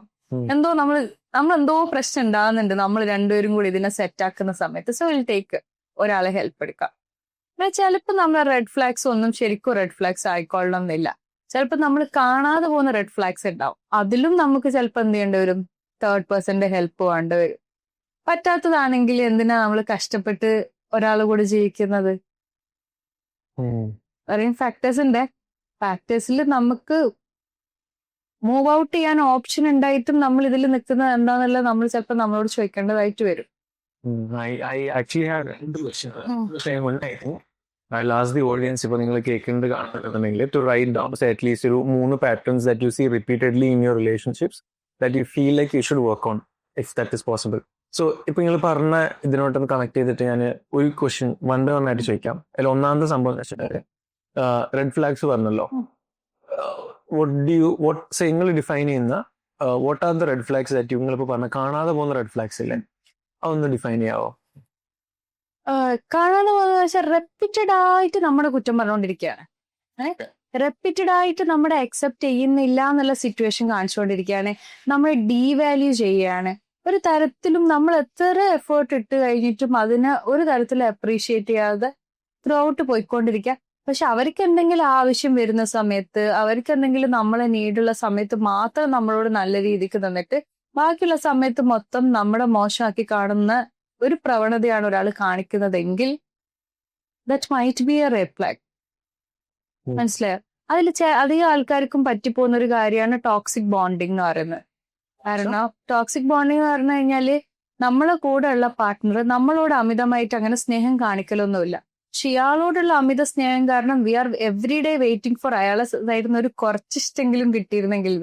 നമ്മളെന്തോ പ്രശ്നം ഉണ്ടാകുന്നുണ്ട് നമ്മൾ രണ്ടുപേരും കൂടി ഇതിനെ സെറ്റ് ആക്കുന്ന സമയത്ത്. സോ വിൽ ടേക്ക് ഒരാളെ ഹെൽപ്പ് എടുക്കാം. ചിലപ്പോൾ നമ്മളെ റെഡ് ഫ്ലാഗ്സ് ഒന്നും ശരിക്കും റെഡ് ഫ്ലാഗ്സ് ആയിക്കൊള്ളണം എന്നില്ല. ചിലപ്പോൾ നമ്മൾ കാണാതെ പോകുന്ന റെഡ് ഫ്ലാഗ്സ് ഉണ്ടാവും. അതിലും നമുക്ക് ചിലപ്പോൾ എന്ത് ചെയ്യേണ്ടി വരും, തേർഡ് പേഴ്സന്റെ ഹെൽപ്പ് വേണ്ടി വരും. പറ്റാത്തതാണെങ്കിൽ എന്തിനാ നമ്മൾ കഷ്ടപ്പെട്ട് ഒരാൾ കൂടെ ജീവിക്കുന്നത്? പറയും ഫാക്ടേഴ്സ് ഉണ്ട്. ഫാക്ടേഴ്സിൽ നമുക്ക് മൂവ് ഔട്ട് ചെയ്യാൻ ഓപ്ഷൻ ഉണ്ടായിട്ടും നമ്മൾ ഇതിൽ നിൽക്കുന്നത് എന്താണെന്നുള്ളത് നമ്മൾ ചിലപ്പോൾ നമ്മളോട് ചോദിക്കേണ്ടതായിട്ട് വരും. I actually had two questions. One, I think I'll ask the audience if നിങ്ങൾ കേൾക്കുന്നത് കാണുന്നുണ്ടെങ്കിൽ to write down say at least ഒരു 3 patterns that you see repeatedly in your relationships that you feel like you should work on if that is possible. So ഇപ്പൊ നിങ്ങൾ പറഞ്ഞ ഇതിനോട്ടൊന്ന് കണക്ട് ചെയ്തിട്ട് ഞാൻ ഒരു ക്വസ്റ്റ്യൻ വൺ ബൈ വൺ ആയിട്ട് ചോദിക്കാം. അതിൽ ഒന്നാമത്തെ സംഭവം എന്ന് വെച്ചിട്ടുണ്ടെങ്കിൽ റെഡ് ഫ്ലാഗ്സ് പറഞ്ഞല്ലോ. നിങ്ങൾ ഡിഫൈൻ ചെയ്യുന്ന what are the red flags that നിങ്ങളിപ്പോ പറഞ്ഞ കാണാതെ പോകുന്ന റെഡ് ഫ്ലാഗ്സ് ഇല്ലേ, അതൊന്ന് ഡിഫൈൻ ചെയ്യാവോ? കാണാതെ പോകുന്ന വെച്ചാൽ റെപ്പിറ്റഡ് ആയിട്ട് നമ്മുടെ കുറ്റം പറഞ്ഞുകൊണ്ടിരിക്കുകയാണ്. റെപ്പിറ്റഡ് ആയിട്ട് നമ്മുടെ അക്സെപ്റ്റ് ചെയ്യുന്നില്ല എന്നുള്ള സിറ്റുവേഷൻ കാണിച്ചുകൊണ്ടിരിക്കുകയാണ്. നമ്മളെ ഡീവാല്യൂ ചെയ്യുകയാണ്. ഒരു തരത്തിലും നമ്മൾ എത്ര എഫേർട്ട് ഇട്ട് കഴിഞ്ഞിട്ടും അതിനെ ഒരു തരത്തിലും അപ്രീഷിയേറ്റ് ചെയ്യാതെ ത്രൂ ഔട്ട് പോയിക്കൊണ്ടിരിക്കുക. പക്ഷെ അവർക്ക് എന്തെങ്കിലും ആവശ്യം വരുന്ന സമയത്ത്, അവർക്ക് എന്തെങ്കിലും നമ്മളെ നീടുള്ള സമയത്ത് മാത്രം നമ്മളോട് നല്ല രീതിക്ക് തന്നിട്ട് ബാക്കിയുള്ള സമയത്ത് മൊത്തം നമ്മളെ മോശമാക്കി കാണുന്ന ഒരു പ്രവണതയാണ് ഒരാൾ കാണിക്കുന്നതെങ്കിൽ that might be a red flag. മനസ്സിലായോ? അതിൽ അധികം ആൾക്കാർക്കും പറ്റിപ്പോകുന്ന ഒരു കാര്യമാണ് ടോക്സിക് ബോണ്ടിങ് എന്ന് പറയുന്നത്. കാരണം ടോക്സിക് ബോണ്ടിങ് എന്ന് പറഞ്ഞു കഴിഞ്ഞാല് നമ്മളെ കൂടെ ഉള്ള പാർട്ട്ണർ നമ്മളോട് അമിതമായിട്ട് അങ്ങനെ സ്നേഹം കാണിക്കലൊന്നുമില്ല. പക്ഷെ ഇയാളോടുള്ള അമിത സ്നേഹം കാരണം we are every day waiting for അയാളെ സൈഡിൽ നിന്ന് ഒരു കുറച്ച് ഇഷ്ടമെങ്കിലും കിട്ടിയിരുന്നെങ്കിൽ.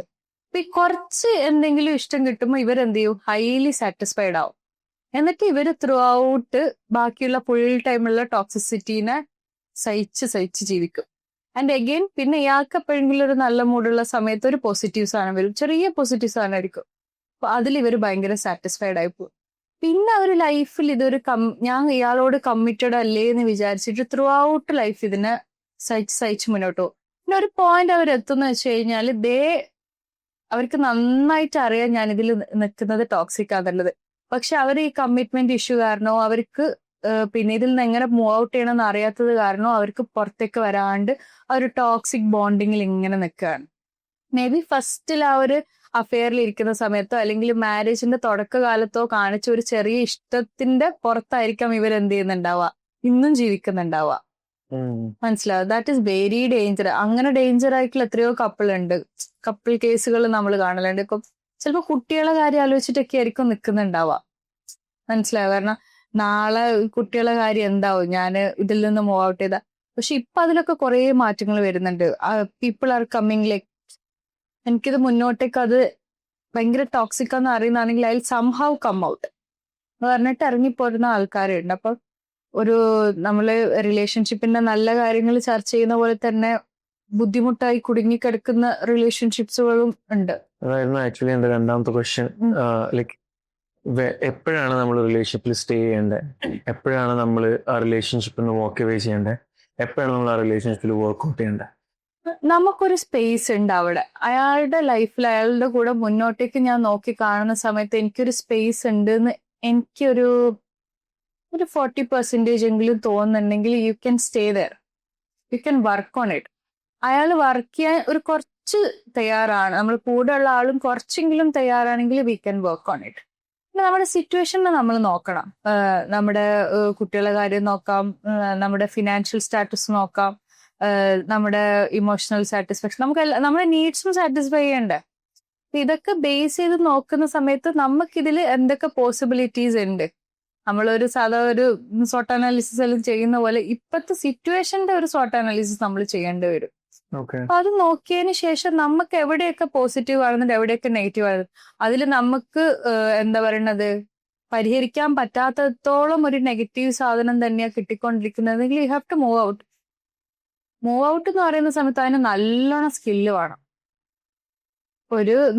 അപ്പൊ ഈ കുറച്ച് എന്തെങ്കിലും ഇഷ്ടം കിട്ടുമ്പോൾ ഇവരെന്ത് ചെയ്യും, ഹൈലി സാറ്റിസ്ഫൈഡ് ആവും. എന്നിട്ട് ഇവര് ത്രൂ ഔട്ട് ബാക്കിയുള്ള ഫുൾ ടൈമുള്ള ടോക്സിസിറ്റീനെ സഹിച്ച് ജീവിക്കും. ആൻഡ് അഗെയിൻ പിന്നെ ഇയാൾക്ക് എപ്പോഴെങ്കിലും ഒരു നല്ല മൂഡുള്ള സമയത്ത് ഒരു പോസിറ്റീവ് സാധനം വരും, ചെറിയ പോസിറ്റീവ് സാധനമായിരിക്കും. അപ്പൊ അതിൽ ഇവർ ഭയങ്കര സാറ്റിസ്ഫൈഡ് ആയി പോകും. പിന്നെ അവർ ലൈഫിൽ ഇതൊരു ഞാൻ ഇയാളോട് കമ്മിറ്റഡ് അല്ലേ എന്ന് വിചാരിച്ചിട്ട് ത്രൂ ഔട്ട് ലൈഫ് ഇതിനെ സഹിച്ച് മുന്നോട്ട് പോകും. പിന്നെ ഒരു പോയിന്റ് അവരെത്തുന്ന വെച്ച് കഴിഞ്ഞാൽ അവർക്ക് നന്നായിട്ട് അറിയാം ഞാൻ ഇതിൽ നിൽക്കുന്നത് ടോക്സിക് ആണെന്നുള്ളത്. പക്ഷെ അവർ ഈ കമ്മിറ്റ്മെന്റ് ഇഷ്യൂ കാരണോ അവർക്ക് പിന്നെ ഇതിൽ നിന്ന് എങ്ങനെ മൂവ് ഔട്ട് ചെയ്യണമെന്ന് അറിയാത്തത് കാരണോ അവർക്ക് പുറത്തേക്ക് വരാണ്ട് ആ ഒരു ടോക്സിക് ബോണ്ടിങ്ങിൽ ഇങ്ങനെ നിൽക്കുകയാണ്. മേ ബി ഫസ്റ്റിൽ ആ ഒരു അഫെയറിൽ ഇരിക്കുന്ന സമയത്തോ അല്ലെങ്കിൽ മാരേജിന്റെ തുടക്കകാലത്തോ കാണിച്ച ഒരു ചെറിയ ഇഷ്ടത്തിന്റെ പുറത്തായിരിക്കാം ഇവരെന്ത് ചെയ്യുന്നുണ്ടാവുക, ഇന്നും ജീവിക്കുന്നുണ്ടാവുക. മനസ്സിലാവും? That is very danger. അങ്ങനെ ഡേഞ്ചർ ആയിട്ടുള്ള എത്രയോ കപ്പിൾ കേസുകൾ നമ്മൾ കാണലുണ്ട്. ഇപ്പം ചിലപ്പോൾ കുട്ടികളെ കാര്യം ആലോചിച്ചിട്ടൊക്കെ ആയിരിക്കും നിൽക്കുന്നുണ്ടാവുക. മനസ്സിലായോ? കാരണം നാളെ കുട്ടികളെ കാര്യം എന്താവും ഞാൻ ഇതിൽ നിന്ന് മൂവ് ഔട്ട് ചെയ്ത. പക്ഷെ ഇപ്പൊ അതിലൊക്കെ കുറെ മാറ്റങ്ങൾ വരുന്നുണ്ട്. പീപ്പിൾ ആർ കമ്മിങ് ലൈക്ക് എനിക്കിത് മുന്നോട്ടേക്ക് അത് ഭയങ്കര ടോക്സിക് എന്ന് അറിയുന്നതാണെങ്കിൽ അതിൽ സംഹൗ കം ഔട്ട് എന്ന് പറഞ്ഞിട്ട് ഇറങ്ങിപ്പോരുന്ന ആൾക്കാരുണ്ട്. അപ്പൊ നമ്മള് റിലേഷൻഷിപ്പിന്റെ നല്ല കാര്യങ്ങൾ ചർച്ച ചെയ്യുന്ന പോലെ തന്നെ ബുദ്ധിമുട്ടായി കുടുങ്ങിക്കിടക്കുന്ന റിലേഷൻഷിപ്സുകളും ഉണ്ട്. അതായിരുന്നു ആക്ച്വലി എന്റെ രണ്ടാമത്തെ ക്വസ്റ്റ്യൻ. ലൈക്ക് എപ്പോഴാണ് നമ്മൾ റിലേഷൻഷിപ്പിൽ സ്റ്റേ ചെയ്യേണ്ടത്, എപ്പോഴാണ് നമ്മൾ ആ റിലേഷൻഷിപ്പിൽ നിന്ന് വാക്ക് അവേ ചെയ്യേണ്ടത്, എപ്പോഴാണ് നമ്മൾ ആ റിലേഷൻഷിപ്പിൽ വർക്ക്ഔട്ട് ചെയ്യേണ്ടത്? നമുക്കൊരു സ്പേസ് ഉണ്ട് അവിടെ. അയാളുടെ ലൈഫിൽ അയാളുടെ കൂടെ മുന്നോട്ടേക്ക് ഞാൻ നോക്കി കാണുന്ന സമയത്ത് എനിക്കൊരു സ്പേസ് ഉണ്ട് എന്ന് എനിക്കൊരു 40% എങ്കിലും തോന്നുന്നുണ്ടെങ്കിൽ you can stay there, you can work on it. അയാൾ വർക്ക് ചെയ്യാൻ ഒരു കുറച്ച് തയ്യാറാണ്, നമ്മൾ കൂടെ ഉള്ള ആളും കുറച്ചെങ്കിലും തയ്യാറാണെങ്കിൽ we can work on it. പിന്നെ നമ്മുടെ സിറ്റുവേഷനെ നമ്മൾ നോക്കണം. നമ്മുടെ കുട്ടികളുടെ കാര്യം നോക്കാം, നമ്മുടെ ഫിനാൻഷ്യൽ സ്റ്റാറ്റസ് നോക്കാം, നമ്മുടെ ഇമോഷണൽ സാറ്റിസ്ഫാക്ഷൻ, നമുക്ക് നമ്മുടെ നീഡ്സും സാറ്റിസ്ഫൈ ചെയ്യണ്ടേ. ഇതൊക്കെ ബേസ് ചെയ്ത് നോക്കുന്ന സമയത്ത് നമുക്കിതിൽ എന്തൊക്കെ പോസിബിലിറ്റീസ് ഉണ്ട്. നമ്മളൊരു സാധാ ഒരു സോട്ട് അനാലിസിസ് എല്ലാം ചെയ്യുന്ന പോലെ ഇപ്പോഴത്തെ സിറ്റുവേഷന്റെ ഒരു സോട്ട് അനാലിസിസ് നമ്മൾ ചെയ്യേണ്ടി വരും. അപ്പൊ അത് നോക്കിയതിന് ശേഷം നമുക്ക് എവിടെയൊക്കെ പോസിറ്റീവ് ആണെന്നുണ്ട്, എവിടെയൊക്കെ നെഗറ്റീവ് ആണ്, അതിൽ നമുക്ക് എന്താ പറയണത് പരിഹരിക്കാൻ പറ്റാത്തത്തോളം ഒരു നെഗറ്റീവ് സാധനം തന്നെയാണ് കിട്ടിക്കൊണ്ടിരിക്കുന്നതെങ്കിൽ you have to move out. Move out എന്ന് പറയുന്ന സമയത്ത് അതിന് നല്ലോണം സ്കില്ല് വേണം.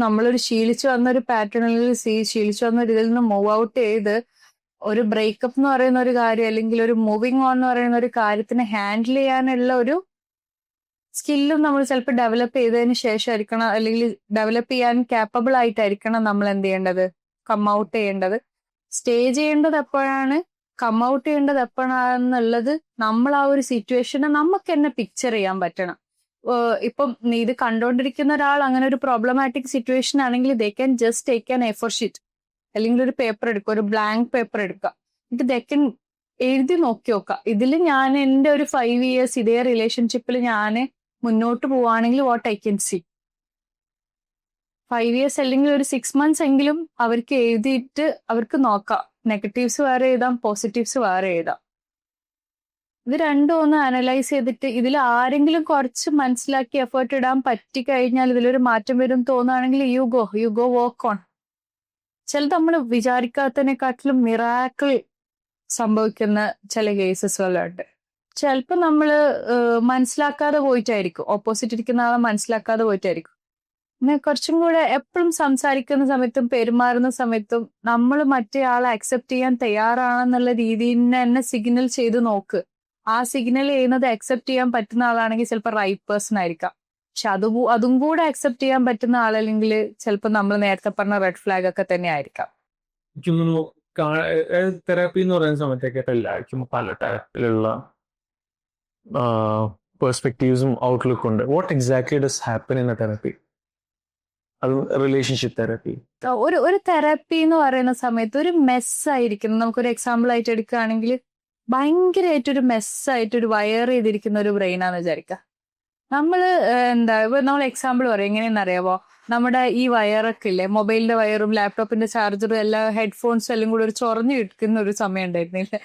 നമ്മളൊരു ശീലിച്ചു വന്ന ഒരു പാറ്റേണിൽ ശീലിച്ചു വന്ന ഒരു ഇതിൽ നിന്ന് മൂവ് ഔട്ട് ചെയ്ത് ഒരു ബ്രേക്കപ്പ് എന്ന് പറയുന്ന ഒരു കാര്യം അല്ലെങ്കിൽ ഒരു മൂവിങ് ഓൺ എന്ന് പറയുന്ന ഒരു കാര്യത്തിനെ ഹാൻഡിൽ ചെയ്യാനുള്ള ഒരു സ്കില്ലും നമ്മൾ ചിലപ്പോൾ ഡെവലപ്പ് ചെയ്തതിന് ശേഷമായിരിക്കണം, അല്ലെങ്കിൽ ഡെവലപ്പ് ചെയ്യാൻ കാപ്പബിൾ ആയിട്ടായിരിക്കണം നമ്മൾ എന്ത് ചെയ്യേണ്ടത്, കം ഔട്ട് ചെയ്യേണ്ടത്. സ്റ്റേ ചെയ്യേണ്ടത് എപ്പോഴാണ്, കം ഔട്ട് ചെയ്യേണ്ടത് എപ്പോഴാണെന്നുള്ളത് നമ്മൾ ആ ഒരു സിറ്റുവേഷനെ നമുക്ക് തന്നെ പിക്ചർ ചെയ്യാൻ പറ്റണം. ഇപ്പം ഇത് കണ്ടോണ്ടിരിക്കുന്ന ഒരാൾ അങ്ങനെ ഒരു പ്രോബ്ലമാറ്റിക് സിറ്റുവേഷൻ ആണെങ്കിൽ they can just take an A4 sheet അല്ലെങ്കിൽ ഒരു പേപ്പർ എടുക്കുക, ഒരു ബ്ലാങ്ക് പേപ്പർ എടുക്കുക, എന്നിട്ട് ദേ ക്യാൻ എഴുതി നോക്കി നോക്കാം. ഇതിൽ ഞാൻ എൻ്റെ ഒരു 5 years ഇതേ റിലേഷൻഷിപ്പിൽ ഞാൻ മുന്നോട്ട് പോവാണെങ്കിൽ what I can see. 5 years അല്ലെങ്കിൽ ഒരു 6 months എങ്കിലും അവർക്ക് എഴുതിയിട്ട് അവർക്ക് നോക്കാം. നെഗറ്റീവ്സ് വേറെ എഴുതാം, പോസിറ്റീവ്സ് വേറെ എഴുതാം. ഇത് രണ്ടും ഒന്ന് അനലൈസ് ചെയ്തിട്ട് ഇതിൽ ആരെങ്കിലും കുറച്ച് മനസ്സിലാക്കി എഫേർട്ട് ഇടാൻ പറ്റി കഴിഞ്ഞാൽ ഇതിലൊരു മാറ്റം വരും തോന്നുകയാണെങ്കിൽ യു ഗോ വർക്ക് ഓൺ. ചിലത് നമ്മൾ വിചാരിക്കാത്തതിനെക്കാട്ടിലും മിറാക്കിൾ സംഭവിക്കുന്ന ചില കേസസുകളുണ്ട്. ചിലപ്പോൾ നമ്മൾ മനസ്സിലാക്കാതെ പോയിട്ടായിരിക്കും, ഓപ്പോസിറ്റ് ഇരിക്കുന്ന ആളെ മനസ്സിലാക്കാതെ പോയിട്ടായിരിക്കും. പിന്നെ കുറച്ചും കൂടെ എപ്പോഴും സംസാരിക്കുന്ന സമയത്തും പെരുമാറുന്ന സമയത്തും നമ്മൾ മറ്റേ ആളെ അക്സെപ്റ്റ് ചെയ്യാൻ തയ്യാറാണെന്നുള്ള രീതിയിൽ തന്നെ സിഗ്നൽ ചെയ്ത് നോക്ക്. ആ സിഗ്നൽ ചെയ്യുന്നത് അക്സെപ്റ്റ് ചെയ്യാൻ പറ്റുന്ന ആളാണെങ്കിൽ ചിലപ്പോൾ റൈറ്റ് പേഴ്സൺ ആയിരിക്കാം. പക്ഷെ അതും കൂടെ അക്സെപ്റ്റ് ചെയ്യാൻ പറ്റുന്ന ആളല്ലെങ്കിൽ ചിലപ്പോൾ നമ്മൾ നേരത്തെ പറഞ്ഞ റെഡ് ഫ്ലാഗ് ഒക്കെ തന്നെ ആയിരിക്കാം. തെറാപ്പി എന്ന് പറയുന്ന സമയത്തൊക്കെ എല്ലാവർക്കും പല തരത്തിലുള്ള പെർസ്പെക്റ്റീവ്സും ഔട്ട്ലുക്കും ഉണ്ട്. What exactly does happen in A therapy? അത് റിലേഷൻഷിപ്പ് തെറാപ്പി. ഒരു തെറാപ്പി എന്ന് പറയുന്ന സമയത്ത് ഒരു മെസ്സായിരിക്കും. നമുക്കൊരു എക്സാമ്പിൾ ആയിട്ട് എടുക്കുകയാണെങ്കിൽ ഭയങ്കരമായിട്ടൊരു മെസ്സായിട്ട് ഒരു വയർ ചെയ്തിരിക്കുന്ന ഒരു ബ്രെയിനാന്ന് വിചാരിക്കുക. നമ്മൾ ഇപ്പൊ നമ്മൾ എക്സാമ്പിൾ പറയും, എങ്ങനെയെന്ന് അറിയാമോ? നമ്മുടെ ഈ വയറൊക്കെ ഇല്ലേ, മൊബൈലിന്റെ വയറും ലാപ്ടോപ്പിന്റെ ചാർജറും എല്ലാ ഹെഡ്ഫോൺസും എല്ലാം കൂടി ഒരു ചൊറഞ്ഞു കിട്ടുന്ന ഒരു സമയം ഉണ്ടായിരുന്നില്ലേ,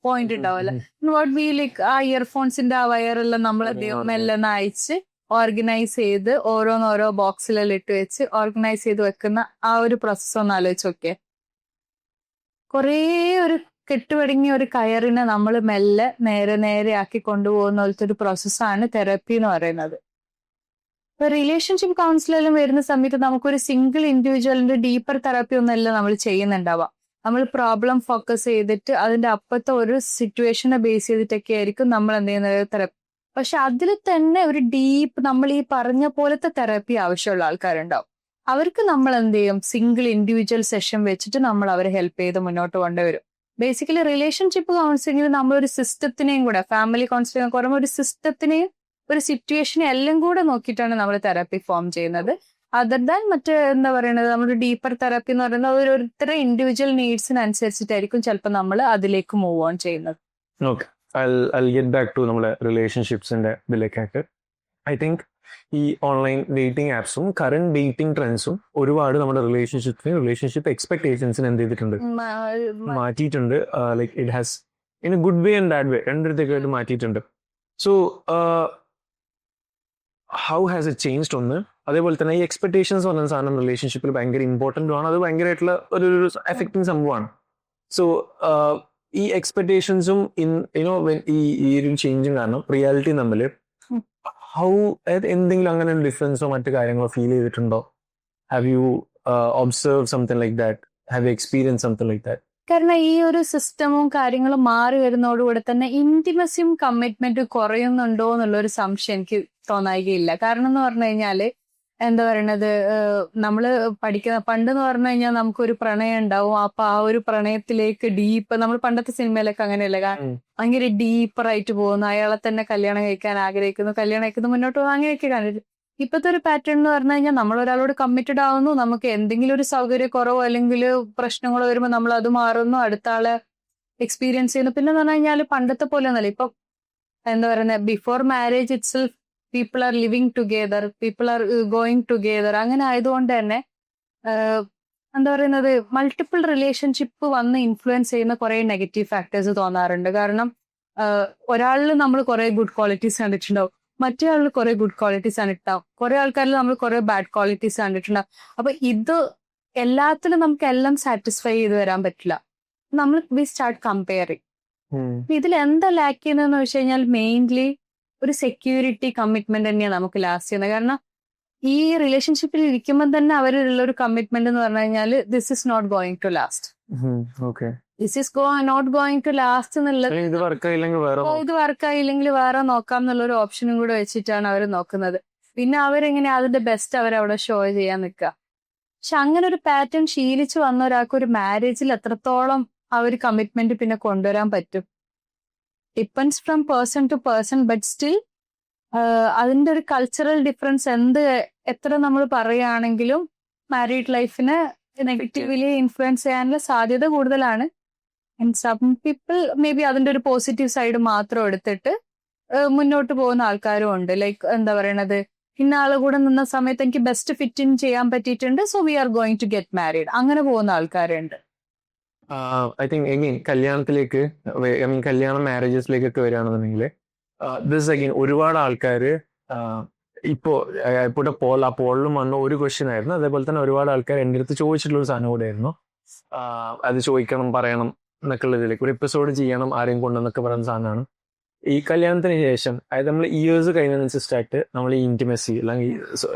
പോയിന്റ് ഉണ്ടാവല്ലോ. വാട്ട് ബി ലൈക്ക് ആ ഇയർഫോൺസിന്റെ ആ വയറെല്ലാം നമ്മൾ മെല്ലെ അയച്ച് ഓർഗനൈസ് ചെയ്ത് ഓരോന്നോരോ ബോക്സിലെല്ലാം ഇട്ട് വെച്ച് ഓർഗനൈസ് ചെയ്ത് വെക്കുന്ന ആ ഒരു പ്രോസസ്സ് ഒന്ന് ആലോചിച്ച് നോക്കിയേ. കുറേ ഒരു കെട്ടുപടുങ്ങിയ ഒരു കയറിനെ നമ്മൾ മെല്ലെ നേരെ ആക്കി കൊണ്ടുപോകുന്ന പോലത്തെ ഒരു പ്രോസസ്സാണ് തെറാപ്പി എന്ന് പറയുന്നത്. ഇപ്പൊ റിലേഷൻഷിപ്പ് കൗൺസിലെല്ലാം വരുന്ന സമയത്ത് നമുക്കൊരു സിംഗിൾ ഇൻഡിവിജ്വലിന്റെ ഡീപ്പർ തെറാപ്പി ഒന്നല്ല നമ്മൾ ചെയ്യുന്നുണ്ടാവാം. നമ്മൾ പ്രോബ്ലം ഫോക്കസ് ചെയ്തിട്ട് അതിന്റെ അപ്പത്തെ ഒരു സിറ്റുവേഷനെ ബേസ് ചെയ്തിട്ടൊക്കെ ആയിരിക്കും നമ്മൾ എന്ത് ചെയ്യുന്നത് തെറാപ്പി. പക്ഷെ അതിൽ തന്നെ ഒരു ഡീപ്പ് നമ്മൾ ഈ പറഞ്ഞ പോലത്തെ തെറാപ്പി ആവശ്യമുള്ള ആൾക്കാരുണ്ടാവും. അവർക്ക് നമ്മൾ എന്ത് ചെയ്യും, സിംഗിൾ ഇൻഡിവിജ്വൽ സെഷൻ വെച്ചിട്ട് നമ്മൾ അവരെ ഹെൽപ്പ് ചെയ്ത് മുന്നോട്ട് കൊണ്ടുവരും. ബേസിക്കലി റിലേഷൻഷിപ്പ് കൗൺസിലിംഗിൽ നമ്മളൊരു സിസ്റ്റത്തിനെയും കൂടെ, ഫാമിലി കൗൺസിലിംഗ് കുറവ് ഒരു സിസ്റ്റത്തിനെയും ഒരു സിറ്റുവേഷനെ എല്ലാം കൂടെ നോക്കിയിട്ടാണ് നമ്മൾ തെറാപ്പി ഫോം ചെയ്യുന്നത്. അതർ ദാൻ മറ്റേ എന്താ പറയുന്നത്, നമ്മുടെ ഡീപ്പർ തെറാപ്പി എന്ന് പറയുന്നത് ഓരോരുത്തരുടെ ഇൻഡിവിജ്വൽ നീഡ്സിനനുസരിച്ചിട്ടായിരിക്കും ചിലപ്പോൾ നമ്മൾ അതിലേക്ക് മൂവ് ഓൺ ചെയ്യുന്നത്. Okay, I'll get back to നമ്മുടെ റിലേഷൻഷിപ്സിന്റെ ഇതിലേക്കൊക്കെ. ഐ തിങ്ക് ഈ ഓൺലൈൻ ഡേറ്റിംഗ് ആപ്സും കറന്റ് ഡേറ്റിംഗ് ട്രെൻഡ്സും ഒരുപാട് നമ്മുടെ റിലേഷൻഷിപ്പ് എക്സ്പെക്ടേഷൻസിന് എന്ത് ചെയ്തിട്ടുണ്ട്, മാറ്റിയിട്ടുണ്ട്. Like it has in a good way and bad way, രണ്ടിടത്തേക്കായിട്ട് മാറ്റിയിട്ടുണ്ട്. So how has it changed ഒന്ന്. അതേപോലെ തന്നെ ഈ എക്സ്പെക്ടേഷൻസ് പറഞ്ഞ സാധനം റിലേഷൻഷിപ്പിൽ ഭയങ്കര ഇമ്പോർട്ടൻ്റ് ആണ്. അത് ഭയങ്കരമായിട്ടുള്ള ഒരു എഫക്റ്റിംഗ് സംഭവമാണ്. സോ ഈ എക്സ്പെക്ടേഷൻസും ഈ ഒരു ചേഞ്ചും കാരണം റിയാലിറ്റി തമ്മിൽ എന്തെങ്കിലും അങ്ങനെ ഡിഫറൻസോ മറ്റു കാര്യങ്ങളോ ഫീൽ ചെയ്തിട്ടുണ്ടോ? Have you observe something like that? Have you experience something like that? കാരണം ഈ ഒരു സിസ്റ്റമും കാര്യങ്ങളും മാറി വരുന്നതോടുകൂടെ തന്നെ ഇന്റിമസിയും കമ്മിറ്റ്മെന്റും കുറയുന്നുണ്ടോ എന്നുള്ളൊരു സംശയം എനിക്ക് തോന്നായികയില്ല. കാരണം എന്ന് പറഞ്ഞു കഴിഞ്ഞാല് എന്താ പറയണത്, നമ്മള് പഠിക്കുന്ന പണ്ടെന്ന് പറഞ്ഞു കഴിഞ്ഞാൽ നമുക്കൊരു പ്രണയം ഉണ്ടാവും. അപ്പൊ ആ ഒരു പ്രണയത്തിലേക്ക് ഡീപ്പ്, നമ്മൾ പണ്ടത്തെ സിനിമയിലൊക്കെ അങ്ങനെയല്ല, ഭയങ്കര ഡീപ്പറായിട്ട് പോകുന്നു, അയാളെ തന്നെ കല്യാണം കഴിക്കാൻ ആഗ്രഹിക്കുന്നു, കല്യാണം കഴിക്കുന്നു, മുന്നോട്ട് പോകുന്നു, അങ്ങനെയൊക്കെ കണ്ടിട്ട്. ഇപ്പോഴത്തെ ഒരു പാറ്റേൺ എന്ന് പറഞ്ഞു കഴിഞ്ഞാൽ നമ്മൾ ഒരാളോട് കമ്മിറ്റഡ് ആവുന്നു, നമുക്ക് എന്തെങ്കിലും ഒരു സൗകര്യക്കുറവോ അല്ലെങ്കിൽ പ്രശ്നങ്ങളോ വരുമ്പോൾ നമ്മൾ അത് മാറുന്നു, അടുത്ത ആളെ എക്സ്പീരിയൻസ് ചെയ്യുന്നു. പിന്നെ പറഞ്ഞു കഴിഞ്ഞാൽ പണ്ടത്തെ പോലെ ഒന്നല്ല. ഇപ്പൊ എന്താ പറയുന്നത്, before marriage it self people are living together, people are going together. അങ്ങനെ ആയതുകൊണ്ട് തന്നെ എന്താ പറയുന്നത്, മൾട്ടിപ്പിൾ റിലേഷൻഷിപ്പ് വന്ന് ഇൻഫ്ലുവൻസ് ചെയ്യുന്ന കുറെ നെഗറ്റീവ് ഫാക്ടേഴ്സ് തോന്നാറുണ്ട്. കാരണം ഒരാളിൽ നമ്മൾ കുറെ ഗുഡ് ക്വാളിറ്റീസ് കണ്ടിട്ടുണ്ടാവും, മറ്റേ ആളിൽ കുറെ ഗുഡ് ക്വാളിറ്റീസ് കണ്ടിട്ടുണ്ടാവും, കുറെ ആൾക്കാരിൽ നമ്മൾ കുറെ ബാഡ് ക്വാളിറ്റീസ് കണ്ടിട്ടുണ്ടാവും. അപ്പൊ ഇത് എല്ലാത്തിലും നമുക്ക് എല്ലാം സാറ്റിസ്ഫൈ ചെയ്ത് വരാൻ പറ്റില്ല. നമ്മൾ വി സ്റ്റാർട്ട് കമ്പയറിങ്. ഇതിൽ എന്താ ലാക്ക് ചെയ്യുന്നതെന്ന് വെച്ച് കഴിഞ്ഞാൽ മെയിൻലി ഒരു സെക്യൂരിറ്റി കമ്മിറ്റ്മെന്റ് തന്നെയാണ് നമുക്ക് ലാസ്റ്റ് ചെയ്യുന്നത്. കാരണം ഈ റിലേഷൻഷിപ്പിൽ ഇരിക്കുമ്പോൾ തന്നെ അവരുള്ള ഒരു കമ്മിറ്റ്മെന്റ് എന്ന് പറഞ്ഞു കഴിഞ്ഞാൽ this is not going to last, okay. This is not going to last എന്നുള്ളത്. ഇത് വർക്ക് ആയില്ലെങ്കിൽ വേറെ ഇത് വർക്കായില്ലെങ്കിൽ വേറെ നോക്കാം എന്നുള്ള ഒരു ഓപ്ഷനും കൂടെ വെച്ചിട്ടാണ് അവർ നോക്കുന്നത്. പിന്നെ അവരെങ്ങനെ അതിന്റെ ബെസ്റ്റ് അവരവിടെ ഷോ ചെയ്യാൻ നിൽക്കുക. പക്ഷെ അങ്ങനെ ഒരു പാറ്റേൺ ശീലിച്ചു വന്ന ഒരാൾക്ക് ഒരു മാരേജിൽ എത്രത്തോളം ആ ഒരു കമ്മിറ്റ്മെന്റ് പിന്നെ കൊണ്ടുവരാൻ പറ്റും, depends from person to person. But still അതിന്റെ ഒരു കൾച്ചറൽ ഡിഫറൻസ് എത്ര നമ്മൾ പറയുകയാണെങ്കിലും മാരീഡ് ലൈഫിനെ നെഗറ്റീവ്ലി ഇൻഫ്ലുവൻസ് ചെയ്യാനുള്ള സാധ്യത കൂടുതലാണ്. And some people may be അതിന്റെ ഒരു പോസിറ്റീവ് സൈഡ് മാത്രം എടുത്തിട്ട് മുന്നോട്ട് പോകുന്ന ആൾക്കാരും ഉണ്ട്. ലൈക്ക് എന്താ പറയണത്, ഇന്ന ആളെ കൂടെ നിന്ന സമയത്ത് എനിക്ക് ബെസ്റ്റ് ഫിറ്റ് ഇൻ ചെയ്യാൻ പറ്റിയിട്ടുണ്ട്, so we are going to get married, അങ്ങനെ പോകുന്ന ആൾക്കാരുണ്ട്. ഐ തിങ്ക് എഗെയിൻ കല്യാണത്തിലേക്ക്, ഐ മീൻ കല്യാണ മാരേജസിലേക്കൊക്കെ വരികയാണെന്നുണ്ടെങ്കിൽ ദിസ് അഗെയിൻ ഒരുപാട് ആൾക്കാർ ഇപ്പോൾ ആ പോളിലും വന്ന ഒരു ക്വസ്റ്റ്യൻ ആയിരുന്നു. അതേപോലെ തന്നെ ഒരുപാട് ആൾക്കാർ എൻ്റെ അടുത്ത് ചോദിച്ചിട്ടുള്ള ഒരു സാധനം കൂടെ ആയിരുന്നു. അത് ചോദിക്കണം, പറയണം എന്നൊക്കെ ഉള്ളതിലേക്ക് ഒരു എപ്പിസോഡ് ചെയ്യണം ആരെയും കൊണ്ടെന്നൊക്കെ പറയുന്ന സാധനമാണ്. ഈ കല്യാണത്തിന് ശേഷം, അതായത് നമ്മൾ ഇയേഴ്സ് കഴിഞ്ഞതനുസരിച്ചിട്ട് നമ്മൾ ഈ ഇന്റിമസി അല്ലെങ്കിൽ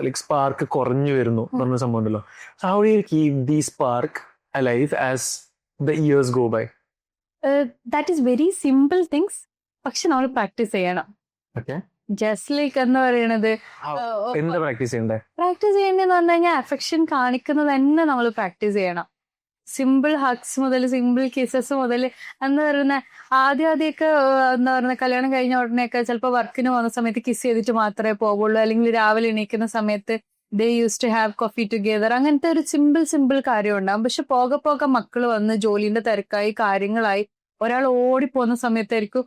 ലൈക്ക് സ്പാർക്ക് കുറഞ്ഞു വരുന്നു പറഞ്ഞ സംഭവം ഉണ്ടല്ലോ. How do you keep the spark alive as the years go by? That is very simple things, പക്ഷെ നമ്മൾ പ്രാക്ടീസ് ചെയ്യണം. ഓക്കെ, ജസ്റ്റ് ലൈക്ക് എന്ന് പറയണത് എന്താ പ്രാക്ടീസ് ചെയ്യണ്ടേ? പ്രാക്ടീസ് ചെയ്യേണ്ടതെന്ന് പറഞ്ഞു കഴിഞ്ഞാൽ അഫെക്ഷൻ കാണിക്കുന്നത് തന്നെ നമ്മൾ പ്രാക്ടീസ് ചെയ്യണം. സിമ്പിൾ ഹഗ്സ് മുതൽ സിമ്പിൾ കിസസ് മുതൽ എന്ന് പറയുന്ന ആദ്യമൊക്കെ എന്താ പറയുക, കല്യാണം കഴിഞ്ഞ ഉടനെയൊക്കെ ചിലപ്പോൾ വർക്കിന് പോകുന്ന സമയത്ത് കിസ് ചെയ്തിട്ട് മാത്രമേ പോകുള്ളൂ, അല്ലെങ്കിൽ രാവിലെ എണീക്കുന്ന സമയത്ത് they use to have coffee together, അങ്ങനത്തെ ഒരു സിമ്പിൾ കാര്യം ഉണ്ടാകും. പക്ഷെ പോകെ മക്കൾ വന്ന് ജോലിന്റെ തിരക്കായി കാര്യങ്ങളായി ഒരാൾ ഓടിപ്പോകുന്ന സമയത്തായിരിക്കും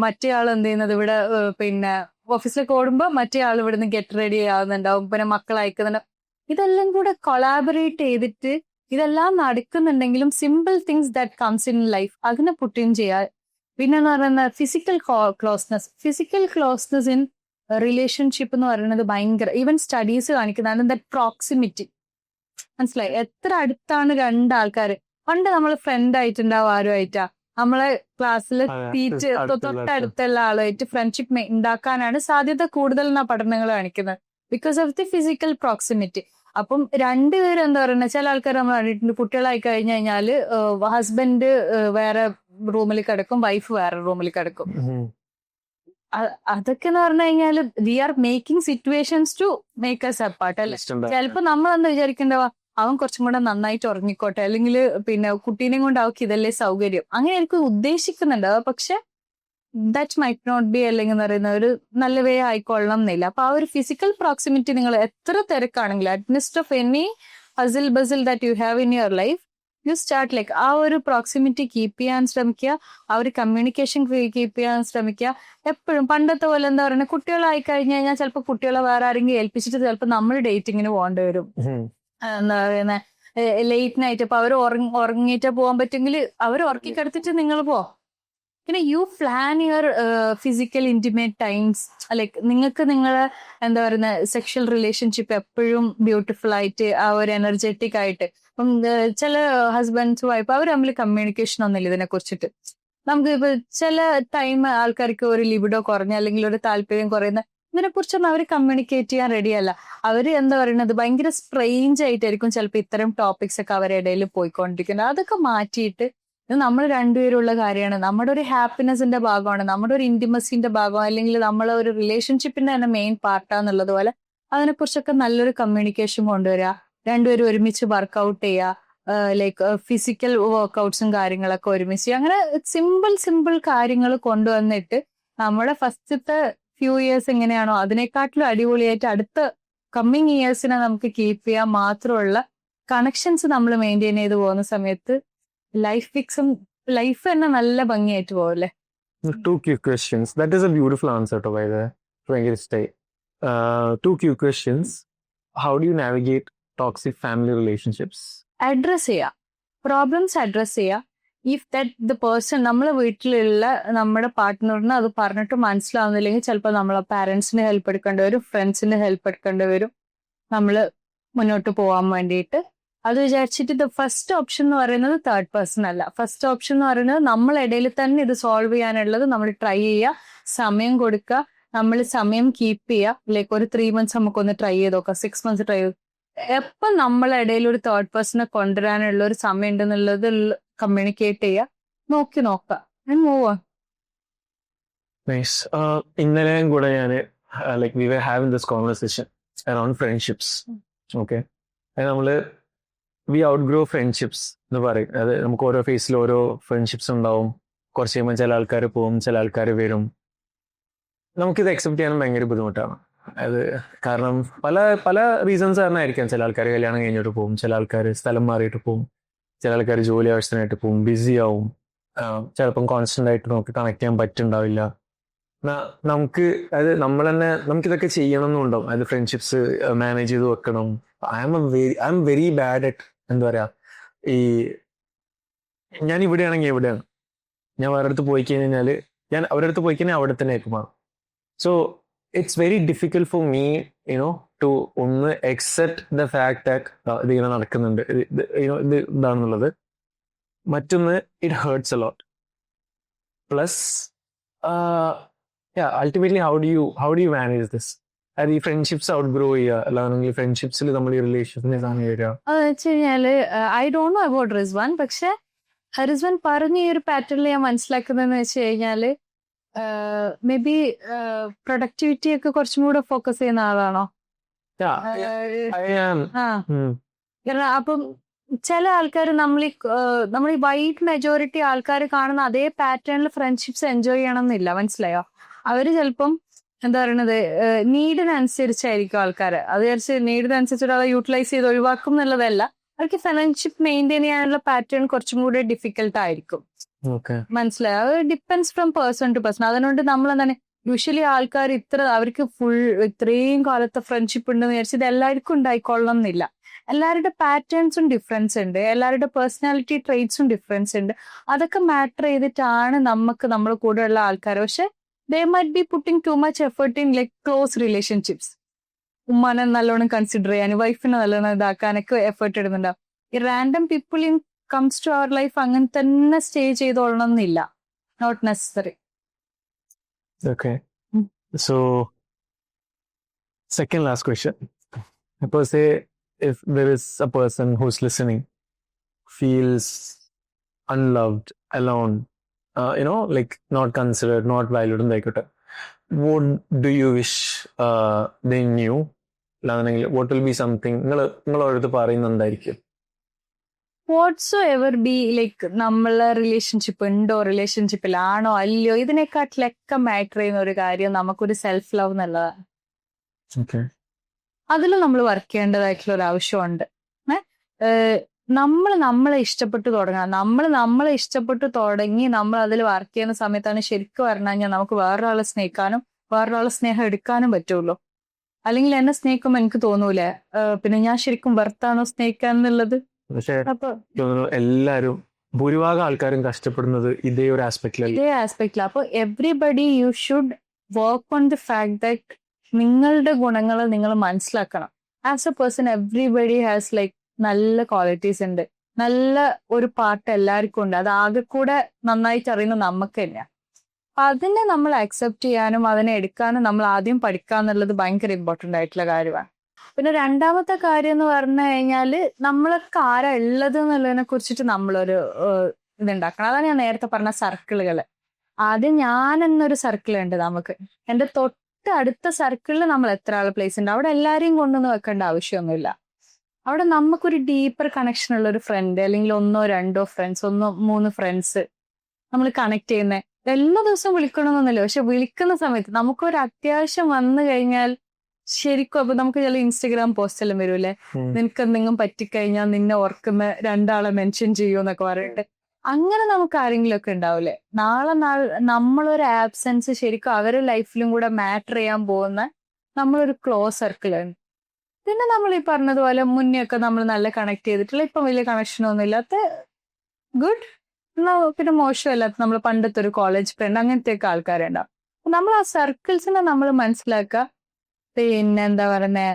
മറ്റേ ആൾ എന്ത് ചെയ്യുന്നത്, ഇവിടെ പിന്നെ ഓഫീസിലേക്ക് ഓടുമ്പോൾ മറ്റേ ആൾ ഇവിടുന്ന് ഗെറ്റ് റെഡി ആവുന്നുണ്ടാവും, പിന്നെ മക്കൾ അയക്കുന്നുണ്ടാവും. ഇതെല്ലാം കൂടെ കൊളാബറേറ്റ് ചെയ്തിട്ട് ഇതെല്ലാം നടക്കുന്നുണ്ടെങ്കിലും simple things that comes in life അതിനെ പുട്ടിൻ ചെയ്യുക. പിന്നെ എന്ന് പറയുന്ന ഫിസിക്കൽ ക്ലോസ്നെസ് ഇൻ റിലേഷൻഷിപ്പ് എന്ന് പറയുന്നത് ഭയങ്കര, ഈവൻ സ്റ്റഡീസ് കാണിക്കുന്നതാണ് ദാറ്റ് പ്രോക്സിമിറ്റി. മനസ്സിലായി? എത്ര അടുത്താണ് രണ്ടാൾക്കാർ. പണ്ട് നമ്മൾ ഫ്രണ്ട് ആയിട്ടുണ്ടാവും ആരുമായിട്ടാ, നമ്മളെ ക്ലാസ്സിൽ സീറ്റ് തൊട്ടടുത്തുള്ള ആളുമായിട്ട് ഫ്രണ്ട്ഷിപ്പ് ഉണ്ടാക്കാനാണ് സാധ്യത കൂടുതൽ എന്നാ പഠനങ്ങൾ കാണിക്കുന്നത്, because of the physical proximity. അപ്പം രണ്ടുപേരും എന്താ പറയുക, ചില ആൾക്കാർ നമ്മൾ കണ്ടിട്ടുണ്ട് കുട്ടികളായി കഴിഞ്ഞു കഴിഞ്ഞാല് ഹസ്ബൻഡ് വേറെ റൂമിൽ കിടക്കും, വൈഫ് വേറെ റൂമിൽ കിടക്കും. അതൊക്കെ എന്ന് പറഞ്ഞു കഴിഞ്ഞാല് we are making situations to make us apart അല്ലെ. ചിലപ്പോ നമ്മൾ എന്താ വിചാരിക്കണ്ടവാ, അവൻ കുറച്ചും കൂടെ നന്നായിട്ട് ഉറങ്ങിക്കോട്ടെ, അല്ലെങ്കിൽ പിന്നെ കുട്ടീനെയും കൊണ്ട് അവർക്ക് ഇതല്ലേ സൗകര്യം, അങ്ങനെ എനിക്ക് ഉദ്ദേശിക്കുന്നുണ്ട്. പക്ഷെ ദാറ്റ് മൈറ്റ് നോട്ട് ബി, അല്ലെങ്കിൽ എന്ന് പറയുന്ന ഒരു നല്ല വേ ആയിക്കൊള്ളണം എന്നില്ല. അപ്പൊ ആ ഒരു ഫിസിക്കൽ പ്രോക്സിമിറ്റി നിങ്ങൾ എത്ര തിരക്കാണെങ്കിലും അഡ്മിനിസ്റ്റ് ഓഫ് എനി ഹസിൽ ബസിൽ that you have in your life, you start like ആ ഒരു പ്രോക്സിമിറ്റി കീപ്പ് ചെയ്യാൻ ശ്രമിക്കുക, ആ ഒരു കമ്മ്യൂണിക്കേഷൻ കീപ്പ് ചെയ്യാൻ ശ്രമിക്കുക. എപ്പോഴും പണ്ടത്തെ പോലെ എന്താ പറയുക, കുട്ടികളായി കഴിഞ്ഞു കഴിഞ്ഞാൽ ചിലപ്പോൾ കുട്ടികളെ വേറെ ആരെങ്കിലും ഏൽപ്പിച്ചിട്ട് ചിലപ്പോൾ നമ്മൾ ഡേറ്റിങ്ങിന് പോകേണ്ടി വരും. എന്താ പറയുന്ന ലേറ്റ് നൈറ്റ്, അപ്പൊ അവർ ഉറങ്ങിയിട്ട് പോകാൻ പറ്റുമെങ്കിൽ അവർ ഉറക്കി കിടത്തിട്ട് നിങ്ങൾ പോ. പിന്നെ you plan your physical intimate times, like നിങ്ങൾക്ക് നിങ്ങളെ എന്താ പറയുന്ന സെക്ഷൽ റിലേഷൻഷിപ്പ് എപ്പോഴും ബ്യൂട്ടിഫുൾ ആയിട്ട് ആ ഒരു എനർജറ്റിക് ആയിട്ട്. അപ്പം ചില ഹസ്ബൻഡ്സ് വൈഫ് അവർ തമ്മിൽ കമ്മ്യൂണിക്കേഷൻ ഒന്നുമില്ല ഇതിനെ കുറിച്ചിട്ട്. നമുക്ക് ഇപ്പൊ ചില ടൈം ആൾക്കാർക്ക് ഒരു ലിബിഡോ കുറഞ്ഞ അല്ലെങ്കിൽ ഒരു താല്പര്യം കുറയുന്ന ഇതിനെ കുറിച്ചൊന്നും അവർ കമ്മ്യൂണിക്കേറ്റ് ചെയ്യാൻ റെഡിയല്ല. അവര് എന്താ പറയുന്നത് ഭയങ്കര സ്ട്രെയിഞ്ച് ആയിട്ടായിരിക്കും ചിലപ്പോൾ ഇത്തരം ടോപ്പിക്സ് ഒക്കെ അവരുടെ ഇടയിൽ പോയിക്കൊണ്ടിരിക്കുന്നത്. അതൊക്കെ മാറ്റിയിട്ട് ഇത് നമ്മൾ രണ്ടുപേരുള്ള കാര്യമാണ്, നമ്മുടെ ഒരു ഹാപ്പിനെസിന്റെ ഭാഗമാണ്, നമ്മുടെ ഒരു ഇന്റിമസിന്റെ ഭാഗമാണ്, അല്ലെങ്കിൽ നമ്മളെ ഒരു റിലേഷൻഷിപ്പിന്റെ തന്നെ മെയിൻ പാർട്ടാന്നുള്ളത് പോലെ അതിനെക്കുറിച്ചൊക്കെ നല്ലൊരു കമ്മ്യൂണിക്കേഷൻ കൊണ്ടുവരിക. രണ്ടുപേരും ഒരുമിച്ച് വർക്ക്ഔട്ട് ചെയ്യുക, ലൈക്ക് ഫിസിക്കൽ വർക്ക്ഔട്ട്സും കാര്യങ്ങളൊക്കെ ഒരുമിച്ച്, അങ്ങനെ സിമ്പിൾ കാര്യങ്ങൾ കൊണ്ടുവന്നിട്ട് നമ്മുടെ ഫസ്റ്റത്തെ ഫ്യൂ ഇയേഴ്സ് എങ്ങനെയാണോ അതിനെക്കാട്ടിലും അടിപൊളിയായിട്ട് അടുത്ത കമ്മിങ് ഇയേഴ്സിനെ നമുക്ക് കീപ്പ് ചെയ്യാൻ മാത്രമുള്ള കണക്ഷൻസ് നമ്മൾ മെയിൻറ്റെയിൻ ചെയ്ത് പോകുന്ന സമയത്ത് ലൈഫ് തന്നെ നല്ല ഭംഗിയായിട്ട് പോകല്ലേ. Two quick questions. That is a beautiful answer to by the ഭയങ്കര ഇഷ്ടമായി. Two quick questions. How do you navigate toxic family relationships? Address ചെയ്യുക, പ്രോബ്ലംസ് അഡ്രസ് ചെയ്യുക. ഇഫ് ദാറ്റ് ദ പേഴ്സൺ നമ്മളെ വീട്ടിലുള്ള നമ്മുടെ പാർട്ട്ണറിന് അത് പറഞ്ഞിട്ട് മനസ്സിലാവുന്നില്ലെങ്കിൽ ചിലപ്പോൾ നമ്മളെ പാരന്റ്സിന് ഹെൽപ്പ് എടുക്കേണ്ടി വരും, ഫ്രണ്ട്സിന് ഹെൽപ്പ് എടുക്കേണ്ടി വരും നമ്മൾ മുന്നോട്ട് പോകാൻ വേണ്ടിയിട്ട്. അത് വിചാരിച്ചിട്ട് ദ ഫസ്റ്റ് ഓപ്ഷൻ എന്ന് പറയുന്നത് തേർഡ് പേഴ്സൺ അല്ല. ഫസ്റ്റ് ഓപ്ഷൻ എന്ന് പറയുന്നത് നമ്മളിടയിൽ തന്നെ ഇത് സോൾവ് ചെയ്യാനുള്ളത് നമ്മൾ ട്രൈ ചെയ്യുക, സമയം കൊടുക്കുക, നമ്മൾ സമയം കീപ്പ് ചെയ്യുക. ലൈക്ക് ഒരു 3 months നമുക്കൊന്ന് ട്രൈ ചെയ്ത് നോക്കാം, 6 months ട്രൈ ചെയ്ത് എപ്പം നമ്മളെ ഇടയിൽ ഒരു തേർഡ് പേഴ്സണെ കൊണ്ടുവരാനുള്ള ഒരു സമയം ഉണ്ടെന്നുള്ളത് കമ്മ്യൂണിക്കേറ്റ് ചെയ്യുക, നോക്കാം മൂവ് ഓൺ. നൈസ്. ഇന്നലെയും കൂടെ ഞാൻ like we were having this conversation around friendships. Okay, അത് നമ്മള് വി ഔട്ട് ഗ്രോ ഫ്രണ്ട്ഷിപ്സ് എന്ന് പറയും. അത് നമുക്ക് ഓരോ ഫേസിൽ ഓരോ ഫ്രണ്ട്ഷിപ്സ് ഉണ്ടാവും. കുറച്ച് കഴിയുമ്പോൾ ചില ആൾക്കാർ പോകും, ചില ആൾക്കാർ വരും. നമുക്കിത് അക്സെപ്റ്റ് ചെയ്യാനും ഭയങ്കര ബുദ്ധിമുട്ടാണ്. അത് കാരണം പല പല റീസൺസ് കാരണമായിരിക്കാം. ചില ആൾക്കാർ കല്യാണം കഴിഞ്ഞിട്ട് പോകും, ചില ആൾക്കാർ സ്ഥലം മാറിയിട്ട് പോകും, ചില ആൾക്കാർ ജോലി ആവശ്യത്തിനായിട്ട് പോകും, ബിസി ആവും. ചിലപ്പം കോൺസ്റ്റന്റ് ആയിട്ട് നമുക്ക് കണക്ട് ചെയ്യാൻ പറ്റുന്നുണ്ടാവില്ല. നമുക്ക് അത് നമ്മൾ തന്നെ നമുക്കിതൊക്കെ ചെയ്യണം എന്നുണ്ടാവും. അത് ഫ്രണ്ട്ഷിപ്സ് മാനേജ് ചെയ്ത് വെക്കണം. I am very bad at എന്താ പറയാ, ഈ ഞാൻ ഇവിടെയാണെങ്കിൽ എവിടെയാണ്, ഞാൻ വേറെ അടുത്ത് പോയി കഴിഞ്ഞാൽ ഞാൻ അവരുടെ അടുത്ത് പോയി കഴിഞ്ഞാൽ അവിടെ തന്നെ ആയിരിക്കും മാറും. So it's very difficult for me to ഒന്ന് അക്സെപ്റ്റ് ദ ഫാക്ട് ദാറ്റ് ഇതിങ്ങനെ നടക്കുന്നുണ്ട്, ഇത് ഇതാണെന്നുള്ളത്. മറ്റൊന്ന് it hurts a lot. Plus ultimately how do you manage this? അത് ഈ ഫ്രണ്ട്ഷിപ്സ് ഔട്ട് ഗ്രോ ചെയ്യുക, അല്ലെങ്കിൽ ഫ്രണ്ട്ഷിപ്സിൽ നമ്മൾ ഈ റിലേഷൻസിനെ സാധനം വരിക. അതെന്ന് വെച്ച് കഴിഞ്ഞാല് I don't know about Rizwan, പക്ഷെ റിസ്വാൻ പറഞ്ഞ ഈ ഒരു പാറ്റേണിൽ ഞാൻ മനസ്സിലാക്കുന്നതെന്ന് വെച്ച് കഴിഞ്ഞാല് മേ ബി പ്രൊഡക്ടിവിറ്റി ഒക്കെ കുറച്ചും കൂടെ ഫോക്കസ് ചെയ്യുന്ന ആളാണോ? കാരണം അപ്പം ചില ആൾക്കാർ നമ്മൾ ഈ വൈറ്റ് മെജോറിറ്റി ആൾക്കാർ കാണുന്ന അതേ പാറ്റേണിൽ ഫ്രണ്ട്ഷിപ്സ് എൻജോയ് ചെയ്യണം എന്നില്ല, മനസ്സിലായോ? അവര് ചിലപ്പം എന്താ പറയണത്, നീഡിനനുസരിച്ചായിരിക്കും ആൾക്കാർ. അത് വിചാരിച്ച് നീഡിനനുസരിച്ച് ഒരാളെ യൂട്ടിലൈസ് ചെയ്ത് ഒഴിവാക്കും എന്നുള്ളതല്ല. അവർക്ക് ഫ്രണ്ട്ഷിപ്പ് മെയിൻറ്റെയിൻ ചെയ്യാനുള്ള പാറ്റേൺ കുറച്ചും കൂടെ ഡിഫിക്കൽട്ട് ആയിരിക്കും. മനസ്സിലായോ? അത് depends from person to person. അതുകൊണ്ട് നമ്മൾ എന്താണ് യൂഷ്വലി ആൾക്കാർ അവർക്ക് ഇത്രയും കാലത്തെ ഫ്രണ്ട്ഷിപ്പ് ഉണ്ടെന്ന് വിചാരിച്ച് ഇത് എല്ലാവർക്കും ഉണ്ടായിക്കൊള്ളണം എന്നില്ല. എല്ലാവരുടെ പാറ്റേൺസും ഡിഫറൻസ് ഉണ്ട്, എല്ലാവരുടെ പേഴ്സണാലിറ്റി ട്രെയ്റ്റ്സും ഡിഫറൻസ് ഉണ്ട്. അതൊക്കെ മാറ്റർ ചെയ്തിട്ടാണ് നമുക്ക് നമ്മുടെ കൂടെയുള്ള ആൾക്കാർ. പക്ഷെ they might be putting too much effort in like close relationships. ഉമ്മാനെ നല്ലോണം കൺസിഡർ ചെയ്യാനും വൈഫിനെ നല്ലോണം ഇതാക്കാനൊക്കെ എഫേർട്ട് ഇടുന്നുണ്ടാവും. ഈ random people in comes to our life അങ്ങനെ തന്നെ സ്റ്റേ ചെയ്തോളണം എന്നില്ല, not necessary. Okay. So, second last question. Suppose say if there is a person who's listening, feels unloved, alone, like not considered, not valued, like what do you wish they knew? What will be something നിങ്ങളോട് പറയുന്നുണ്ടായിരിക്കും? വാട്ട്സോ എവർ ബി ലൈക്ക് നമ്മളെ റിലേഷൻഷിപ്പ് ഉണ്ടോ, റിലേഷൻഷിപ്പിലാണോ അല്ലയോ, ഇതിനെക്കാട്ടിലൊക്കെ മാറ്റർ ചെയ്യുന്ന ഒരു കാര്യം നമുക്കൊരു സെൽഫ് ലവ് എന്നുള്ളതാണ്. അതിൽ നമ്മൾ വർക്ക് ചെയ്യേണ്ടതായിട്ടുള്ള ഒരു ആവശ്യമുണ്ട്. നമ്മളെ ഇഷ്ടപ്പെട്ടു തുടങ്ങണം. നമ്മളെ ഇഷ്ടപ്പെട്ടു തുടങ്ങി നമ്മൾ അതിൽ വർക്ക് ചെയ്യുന്ന സമയത്താണ് ശരിക്കും പറഞ്ഞു കഴിഞ്ഞാൽ നമുക്ക് വേറൊരാളെ സ്നേഹിക്കാനും വേറൊരാളെ സ്നേഹം എടുക്കാനും പറ്റുള്ളൂ. അല്ലെങ്കിൽ എന്നെ സ്നേഹിക്കുമ്പോൾ എനിക്ക് തോന്നൂലേ പിന്നെ ഞാൻ ശരിക്കും വെർത്താണോ സ്നേഹിക്കാൻ എന്നുള്ളത്. പക്ഷെ എല്ലാരും ഭൂരിഭാഗം ആൾക്കാരും കഷ്ടപ്പെടുന്നത് ഇതേ ഒരു ആസ്പെക്റ്റിലാണ്. അപ്പൊ everybody you should work on the fact that നിങ്ങളുടെ ഗുണങ്ങൾ നിങ്ങൾ മനസ്സിലാക്കണം. As a person everybody has like നല്ല ക്വാളിറ്റീസ് ഉണ്ട്, നല്ല ഒരു പാർട്ട് എല്ലാവർക്കും ഉണ്ട്. അത് ആകെ കൂടെ നന്നായിട്ട് അറിയുന്ന നമുക്ക് തന്നെയാണ്. അപ്പൊ അതിനെ നമ്മൾ അക്സെപ്റ്റ് ചെയ്യാനും അതിനെ എടുക്കാനും നമ്മൾ ആദ്യം പഠിക്കുക എന്നുള്ളത് ഭയങ്കര ഇമ്പോർട്ടൻ്റ് ആയിട്ടുള്ള കാര്യമാണ്. പിന്നെ രണ്ടാമത്തെ കാര്യം എന്ന് പറഞ്ഞു കഴിഞ്ഞാല് നമ്മളൊക്കെ ആരാ ഉള്ളത് എന്നുള്ളതിനെ കുറിച്ചിട്ട് നമ്മളൊരു ഇതുണ്ടാക്കണം. അതാണ് ഞാൻ നേരത്തെ പറഞ്ഞ സർക്കിളുകള്. ആദ്യം ഞാൻ എന്നൊരു സർക്കിൾ ഉണ്ട് നമുക്ക്. എന്റെ തൊട്ട് അടുത്ത സർക്കിളിൽ നമ്മൾ എത്ര ആൾ പ്ലേസ് ഉണ്ട്, അവിടെ എല്ലാരെയും കൊണ്ടൊന്നും വെക്കേണ്ട ആവശ്യമൊന്നുമില്ല. അവിടെ നമുക്കൊരു ഡീപ്പർ കണക്ഷൻ ഉള്ള ഒരു ഫ്രണ്ട്, അല്ലെങ്കിൽ 1 or 2 ഫ്രണ്ട്സ്, 1 or 3 ഫ്രണ്ട്സ് നമ്മൾ കണക്ട് ചെയ്യുന്നത്. എല്ലാ ദിവസവും വിളിക്കണമെന്നൊന്നുമില്ല, പക്ഷെ വിളിക്കുന്ന സമയത്ത് നമുക്കൊരു അത്യാവശ്യം വന്നു കഴിഞ്ഞാൽ ശരിക്കും അപ്പൊ നമുക്ക് ചില ഇൻസ്റ്റഗ്രാം പോസ്റ്റ് എല്ലാം വരൂലേ, നിനക്ക് എന്തെങ്കിലും പറ്റിക്കഴിഞ്ഞാൽ നിന്നെ ഓർക്കുന്ന 2 ആളെ മെൻഷൻ ചെയ്യുമെന്നൊക്കെ പറഞ്ഞിട്ട്, അങ്ങനെ നമുക്ക് ആരെങ്കിലും ഒക്കെ ഉണ്ടാവില്ലേ. നാളെ നമ്മളൊരു ആബ്സെൻസ് ശരിക്കും അവരുടെ ലൈഫിലും കൂടെ മാറ്റർ ചെയ്യാൻ പോകുന്ന നമ്മളൊരു ക്ലോസ് സർക്കിളാണ്. പിന്നെ നമ്മൾ ഈ പറഞ്ഞതുപോലെ മുന്നേ ഒക്കെ നമ്മൾ നല്ല കണക്ട് ചെയ്തിട്ടുള്ള, ഇപ്പം വലിയ കണക്ഷനൊന്നും ഇല്ലാത്ത ഗുഡ്, പിന്നെ മോശമല്ലാത്ത നമ്മൾ പണ്ടത്തെ ഒരു കോളേജ് ഫ്രണ്ട്, അങ്ങനത്തെയൊക്കെ ആൾക്കാരുണ്ടാവും. നമ്മൾ ആ സർക്കിൾസിനെ നമ്മൾ മനസ്സിലാക്കുക. പിന്നെ എന്താ പറയുന്നേ,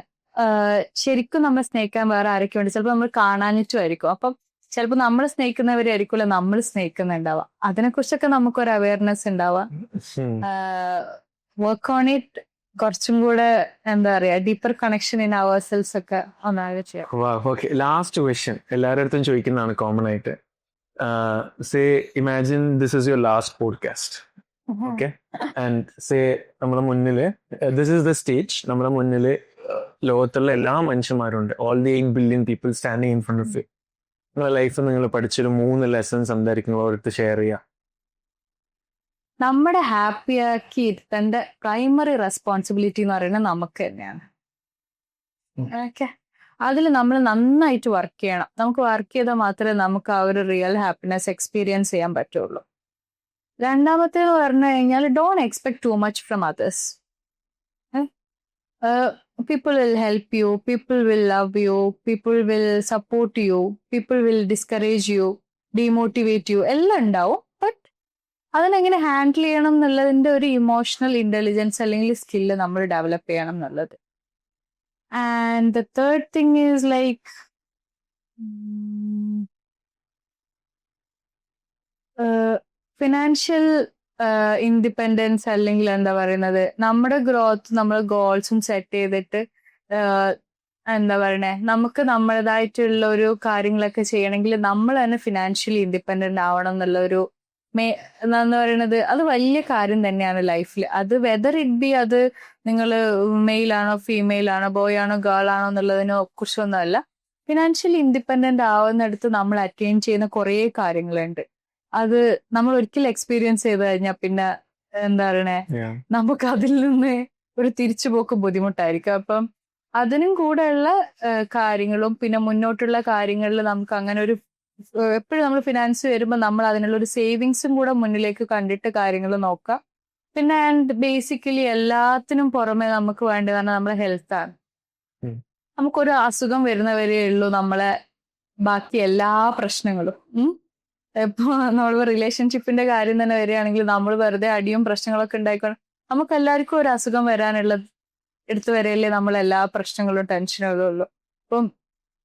ശരിക്കും നമ്മൾ സ്നേഹിക്കാൻ വേറെ ആരൊക്കെ ഉണ്ട്, ചിലപ്പോൾ നമ്മൾ കാണാനിട്ടുമായിരിക്കും. അപ്പം ചിലപ്പോൾ നമ്മൾ സ്നേഹിക്കുന്നവരായിരിക്കുമല്ലോ നമ്മൾ സ്നേഹിക്കുന്നുണ്ടാവുക. അതിനെക്കുറിച്ചൊക്കെ നമുക്കൊരു അവയർനെസ് ഉണ്ടാവുക. വർക്ക് ഓൺ ഇറ്റ് കുറച്ചും കൂടെ എന്താ പറയാ deeper connection in ourselves ഒക്കെ ഒന്നാകെ ചെയ്യാം. ഓക്കെ, ലാസ്റ്റ് ക്വസ്റ്റ്യൻ എല്ലാവരുടെ അടുത്തും ചോദിക്കുന്നതാണ് കോമൺ ആയിട്ട്. Say imagine this is your last podcast. Okay, and say നമ്മുടെ മുന്നില് ദിസ് ഇസ് ദ സ്റ്റേജ്, നമ്മുടെ മുന്നില് ലോകത്തുള്ള എല്ലാ മനുഷ്യന്മാരുണ്ട്, all the 8 billion people standing in front of you. നിങ്ങളുടെ ലൈഫിൽ നിങ്ങൾ പഠിച്ചൊരു 3 ലെസൺസ് എന്തായിരിക്കും അവർക്ക് ഷെയർ ചെയ്യുക? നമ്മുടെ ഹാപ്പിയാക്കി ഇരുത്തേണ്ട പ്രൈമറി റെസ്പോൺസിബിലിറ്റി എന്ന് പറയുന്നത് നമുക്ക് തന്നെയാണ്. ഓക്കെ, അതിൽ നമ്മൾ നന്നായിട്ട് വർക്ക് ചെയ്യണം. നമുക്ക് വർക്ക് ചെയ്താൽ മാത്രമേ നമുക്ക് ആ ഒരു റിയൽ ഹാപ്പിനെസ് എക്സ്പീരിയൻസ് ചെയ്യാൻ പറ്റുള്ളൂ. രണ്ടാമത്തേന്ന് പറഞ്ഞു കഴിഞ്ഞാൽ don't expect too much from others. People will help you, people will love you, people will support you, people will discourage you, demotivate you, എല്ലാം ഉണ്ടാവും. ബട്ട് അതിനെങ്ങനെ ഹാൻഡിൽ ചെയ്യണം എന്നുള്ളതിന്റെ ഒരു ഇമോഷണൽ ഇന്റലിജൻസ് അല്ലെങ്കിൽ സ്കില്ല് നമ്മൾ ഡെവലപ്പ് ചെയ്യണം എന്നുള്ളത്. And the third thing is like financial independence, അല്ലെങ്കിൽ എന്താ പറയുന്നത് നമ്മുടെ ഗ്രോത്ത്, നമ്മുടെ ഗോൾസും സെറ്റ് ചെയ്തിട്ട് എന്താ പറയണേ നമുക്ക് നമ്മുടേതായിട്ടുള്ള ഒരു കാര്യങ്ങളൊക്കെ ചെയ്യണമെങ്കിൽ നമ്മൾ തന്നെ ഫിനാൻഷ്യലി ഇൻഡിപെൻഡന്റ് ആവണം എന്നുള്ള ഒരു എന്താന്ന് പറയണത് അത് വലിയ കാര്യം തന്നെയാണ് ലൈഫിൽ. അത് വെദർ ഇറ്റ് ബി അത് നിങ്ങൾ മെയിൽ ആണോ ഫീമെയിൽ ആണോ ബോയ് ആണോ ഗേൾ ആണോ എന്നുള്ളതിനെ കുറിച്ചൊന്നും അല്ല. ഫിനാൻഷ്യലി ഇൻഡിപെൻഡന്റ് ആവുന്നിടത്ത് നമ്മൾ അറ്റൈൻ ചെയ്യുന്ന കുറേ കാര്യങ്ങളുണ്ട്. അത് നമ്മൾ ഒരിക്കലും എക്സ്പീരിയൻസ് ചെയ്ത് കഴിഞ്ഞാൽ പിന്നെ എന്താ പറയണേ നമുക്ക് അതിൽ നിന്ന് ഒരു തിരിച്ചുപോക്ക് ബുദ്ധിമുട്ടായിരിക്കും. അപ്പം അതിനും കൂടെയുള്ള കാര്യങ്ങളും പിന്നെ മുന്നോട്ടുള്ള കാര്യങ്ങളിൽ നമുക്ക് അങ്ങനെ ഒരു എപ്പോഴും നമ്മൾ ഫിനാൻസ് വരുമ്പോൾ നമ്മൾ അതിനുള്ള ഒരു സേവിങ്സും കൂടെ മുന്നിലേക്ക് കണ്ടിട്ട് കാര്യങ്ങൾ നോക്കാം. പിന്നെ ആൻഡ് ബേസിക്കലി എല്ലാത്തിനും പുറമെ നമുക്ക് വേണ്ടതാണ് നമ്മുടെ ഹെൽത്താണ്. നമുക്കൊരു അസുഖം വരുന്നവരേ ഉള്ളൂ നമ്മളെ ബാക്കി എല്ലാ പ്രശ്നങ്ങളും. ഇപ്പൊ നമ്മൾ റിലേഷൻഷിപ്പിന്റെ കാര്യം തന്നെ വരികയാണെങ്കിൽ നമ്മൾ വെറുതെ അടിയും പ്രശ്നങ്ങളൊക്കെ ഉണ്ടായിക്കൊണ്ട് നമുക്ക് എല്ലാവർക്കും ഒരു അസുഖം വരാനുള്ള എടുത്തു വരെയല്ലേ നമ്മൾ എല്ലാ പ്രശ്നങ്ങളും ടെൻഷനുകളും ഉള്ളൂ. അപ്പം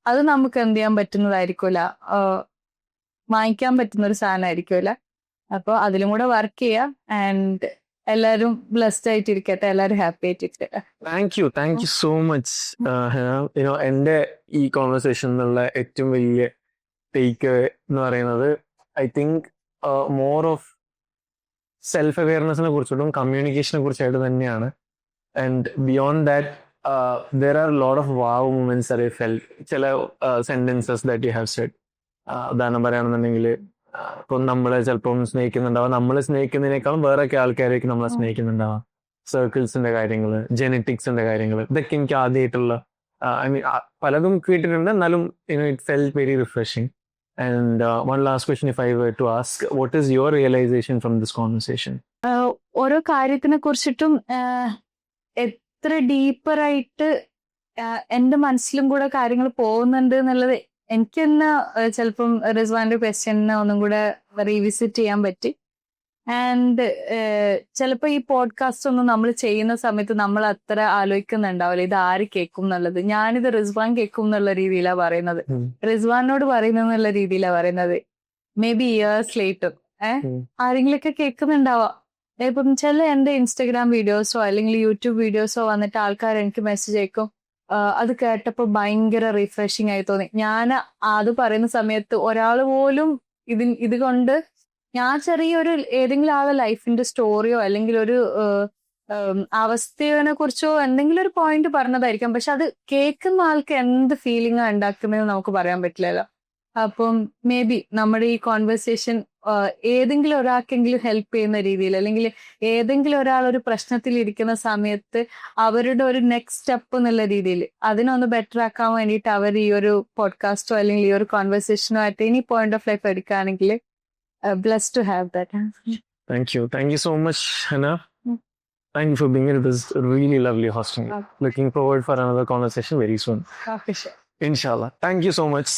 അത് നമുക്ക് എന്ത് ചെയ്യാൻ പറ്റുന്നതായിരിക്കില്ല, വാങ്ങിക്കാൻ പറ്റുന്ന ഒരു സാധനമായിരിക്കില്ല. അപ്പോൾ അതിലും കൂടെ വർക്ക് ചെയ്യാം. ആൻഡ് എല്ലാവരും ബ്ലെസ്ഡ് ആയിട്ടിരിക്കട്ടെ, എല്ലാവരും ഹാപ്പി ആയിട്ടിരിക്കട്ടെ. Thank you so much. എൻ്റെ ഈ കോൺവെർസേഷൻ എന്നുള്ള ഏറ്റവും വലിയ ടേക്ക് എന്ന് പറയുന്നത് I think more of self അവെയർനെസ്സിനെ കുറിച്ചിട്ടും കമ്മ്യൂണിക്കേഷനെ കുറിച്ചായിട്ട് തന്നെയാണ്. And beyond that there are a lot of wow moments that I felt. ചില sentences that you have said, ഉദാഹരണം പറയുകയാണെന്നുണ്ടെങ്കിൽ ഇപ്പം നമ്മളെ ചിലപ്പം സ്നേഹിക്കുന്നുണ്ടാവാം, നമ്മൾ സ്നേഹിക്കുന്നതിനേക്കാളും വേറൊക്കെ ആൾക്കാരേക്ക് നമ്മളെ സ്നേഹിക്കുന്നുണ്ടാവാം. സർക്കിൾസിന്റെ കാര്യങ്ങൾ, ജെനറ്റിക്സിന്റെ കാര്യങ്ങൾ, ഇതൊക്കെ എനിക്ക് ആദ്യമായിട്ടുള്ള ഐ മീൻ പലതും കേട്ടിട്ടുണ്ട്. എന്നാലും it felt very refreshing. And one last question if I were to ask, what is your realization from this conversation? ഓരോ കാര്യത്തിനെ കുറിച്ചിട്ടും എത്ര ഡീപ്പറായിട്ട് എന്റെ മനസ്സിലും കൂടെ കാര്യങ്ങൾ പോകുന്നുണ്ട് എന്നുള്ളത് എനിക്ക് തന്നെ ചിലപ്പം റിസ്വാന്റെ ക്വസ്റ്റ്യനെ ഒന്നും കൂടെ റീവിസിറ്റ് ചെയ്യാൻ പറ്റി. ആൻഡ് ചിലപ്പോൾ ഈ പോഡ്കാസ്റ്റ് ഒന്നും നമ്മൾ ചെയ്യുന്ന സമയത്ത് നമ്മൾ അത്ര ആലോചിക്കുന്നുണ്ടാവില്ല ഇത് ആര് കേൾക്കും എന്നുള്ളത്. ഞാനിത് റിസ്വാൻ കേൾക്കും എന്നുള്ള രീതിയിലാണ് പറയുന്നത്, റിസ്വാനോട് പറയുന്നുള്ള രീതിയിലാണ് പറയുന്നത്. മേ ബി ഇയേഴ്സ് ലേറ്റർ ആരെങ്കിലൊക്കെ കേൾക്കുന്നുണ്ടാവാം. ഇപ്പം ചില എന്റെ ഇൻസ്റ്റഗ്രാം വീഡിയോസോ അല്ലെങ്കിൽ യൂട്യൂബ് വീഡിയോസോ വന്നിട്ട് ആൾക്കാർ എനിക്ക് മെസ്സേജ് അയക്കും, അത് കേട്ടപ്പോൾ ഭയങ്കര റിഫ്രഷിങ് ആയി തോന്നി. ഞാൻ അത് പറയുന്ന സമയത്ത് ഒരാൾ പോലും ഇത് കൊണ്ട് ഞാൻ ചെറിയൊരു ഏതെങ്കിലും ആളെ ലൈഫിന്റെ സ്റ്റോറിയോ അല്ലെങ്കിൽ ഒരു അവസ്ഥയെ കുറിച്ചോ എന്തെങ്കിലും ഒരു പോയിന്റ് പറഞ്ഞതായിരിക്കാം. പക്ഷെ അത് കേൾക്കുന്ന ആൾക്ക് എന്ത് ഫീലിംഗാ ഉണ്ടാക്കുന്നതെന്ന് നമുക്ക് പറയാൻ പറ്റില്ലല്ലോ. അപ്പം മേ ബി നമ്മുടെ ഈ കോൺവെർസേഷൻ ഏതെങ്കിലും ഒരാൾക്കെങ്കിലും ഹെൽപ്പ് ചെയ്യുന്ന രീതിയിൽ, അല്ലെങ്കിൽ ഏതെങ്കിലും ഒരാൾ ഒരു പ്രശ്നത്തിൽ ഇരിക്കുന്ന സമയത്ത് അവരുടെ ഒരു നെക്സ്റ്റ് സ്റ്റെപ്പ് എന്നുള്ള രീതിയിൽ അതിനൊന്ന് ബെറ്റർ ആക്കാൻ വേണ്ടിയിട്ട് അവർ ഈ ഒരു പോഡ്കാസ്റ്റോ അല്ലെങ്കിൽ ഈ ഒരു കോൺവെർസേഷനോ ആയിട്ട് ഇനി പോയിന്റ് ഓഫ് ലൈഫ് എടുക്കുകയാണെങ്കിൽ blessed to have that. Thank you so much, Hannah. Thank you for being here. It was really lovely hosting. Looking forward for another conversation very soon. Okay, sure. Inshallah. Thank you so much.